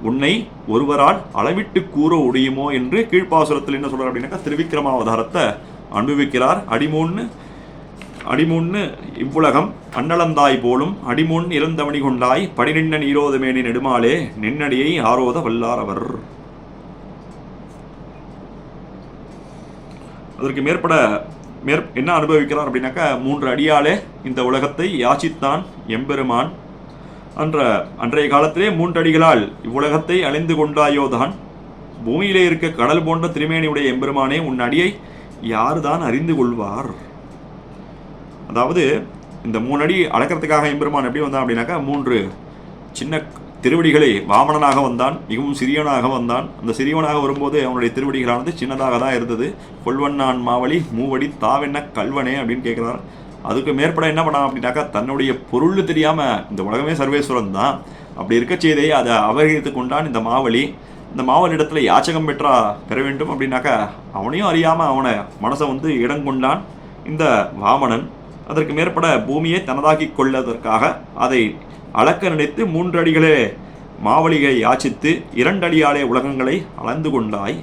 உன்னை ஒருவரால் அளவிட்டு கூற முடியுமோ என்று கீழ்ப்பாசுரத்தில் என்ன சொல்றார் அப்படின்னாக்கா திருவிக்கிரமாவதாரத்தை அனுபவிக்கிறார். அடிமுன்னு இவ்வுலகம் அன்னலந்தாய் போலும் அடிமுன் இறந்தவணி கொண்டாய் படிநின்ன நீரோதமேனி நெடுமாலே நின்னடியை ஆரோத வல்லார் அவர். அதற்கு மேற்பட என்ன அனுபவிக்கிறார் அப்படின்னாக்கா 3 அடியாலே இந்த உலகத்தை யாச்சித்தான் எம்பெருமான். அன்றைய காலத்திலே 3 அடிகளால் இவ்வுலகத்தை அழிந்து கொண்டாயோதான். பூமியிலே இருக்க கடல் போன்ற திருமேனியுடைய எம்பெருமானே உன் அடியை யாருதான் அறிந்து கொள்வார். அதாவது இந்த 3 அடி அளக்கிறதுக்காக எம்பெருமான் எப்படி வந்தான் அப்படின்னாக்கா 3 சின்ன திருவடிகளை வாமனனாக வந்தான், மிகவும் சிறியவனாக வந்தான். அந்த சிறியவனாக வரும்போது அவனுடைய திருவடிகளானது சின்னதாக தான் இருந்தது. கொல்வண்ணான் மாவழி மூவடி தாவென்ன கல்வனே அப்படின்னு கேட்குறார். அதுக்கு மேற்பட என்ன பண்ணான் அப்படின்னாக்கா தன்னுடைய பொருள் தெரியாமல் இந்த உலகமே சர்வேஸ்வரன் தான் அப்படி இருக்க செய்தே அதை அபகரித்து கொண்டான் இந்த மாவழி. இந்த மாவழியிடத்துல யாச்சகம் பெற வேண்டும் அப்படின்னாக்கா அவனையும் அறியாமல் அவனை மனசை இடம் கொண்டான் இந்த வாமனன். அதற்கு மேற்பட பூமியை தனதாக்கி கொள்ளதற்காக அதை அளக்க நினைத்து 3 அடிகளே மாவலியை யாச்சித்து 2 அடியாலே உலகங்களை அளந்து கொண்டாய்.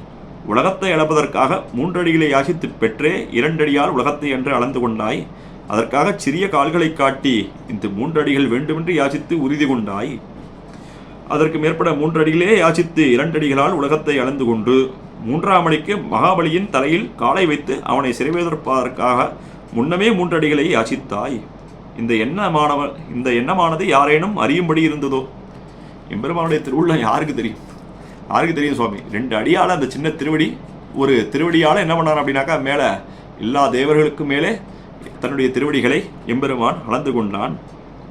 உலகத்தை அளப்பதற்காக 3 அடிகளை யாசித்து பெற்றே 2 அடியால் உலகத்தை என்று அளந்து கொண்டாய். அதற்காக சிறிய கால்களை காட்டி இந்த 3 அடிகள் வேண்டுமென்று யாசித்து உறுதி கொண்டாய். அதற்கு மேற்பட 3 அடிகளே யாசித்து 2 அடிகளால் உலகத்தை அளந்து கொண்டு 3ஆம் அடிக்கு மகாபலியின் தலையில் காலை வைத்து அவனை சிறைவேதற்பாதற்காக முன்னமே 3 அடிகளை யாசித்தாய். இந்த எண்ணமானது யாரேனும் அறியும்படி இருந்ததோ? எம்பெருமானுடைய திருவுள்ள யாருக்கு தெரியும் சுவாமி. 2 அடியால் அந்த சின்ன திருவடி ஒரு திருவடியால் என்ன பண்ணார் அப்படின்னாக்கா மேலே எல்லா தேவர்களுக்கு மேலே தன்னுடைய திருவடிகளை எம்பெருமான் அளந்து கொண்டான்.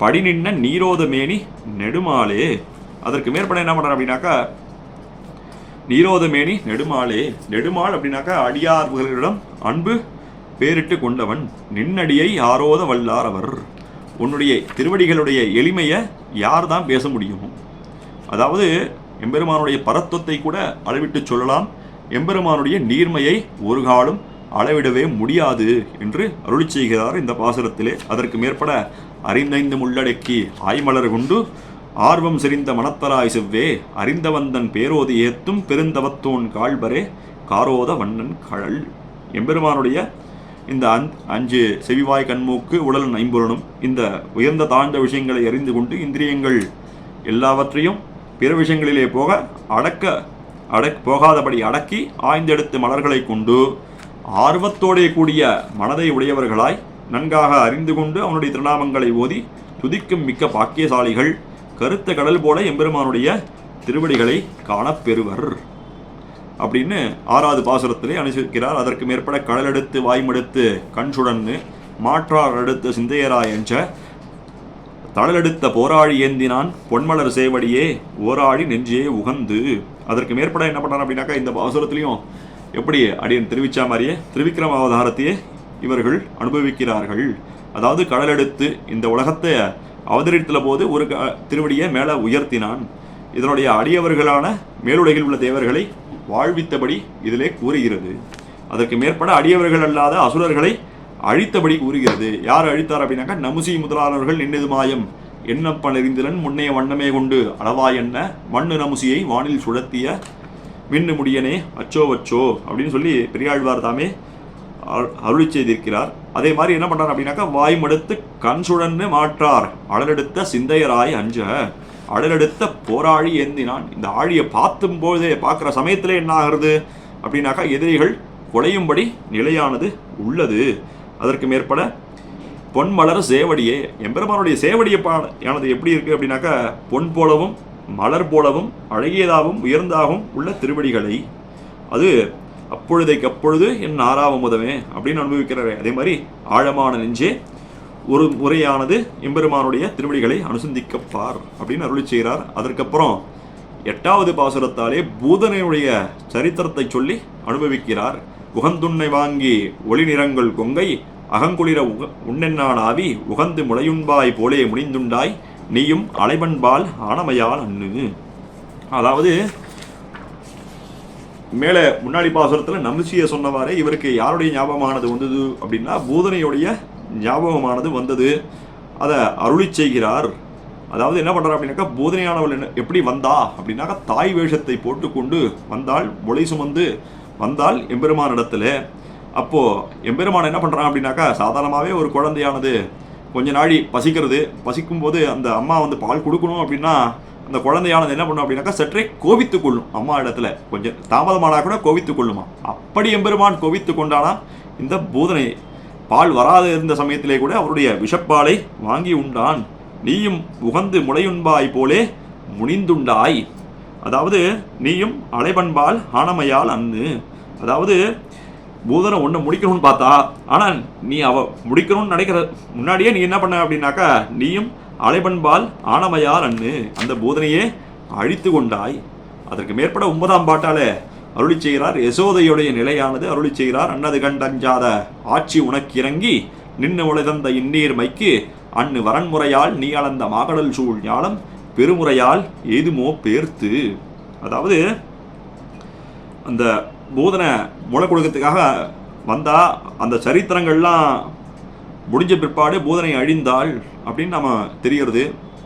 படி நின்ன நீரோத மேனி நெடுமாலே. அதற்கு மேற்பட என்ன பண்ணார் அப்படின்னாக்கா நீரோத மேனி நெடுமாலே. நெடுமாள் அப்படின்னாக்கா அடியார்களிடம் அன்பு பேரிட்டு கொண்டவன். நின்னடியை ஆரோத வல்லார் அவர். உன்னுடைய திருவடிகளுடைய எளிமையை யார் தான் பேச முடியும்? அதாவது எம்பெருமானுடைய பரத்துவத்தை கூட அளவிட்டு சொல்லலாம், எம்பெருமானுடைய நீர்மையை ஒரு காலம் அளவிடவே முடியாது என்று அருளி செய்கிறார் இந்த பாசுரத்திலே. அதற்கு மேற்பட அறிந்தைந்து முள்ளடக்கி ஆய்மலர் கொண்டு ஆர்வம் செறிந்த மனத்தராய் செவ்வே அறிந்தவந்தன் பேரோதி ஏத்தும் பெருந்தவத்தோன் கால்பரே காரோத வண்ணன் கழல். எம்பெருமானுடைய இந்த 5 செவிவாய் கண்மூக்கு உடல் 5 இந்த உயர்ந்த தாழ்ந்த விஷயங்களை அறிந்து கொண்டு இந்திரியங்கள் எல்லாவற்றையும் பிற விஷயங்களிலே போகாதபடி அடக்கி ஆய்ந்தெடுத்து மலர்களை கொண்டு ஆர்வத்தோடைய கூடிய மனதை உடையவர்களாய் நன்காக அறிந்து கொண்டு அவனுடைய திருநாமங்களை ஓதி துதிக்கும் மிக்க பாக்கியசாலிகள் கருத்த கடல் போல எம்பெருமானுடைய திருவடிகளை காணப்பெறுவர் அப்படின்னு 6வது பாசுரத்திலே அனுசரிக்கிறார். அதற்கு மேற்பட கடலெடுத்து வாய்மெடுத்து கண் சுடன்னு மாற்றார் எடுத்து சிந்தையராய் என்ற தளலெடுத்த போராழி ஏந்தினான் பொன்மலர் சேவடியே ஓராழி நெஞ்சே உகந்து. அதற்கு மேற்பட என்ன பண்ணார் அப்படின்னாக்கா இந்த பாசுரத்திலையும் எப்படி அடியன் தெரிவிச்சா மாதிரியே திருவிக்கிரமாவதாரத்தையே இவர்கள் அனுபவிக்கிறார்கள். அதாவது கடலெடுத்து இந்த உலகத்தை அவதரித்துள்ள போது ஒரு திருவடியை மேலே உயர்த்தினான். இதனுடைய அடியவர்களான மேலுலகில் உள்ள தேவர்களை வாழ்வித்தபடி இதிலே கூறுகிறது. அதற்கு மேற்பட அடியவர்கள் அல்லாத அசுரர்களை அழித்தபடி கூறுகிறது. யார் அழித்தார் அப்படின்னாக்கா, நமுசி முதலானவர்கள் நின்னது மாயம் என்னப்ப நெறிந்திலன் முன்னைய வண்ணமே கொண்டு அளவாய் என்ன மண்ணு நமுசியை வானில் சுழத்திய மின்னு முடியனே அச்சோ வச்சோ அப்படின்னு சொல்லி பெரியாழ்வார் தாமே அருளி செய்திருக்கிறார். அதே மாதிரி என்ன பண்றார் அப்படின்னாக்கா, வாய் மடுத்து கண் சுழன்னு மாற்றார் அழலெடுத்த சிந்தையராய் அஞ்ச அழலெடுத்த போராழி ஏந்தினான். இந்த ஆழியை பார்த்தும் போதே பார்க்குற சமயத்திலே என்ன ஆகிறது அப்படின்னாக்கா, எதிரிகள் குலையும்படி நிலையானது உள்ளது. அதற்கு மேற்பட பொன்மலர் சேவடியே, எம்பெருமானுடைய சேவடியானது எப்படி இருக்கு அப்படின்னாக்கா, பொன் போலவும் மலர் போலவும் அழகியதாகவும் உயர்ந்தாகவும் உள்ள திருவடிகளை அது அப்பொழுதைக்கு அப்பொழுது என் ஆறாவமுதமே அப்படின்னு அனுபவிக்கிறார். அதே மாதிரி ஆழமான நெஞ்சே ஒரு முறையானது எம்பெருமானுடைய திருவடிகளை அனுசந்திக்கப்பார் அப்படின்னு அருளி செய்கிறார். அதற்கப்புறம் 8வது பாசுரத்தாலே பூதனையுடைய சரித்திரத்தை சொல்லி அனுபவிக்கிறார். உகந்துண்ணை வாங்கி ஒளி நிறங்கள் கொங்கை அகங்குளிர உண்ணென்னான் ஆவி உகந்து முளையுண்பாய் போலே முடிந்துண்டாய் நீயும் அலைபண்பால் ஆனமையால் அண்ணு. அதாவது மேலே முன்னாடி பாசுரத்தில் நம்பிச்சியை சொன்னவாறே இவருக்கு யாருடைய ஞாபகமானது வந்தது அப்படின்னா, பூதனையுடைய ஞாபகமானது வந்தது. அதை அருளி செய்கிறார். அதாவது என்ன பண்ணுறா அப்படின்னாக்கா, பூதனையானவள் எப்படி வந்தா அப்படின்னாக்கா, தாய் வேஷத்தை போட்டுக்கொண்டு வந்தாள், முளை சுமந்து வந்தாள் எம்பெருமானிடத்துல. அப்போது எம்பெருமான் என்ன பண்ணுறான் அப்படின்னாக்கா, சாதாரணமாகவே ஒரு குழந்தையானது கொஞ்ச நாடி பசிக்கிறது, பசிக்கும்போது அந்த அம்மா வந்து பால் கொடுக்கணும் அப்படின்னா அந்த குழந்தையானது என்ன பண்ணும் அப்படின்னாக்கா, சற்றே கோவித்து கொள்ளும். அம்மா இடத்துல கொஞ்சம் தாமதமானா கூட கோவித்து கொள்ளுமா. அப்படி எம்பெருமான் கோவித்து கொண்டானா இந்த பூதனை பால் வராது இருந்த சமயத்திலே கூட அவருடைய விஷப்பாலை வாங்கி உண்டான். நீயும் உகந்து முளையுண்பாய் போலே முனிந்துண்டாய். அதாவது நீயும் அலைபண்பால் ஆனமையால் அன்னு. அதாவது பூதனை ஒன்று முடிக்கணும்னு பார்த்தா, ஆனால் நீ முடிக்கணும்னு நினைக்கிற முன்னாடியே நீ என்ன பண்ண அப்படின்னாக்கா, நீயும் அலைபண்பால் ஆனமையால் அண்ணு அந்த பூதனையே அழித்து கொண்டாய். அதற்கு மேற்பட 9ஆம் பாட்டாலே அருளி செய்கிறார். யசோதையுடைய நிலையானது அருளி செய்கிறார். அன்னது கண்டஞ்சாத ஆட்சி உனக்கிறங்கி நின்று உழைதந்த இந்நீர் மைக்கு அன்னு வரன்முறையால் நீ அளந்த மாகடல் சூழ் ஞாலம் பெருமுறையால் ஏதுமோ பேர்த்து. அதாவது அந்த பூதனை முளை கொடுக்கறதுக்காக வந்தா அந்த சரித்திரங்கள்லாம் முடிஞ்ச பிற்பாடு பூதனை அழிந்தாள் அப்படின்னு நம்ம தெரிகிறது.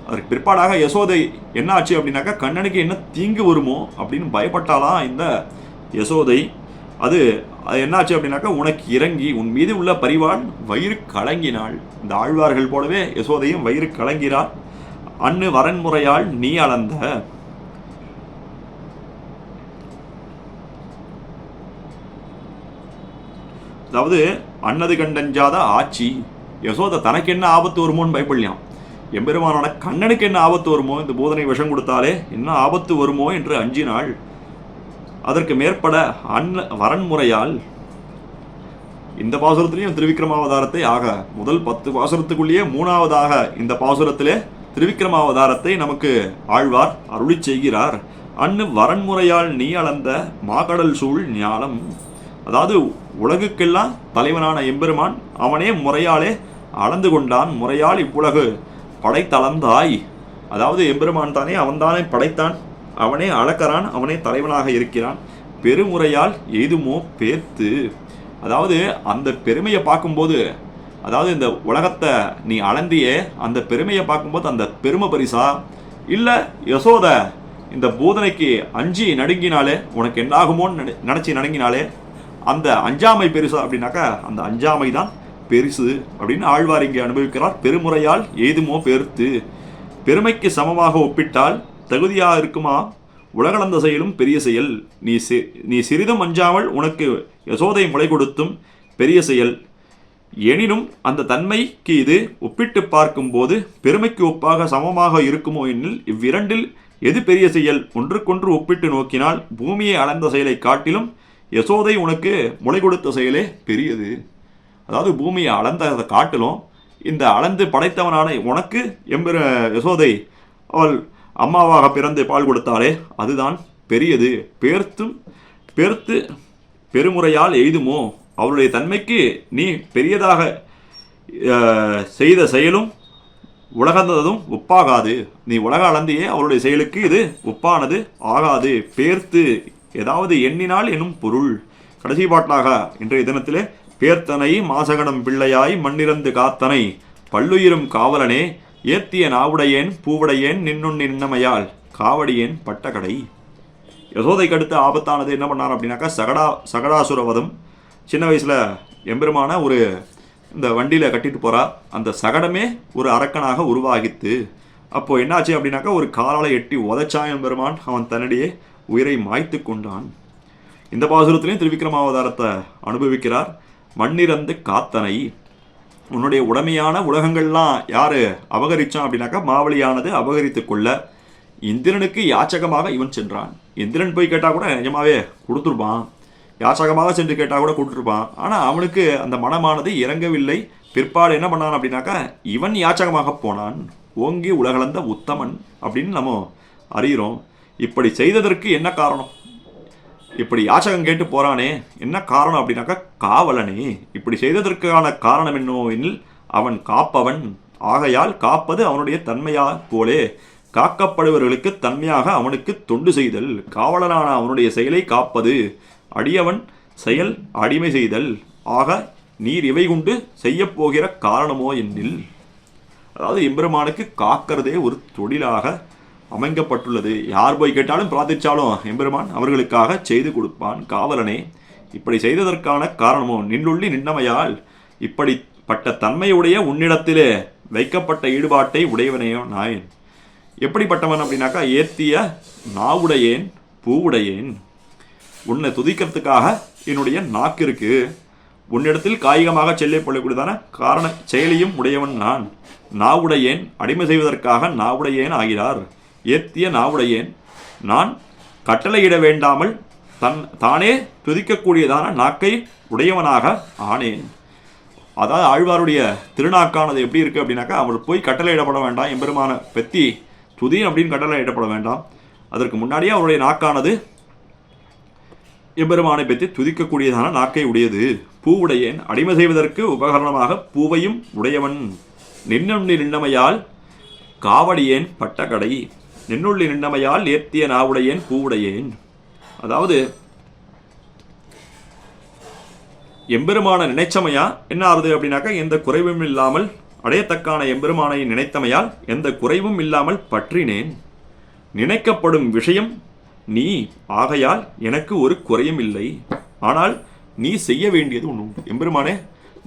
அதற்கு பிற்பாடாக யசோதை என்ன ஆச்சு அப்படின்னாக்கா, கண்ணனுக்கு என்ன தீங்கு வருமோ அப்படின்னு பயப்பட்டாலாம் இந்த யசோதை. அது என்னாச்சு அப்படின்னாக்கா, உனக்கு இறங்கி உன் மீது உள்ள பரிவாள் வயிறு கலங்கினாள். இந்த ஆழ்வார்கள் போலவே யசோதையும் வயிறு கலங்கிறாள். அன்னு வரன்முறையால் நீ அளந்த. அதாவது அன்னது கண்டஞ்சாத ஆட்சி. யசோதை தனக்கு என்ன ஆபத்து வருமோன்னு பயப்படலாம். எம்பெருமானோட கண்ணனுக்கு என்ன ஆபத்து வருமோ, இந்த பூதனை விஷம் கொடுத்தாலே என்ன ஆபத்து வருமோ என்று அஞ்சினாள். அதற்கு மேற்பட வரன்முறையால் இந்த பாசுரத்திலையும் திருவிக்கிரமாவதாரத்தை முதல் 10 பாசுரத்துக்குள்ளேயே 3ஆவதாக இந்த பாசுரத்திலே திருவிக்கிரமாவதாரத்தை நமக்கு ஆழ்வார் அருளி செய்கிறார். அன்னு வரன்முறையால் நீ அளந்த மாகடல் சூழ் ஞானம். அதாவது உலகுக்கெல்லாம் தலைவனான எம்பெருமான் அவனே முறையாலே அளந்து கொண்டான். முறையால் இவ்வுலகு படைத்தளந்தாய். அதாவது எம்பெருமான் தானே அவன்தானே படைத்தான், அவனே அளக்கிறான், அவனே தலைவனாக இருக்கிறான். பெருமுறையால் ஏதுமோ பேர்த்து. அதாவது அந்த பெருமையை பார்க்கும்போது, அதாவது இந்த உலகத்தை நீ அளந்தியே அந்த பெருமையை பார்க்கும்போது அந்த பெருமை பரிசா, இல்லை யசோதை இந்த பூதனைக்கு அஞ்சி நடுங்கினாலே உனக்கு என்னாகுமோன்னு நினச்சி நடுங்கினாலே அந்த அஞ்சாமை பெருசா அப்படின்னாக்கா, அந்த அஞ்சாமை தான் பெருசு அப்படின்னு ஆழ்வார் இங்கே அனுபவிக்கிறார். பெருமுறையால் ஏதுமோ பேர்த்து. பெருமைக்கு சமமாக ஒப்பிட்டால் தகுதியாக இருக்குமா உலகளந்த செயலும் பெரிய செயல். நீ சிறிதும் அஞ்சாமல் உனக்கு யசோதை முளை கொடுத்தும் பெரிய செயல். எனினும் அந்த தன்மைக்கு இது ஒப்பிட்டு பார்க்கும்போது பெருமைக்கு ஒப்பாக சமமாக இருக்குமோ எனில் இவ்விரண்டில் எது பெரிய செயல்? ஒன்றுக்கொன்று ஒப்பிட்டு நோக்கினால் பூமியை அளந்த செயலை காட்டிலும் யசோதை உனக்கு முளை கொடுத்த செயலே பெரியது. அதாவது பூமியை அளந்ததை காட்டிலும் இந்த அளந்து படைத்தவனான உனக்கு யசோதை அவள் அம்மாவாக பிறந்து பால் கொடுத்தாலே அதுதான் பெரியது. பேர்த்து பெருமுறையால் எய்துமோ அவருடைய தன்மைக்கு நீ பெரியதாக செய்த செயலும் உலகந்ததும் ஒப்பாகாது. நீ உலக அளந்தியே அவருடைய செயலுக்கு இது ஒப்பானது ஆகாது. பேர்த்து ஏதாவது எண்ணினால் எனும் பொருள். கடைசி பாட்டாக இன்றைய தினத்திலே பேர்த்தனை மாசகனம் பிள்ளையாய் மண்ணிறந்து காத்தனை பல்லுயிரும் காவலனே ஏத்திய நாவுடையேன் பூவுடையேன் நின்னுன் நின்னமையால் காவடியேன் பட்டக்கடை. யசோதைக்கு அடுத்த ஆபத்தானது என்ன பண்ணார் அப்படின்னாக்கா சகடாசுரவதம். சின்ன வயசில் எம்பெருமான ஒரு இந்த வண்டியில் கட்டிட்டு போகிறா. அந்த சகடமே ஒரு அரக்கனாக உருவாகித்து. அப்போது என்னாச்சு அப்படின்னாக்கா ஒரு காலால் எட்டி உதச்சான் எம்பெருமான். அவன் தன்னிடையே உயிரை மாய்த்து கொண்டான். இந்த பாசுரத்திலையும் திருவிக்ரமாவதாரத்தை அனுபவிக்கிறார். மண்ணிறந்து காத்தனை, உன்னுடைய உடமையான உலகங்கள்லாம் யார் அபகரித்தான் அப்படின்னாக்கா மாவலியானது அபகரித்து கொள்ள இந்திரனுக்கு யாச்சகமாக இவன் சென்றான். இந்திரன் போய் கேட்டால் கூட நிஜமாவே கொடுத்துருப்பான், யாச்சகமாக சென்று கேட்டால் கூட கொடுத்துருப்பான். ஆனால் அவனுக்கு அந்த மனமானது இறங்கவில்லை. பிற்பாடு என்ன பண்ணான் அப்படின்னாக்கா இவன் யாச்சகமாக போனான். ஓங்கி உலகளந்த உத்தமன் அப்படின்னு நம்ம அறிகிறோம். இப்படி செய்ததற்கு என்ன காரணம்? இப்படி யாச்சகம் கேட்டு போறானே என்ன காரணம் அப்படின்னாக்கா காவலனே. இப்படி செய்ததற்கான காரணம் என்னவெனில் அவன் காப்பவன் ஆகையால் காப்பது அவனுடைய தன்மையா போலே காக்கப்படுபவர்களுக்கு தன்மையாக அவனுக்கு தொண்டு செய்தல். காவலனான அவனுடைய செயலை காப்பது, அடியவன் செயல் அடிமை செய்தல். ஆக நீர் இவை கொண்டு செய்யப்போகிற காரணமோ என்னில். அதாவது எம்பெருமானுக்கு காக்கிறதே ஒரு தொழிலாக அமைக்கப்பட்டுள்ளது. யார் போய் கேட்டாலும் பிரார்த்திச்சாலும் எம்பெருமான் அவர்களுக்காக செய்து கொடுப்பான். காவலனே, இப்படி செய்ததற்கான காரணமோ நின்னுள்ளி நின்னமையால், இப்படிப்பட்ட தன்மையுடைய உன்னிடத்திலே வைக்கப்பட்ட ஈடுபாட்டை உடையவனையோ நாயன். எப்படிப்பட்டவன் அப்படின்னாக்கா ஏத்திய நாவுடையேன் பூவுடையேன். உன்னை துதிக்கிறதுக்காக என்னுடைய நாக்கு இருக்கு. உன்னிடத்தில் காய்கமாக செல்லை கொள்ளக்கூடியதான காரண செயலியும் உடையவன் நான். நாவுடையேன், அடிமை செய்வதற்காக நாவுடையேன் ஆகிறார். ஏத்திய நாவுடையேன், நான் கட்டளையிட வேண்டாமல் தானே துதிக்கக்கூடியதான நாக்கை உடையவனாக ஆனேன். அதாவது ஆழ்வாருடைய திருநாக்கானது எப்படி இருக்குது அப்படின்னாக்கா அவர் போய் கட்டளையிடப்பட வேண்டாம். எம்பெருமான பெத்தி துதி அப்படின்னு கட்டளையிடப்பட வேண்டாம். அதற்கு முன்னாடியே அவருடைய நாக்கானது எம்பெருமானை பற்றி துதிக்கக்கூடியதான நாக்கை உடையது. பூவுடையேன், அடிமை செய்வதற்கு உபகரணமாக பூவையும் உடையவன். நின்னுள்ளி நின்னமையால் காவடியேன் பட்டக்கடை. நின்னுள்ளி நின்னமையால் ஏத்திய நாவுடையேன் பூவுடையேன். அதாவது எம்பெருமான நினைச்சமையா என்ன ஆறுது அப்படின்னாக்கா எந்த குறைவும் இல்லாமல் அடையத்தக்கான எம்பெருமானை நினைத்தமையால் எந்த குறைவும் இல்லாமல் பற்றினேன். நினைக்கப்படும் விஷயம் நீ ஆகையால் எனக்கு ஒரு குறையும் இல்லை. ஆனால் நீ செய்ய வேண்டியது ஒன்று உண்டு. எம்பெருமானே,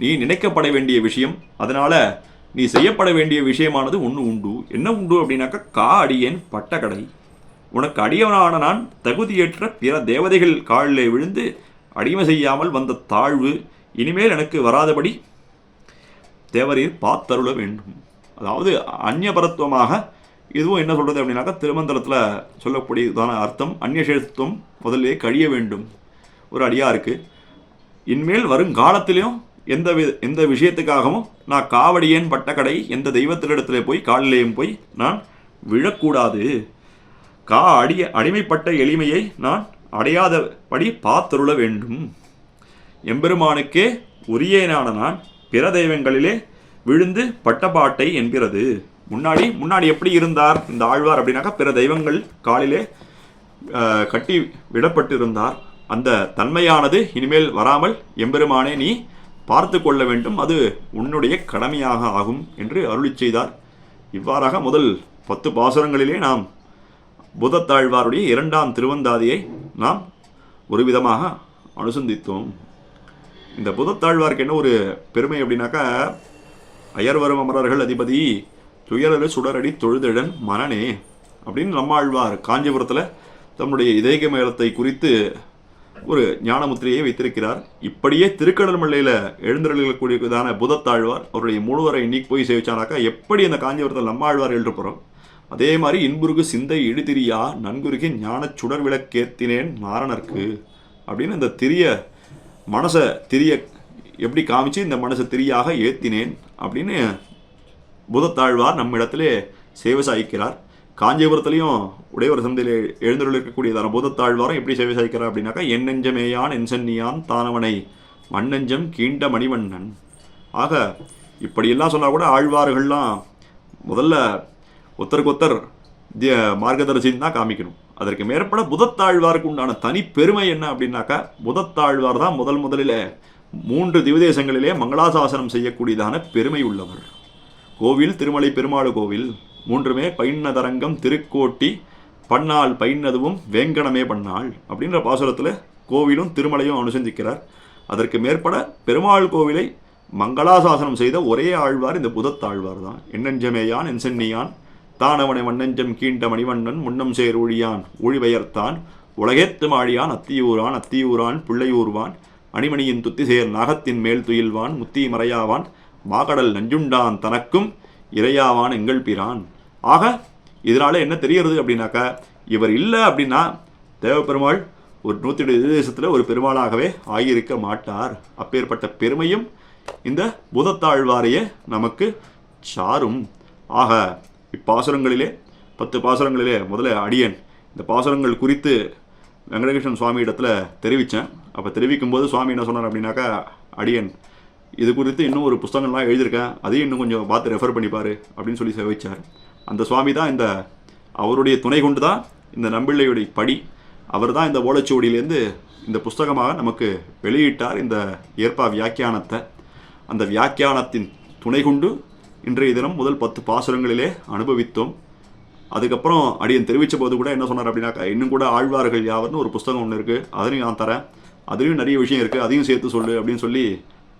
நீ நினைக்கப்பட வேண்டிய விஷயம், அதனால நீ செய்யப்பட வேண்டிய விஷயமானது ஒன்று உண்டு. என்ன உண்டு அப்படின்னாக்கா கா அடியேன் பட்டக்கடை. உனக்கு அடியவனான நான் தகுதியேற்ற பிற தேவதைகள் காலிலே விழுந்து அடிமை செய்யாமல் வந்த தாழ்வு இனிமேல் எனக்கு வராதபடி தேவரீர் பார்த்தருள வேண்டும். அதாவது அந்நியபரத்துவமாக இதுவும் என்ன சொல்கிறது அப்படின்னாக்கா திருமந்திரத்தில் சொல்லக்கூடியதான அர்த்தம் அந்நியசேஷத்துவம் முதல்ல கழிய வேண்டும் ஒரு அடியாருக்கு. இனிமேல் வருங்காலத்திலையும் எந்த விஷயத்துக்காகவும் நான் காவடியேன் பட்டக்கடை எந்த தெய்வத்தினிடத்தில் போய் காலிலேயும் போய் நான் விழக்கூடாது. அடிமைப்பட்ட எளிமையை நான் அடையாதபடி பார்த்தருள வேண்டும். எம்பெருமானுக்கே உரியேனான நான் பிற தெய்வங்களிலே விழுந்து பட்டபாட்டை என்கிறது. முன்னாடி எப்படி இருந்தார் இந்த ஆழ்வார் அப்படின்னாக்கா பிற தெய்வங்கள் காலிலே கட்டி விடப்பட்டிருந்தார். அந்த தன்மையானது இனிமேல் வராமல் எம்பெருமானே நீ பார்த்து கொள்ள வேண்டும், அது உன்னுடைய கடமையாக ஆகும் என்று அருளி செய்தார். இவ்வாறாக முதல் 10 பாசுரங்களிலே நாம் பூதத்தாழ்வாருடைய 2ஆம் திருவந்தாதியை நாம் ஒரு விதமாக அனுசந்தித்தோம். இந்த பூதத்தாழ்வாருக்கு என்ன ஒரு பெருமை அப்படின்னாக்கா அயர்வரும் அமரர்கள் அதிபதி துயரரு சுடரடி தொழுதழன் மனனே அப்படின்னு நம்மாழ்வார் காஞ்சிபுரத்தில் தம்முடைய இதய மேலத்தை குறித்து ஒரு ஞானமுத்திரையை வைத்திருக்கிறார். இப்படியே திருக்கடல்மல்லையில் எழுந்தருளக்கூடியதான பூதத்தாழ்வார் அவருடைய முழுவரை இன்னைக்கு போய் சேவிச்சானாக்கா எப்படி அந்த காஞ்சிபுரத்தில் நம்மாழ்வார் எழுந்து போகிறோம் அதே மாதிரி இன்புருகு சிந்தை இடிதிரியா நன்குருகி ஞான சுடர் விளக்கேத்தினேன் நாரணர்க்கு அப்படின்னு இந்த திரிய மனசை திரிய எப்படி காமிச்சு இந்த மனசை திரியாக ஏத்தினேன் அப்படின்னு பூதத்தாழ்வார் நம்ம இடத்திலே சேவை சாய்க்கிறார். காஞ்சிபுரத்துலையும் உடையவர் சந்தையில் எழுந்தருள் இருக்கக்கூடியதான பூதத்தாழ்வாரும் எப்படி சேவை சாய்க்கிறார் அப்படின்னாக்கா என் நெஞ்சமேயான் என் சென்னியான் தானவனை மண்ணெஞ்சம் கீண்ட மணிவண்ணன். ஆக இப்படியெல்லாம் சொன்னால் கூட ஆழ்வார்கள்லாம் முதல்ல ஒருத்தருக்கொத்தர் மார்க்கதரிசின்னு தான் காமிக்கணும். அதற்கு மேற்பட புதத்தாழ்வாருக்கு உண்டான தனி பெருமை என்ன அப்படின்னாக்கா, புதத்தாழ்வார் தான் முதலில் 3 திவதேசங்களிலே மங்களாசாசனம் செய்யக்கூடியதான பெருமை உள்ளவர். கோவில் திருமலை பெருமாள் கோவில் 3மே பைன்னதரங்கம் திருக்கோட்டி பன்னாள் பைன்னதுவும் வேங்கடமே பண்ணாள் அப்படின்ற பாசுரத்தில் கோவிலும் திருமலையும் அனுசந்திக்கிறார். அதற்கு மேற்பட பெருமாள் கோவிலை மங்களாசாசனம் செய்த ஒரே ஆழ்வார் இந்த புதத்தாழ்வார் தான். எண்ணஞ்சமேயான் என்சென்னியான் தானவனை மண்ணெஞ்சம் கீண்ட மணிவண்ணன் முன்னம் சேர் ஊழியான் ஊழிபெயர்த்தான் உலகேத்து மாழியான் அத்தியூரான் அத்தியூரான் பிள்ளையூர்வான் அணிமணியின் துத்திசேர் நாகத்தின் மேல் துயில்வான் முத்தி மறையாவான் மாகடல் நஞ்சுண்டான் தனக்கும் இறையாவான் எங்கள் பிரான். ஆக இதனால என்ன தெரிகிறது அப்படின்னாக்கா, இவர் இல்லை அப்படின்னா தேவப்பெருமாள் ஒரு 108 தேசத்தில் ஒரு பெருமாளாகவே ஆகியிருக்க மாட்டார். அப்பேற்பட்ட பெருமையும் இந்த பூதத்தாழ்வாரையே நமக்கு சாரும். ஆக இப்பாசுரங்களிலே 10 பாசுரங்களிலே முதல்ல அடியேன் இந்த பாசுரங்கள் குறித்து வெங்கடகிருஷ்ணன் சுவாமி இடத்துல தெரிவித்தேன். அப்போ தெரிவிக்கும்போது சுவாமி என்ன சொன்னார் அப்படின்னாக்கா, அடியேன் இது குறித்து இன்னும் ஒரு புத்தகங்கள்லாம் எழுதியிருக்கேன், அதையும் இன்னும் கொஞ்சம் பார்த்து ரெஃபர் பண்ணிப்பார் அப்படின்னு சொல்லி சேவிச்சார். அந்த சுவாமி தான் இந்த அவருடைய துணை கொண்டு தான் இந்த நம்பிள்ளையுடைய படி அவர் தான் இந்த ஓலைச்சுவடியிலேருந்து இந்த புஸ்தகமாக நமக்கு வெளியிட்டார் இந்த ஏற்பா வியாக்கியானத்தை. அந்த வியாக்கியானத்தின் துணை கொண்டு இன்றைய தினம் முதல் 10 பாசுரங்களிலே அனுபவித்தோம். அதுக்கப்புறம் அடியன் தெரிவித்த போது கூட என்ன சொன்னார் அப்படின்னாக்கா, இன்னும் கூட ஆழ்வார்கள் யாவர்னு ஒரு புஸ்தகம் ஒன்று இருக்குது, அதையும் நான் தரேன், அதுலேயும் நிறைய விஷயம் இருக்குது, அதையும் சேர்த்து சொல்லு அப்படின்னு சொல்லி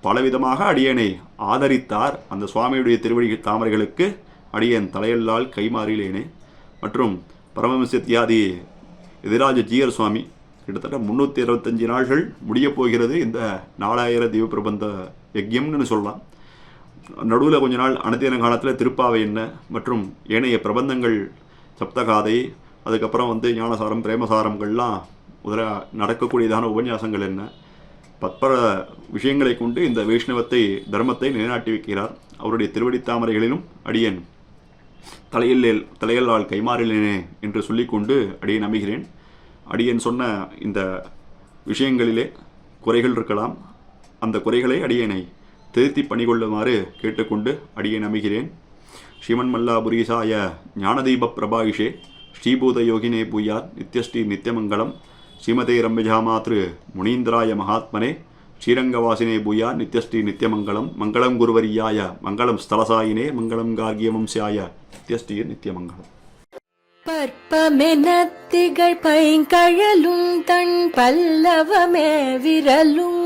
பலவிதமாக அடியனை ஆதரித்தார். அந்த சுவாமியுடைய திருவடி தாமரைகளுக்கு அடியன் தலையல்லால் கைமாறிலேனே. மற்றும் பரமஹம்சத்யாதி எதிராஜ ஜீயர் சுவாமி கிட்டத்தட்ட 365 நாள்கள் முடியப் போகிறது இந்த 4000 திவ்ய பிரபந்த யஜ்யம்னு சொல்லலாம். நடுவில் கொஞ்ச நாள் அனத்தியன காலத்தில் திருப்பாவை என்ன மற்றும் ஏனைய பிரபந்தங்கள் சப்தகாதை, அதுக்கப்புறம் ஞானசாரம் பிரேமசாரங்கள்லாம் நடக்கக்கூடியதான உபன்யாசங்கள் என்ன, பற்பல விஷயங்களை கொண்டு இந்த வைஷ்ணவத்தை தர்மத்தை நிலைநாட்டி வைக்கிறார். அவருடைய திருவடித்தாமரைகளிலும் அடியேன் தலையல்லால் கைமாறிலேனே என்று சொல்லிக்கொண்டு அடியேன் நம்புகிறேன். அடியேன் சொன்ன இந்த விஷயங்களிலே குறைகள் இருக்கலாம், அந்த குறைகளை அடியேனை திருத்தி பணிகொள்ளுமாறு கேட்டுக்கொண்டு அடியேன் நம்புகிறேன். ஸ்ரீமன் மல்லாபுரீசாய ஞானதீப பிரபாயிஷே ஸ்ரீபூத யோகினே பூயாத் நித்யஸ்ரீ நித்யமங்கலம் ஸ்ரீமதே ரம்யஜாமாத்ரு முனீந்திராய மகாத்மனே ஸ்ரீரங்கவாசினே பூயா நித்யஸ்ரீ நித்யமங்கலம் மங்களம் குருவரியாய மங்களம் ஸ்தலசாயினே மங்களம் கார்கியவம்சாய நித்யஸ்ரீ நித்யமங்கலம். பற்பமென திகழ் பைங்கழலும் தன் பல்லவமே விரலும்,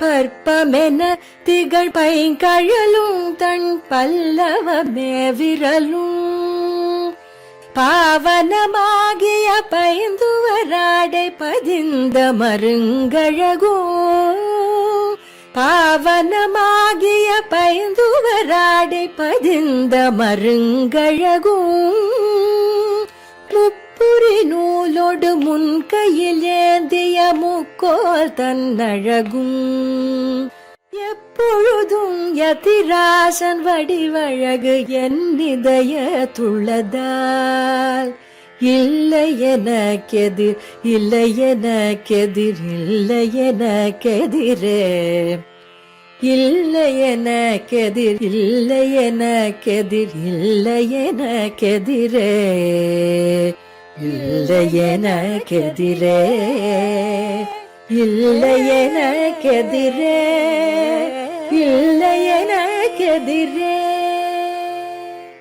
பற்பமென திகழ் பைங்கழலும் தன் பல்லவமே விரலும், பாவனமாகிய பைந்துவராடை பதிந்த மருங்கழகும், பாவனமாகிய பைந்துவராடை பதிந்த மருங்கழகும், முப்புரி நூலோடு முன்கையில் ஏந்திய முக்கோல் தன்னழகும், எப்பொழுதும் யதிராசன் வடிவழகு என் இதயத்துள்ளதால், இல்லை எனக்கெதிர் இல்லை எனக்கெதிர் இல்லை எனக்கெதிரே, இல்லை எனக்கெதிர் இல்லை எனக்கெதிர் இல்லை எனக்கெதிரே, இல்லை எனக்கெதிரே, இல்லை எனக்கெதிரே, இல்லை எனக்கெதிரே.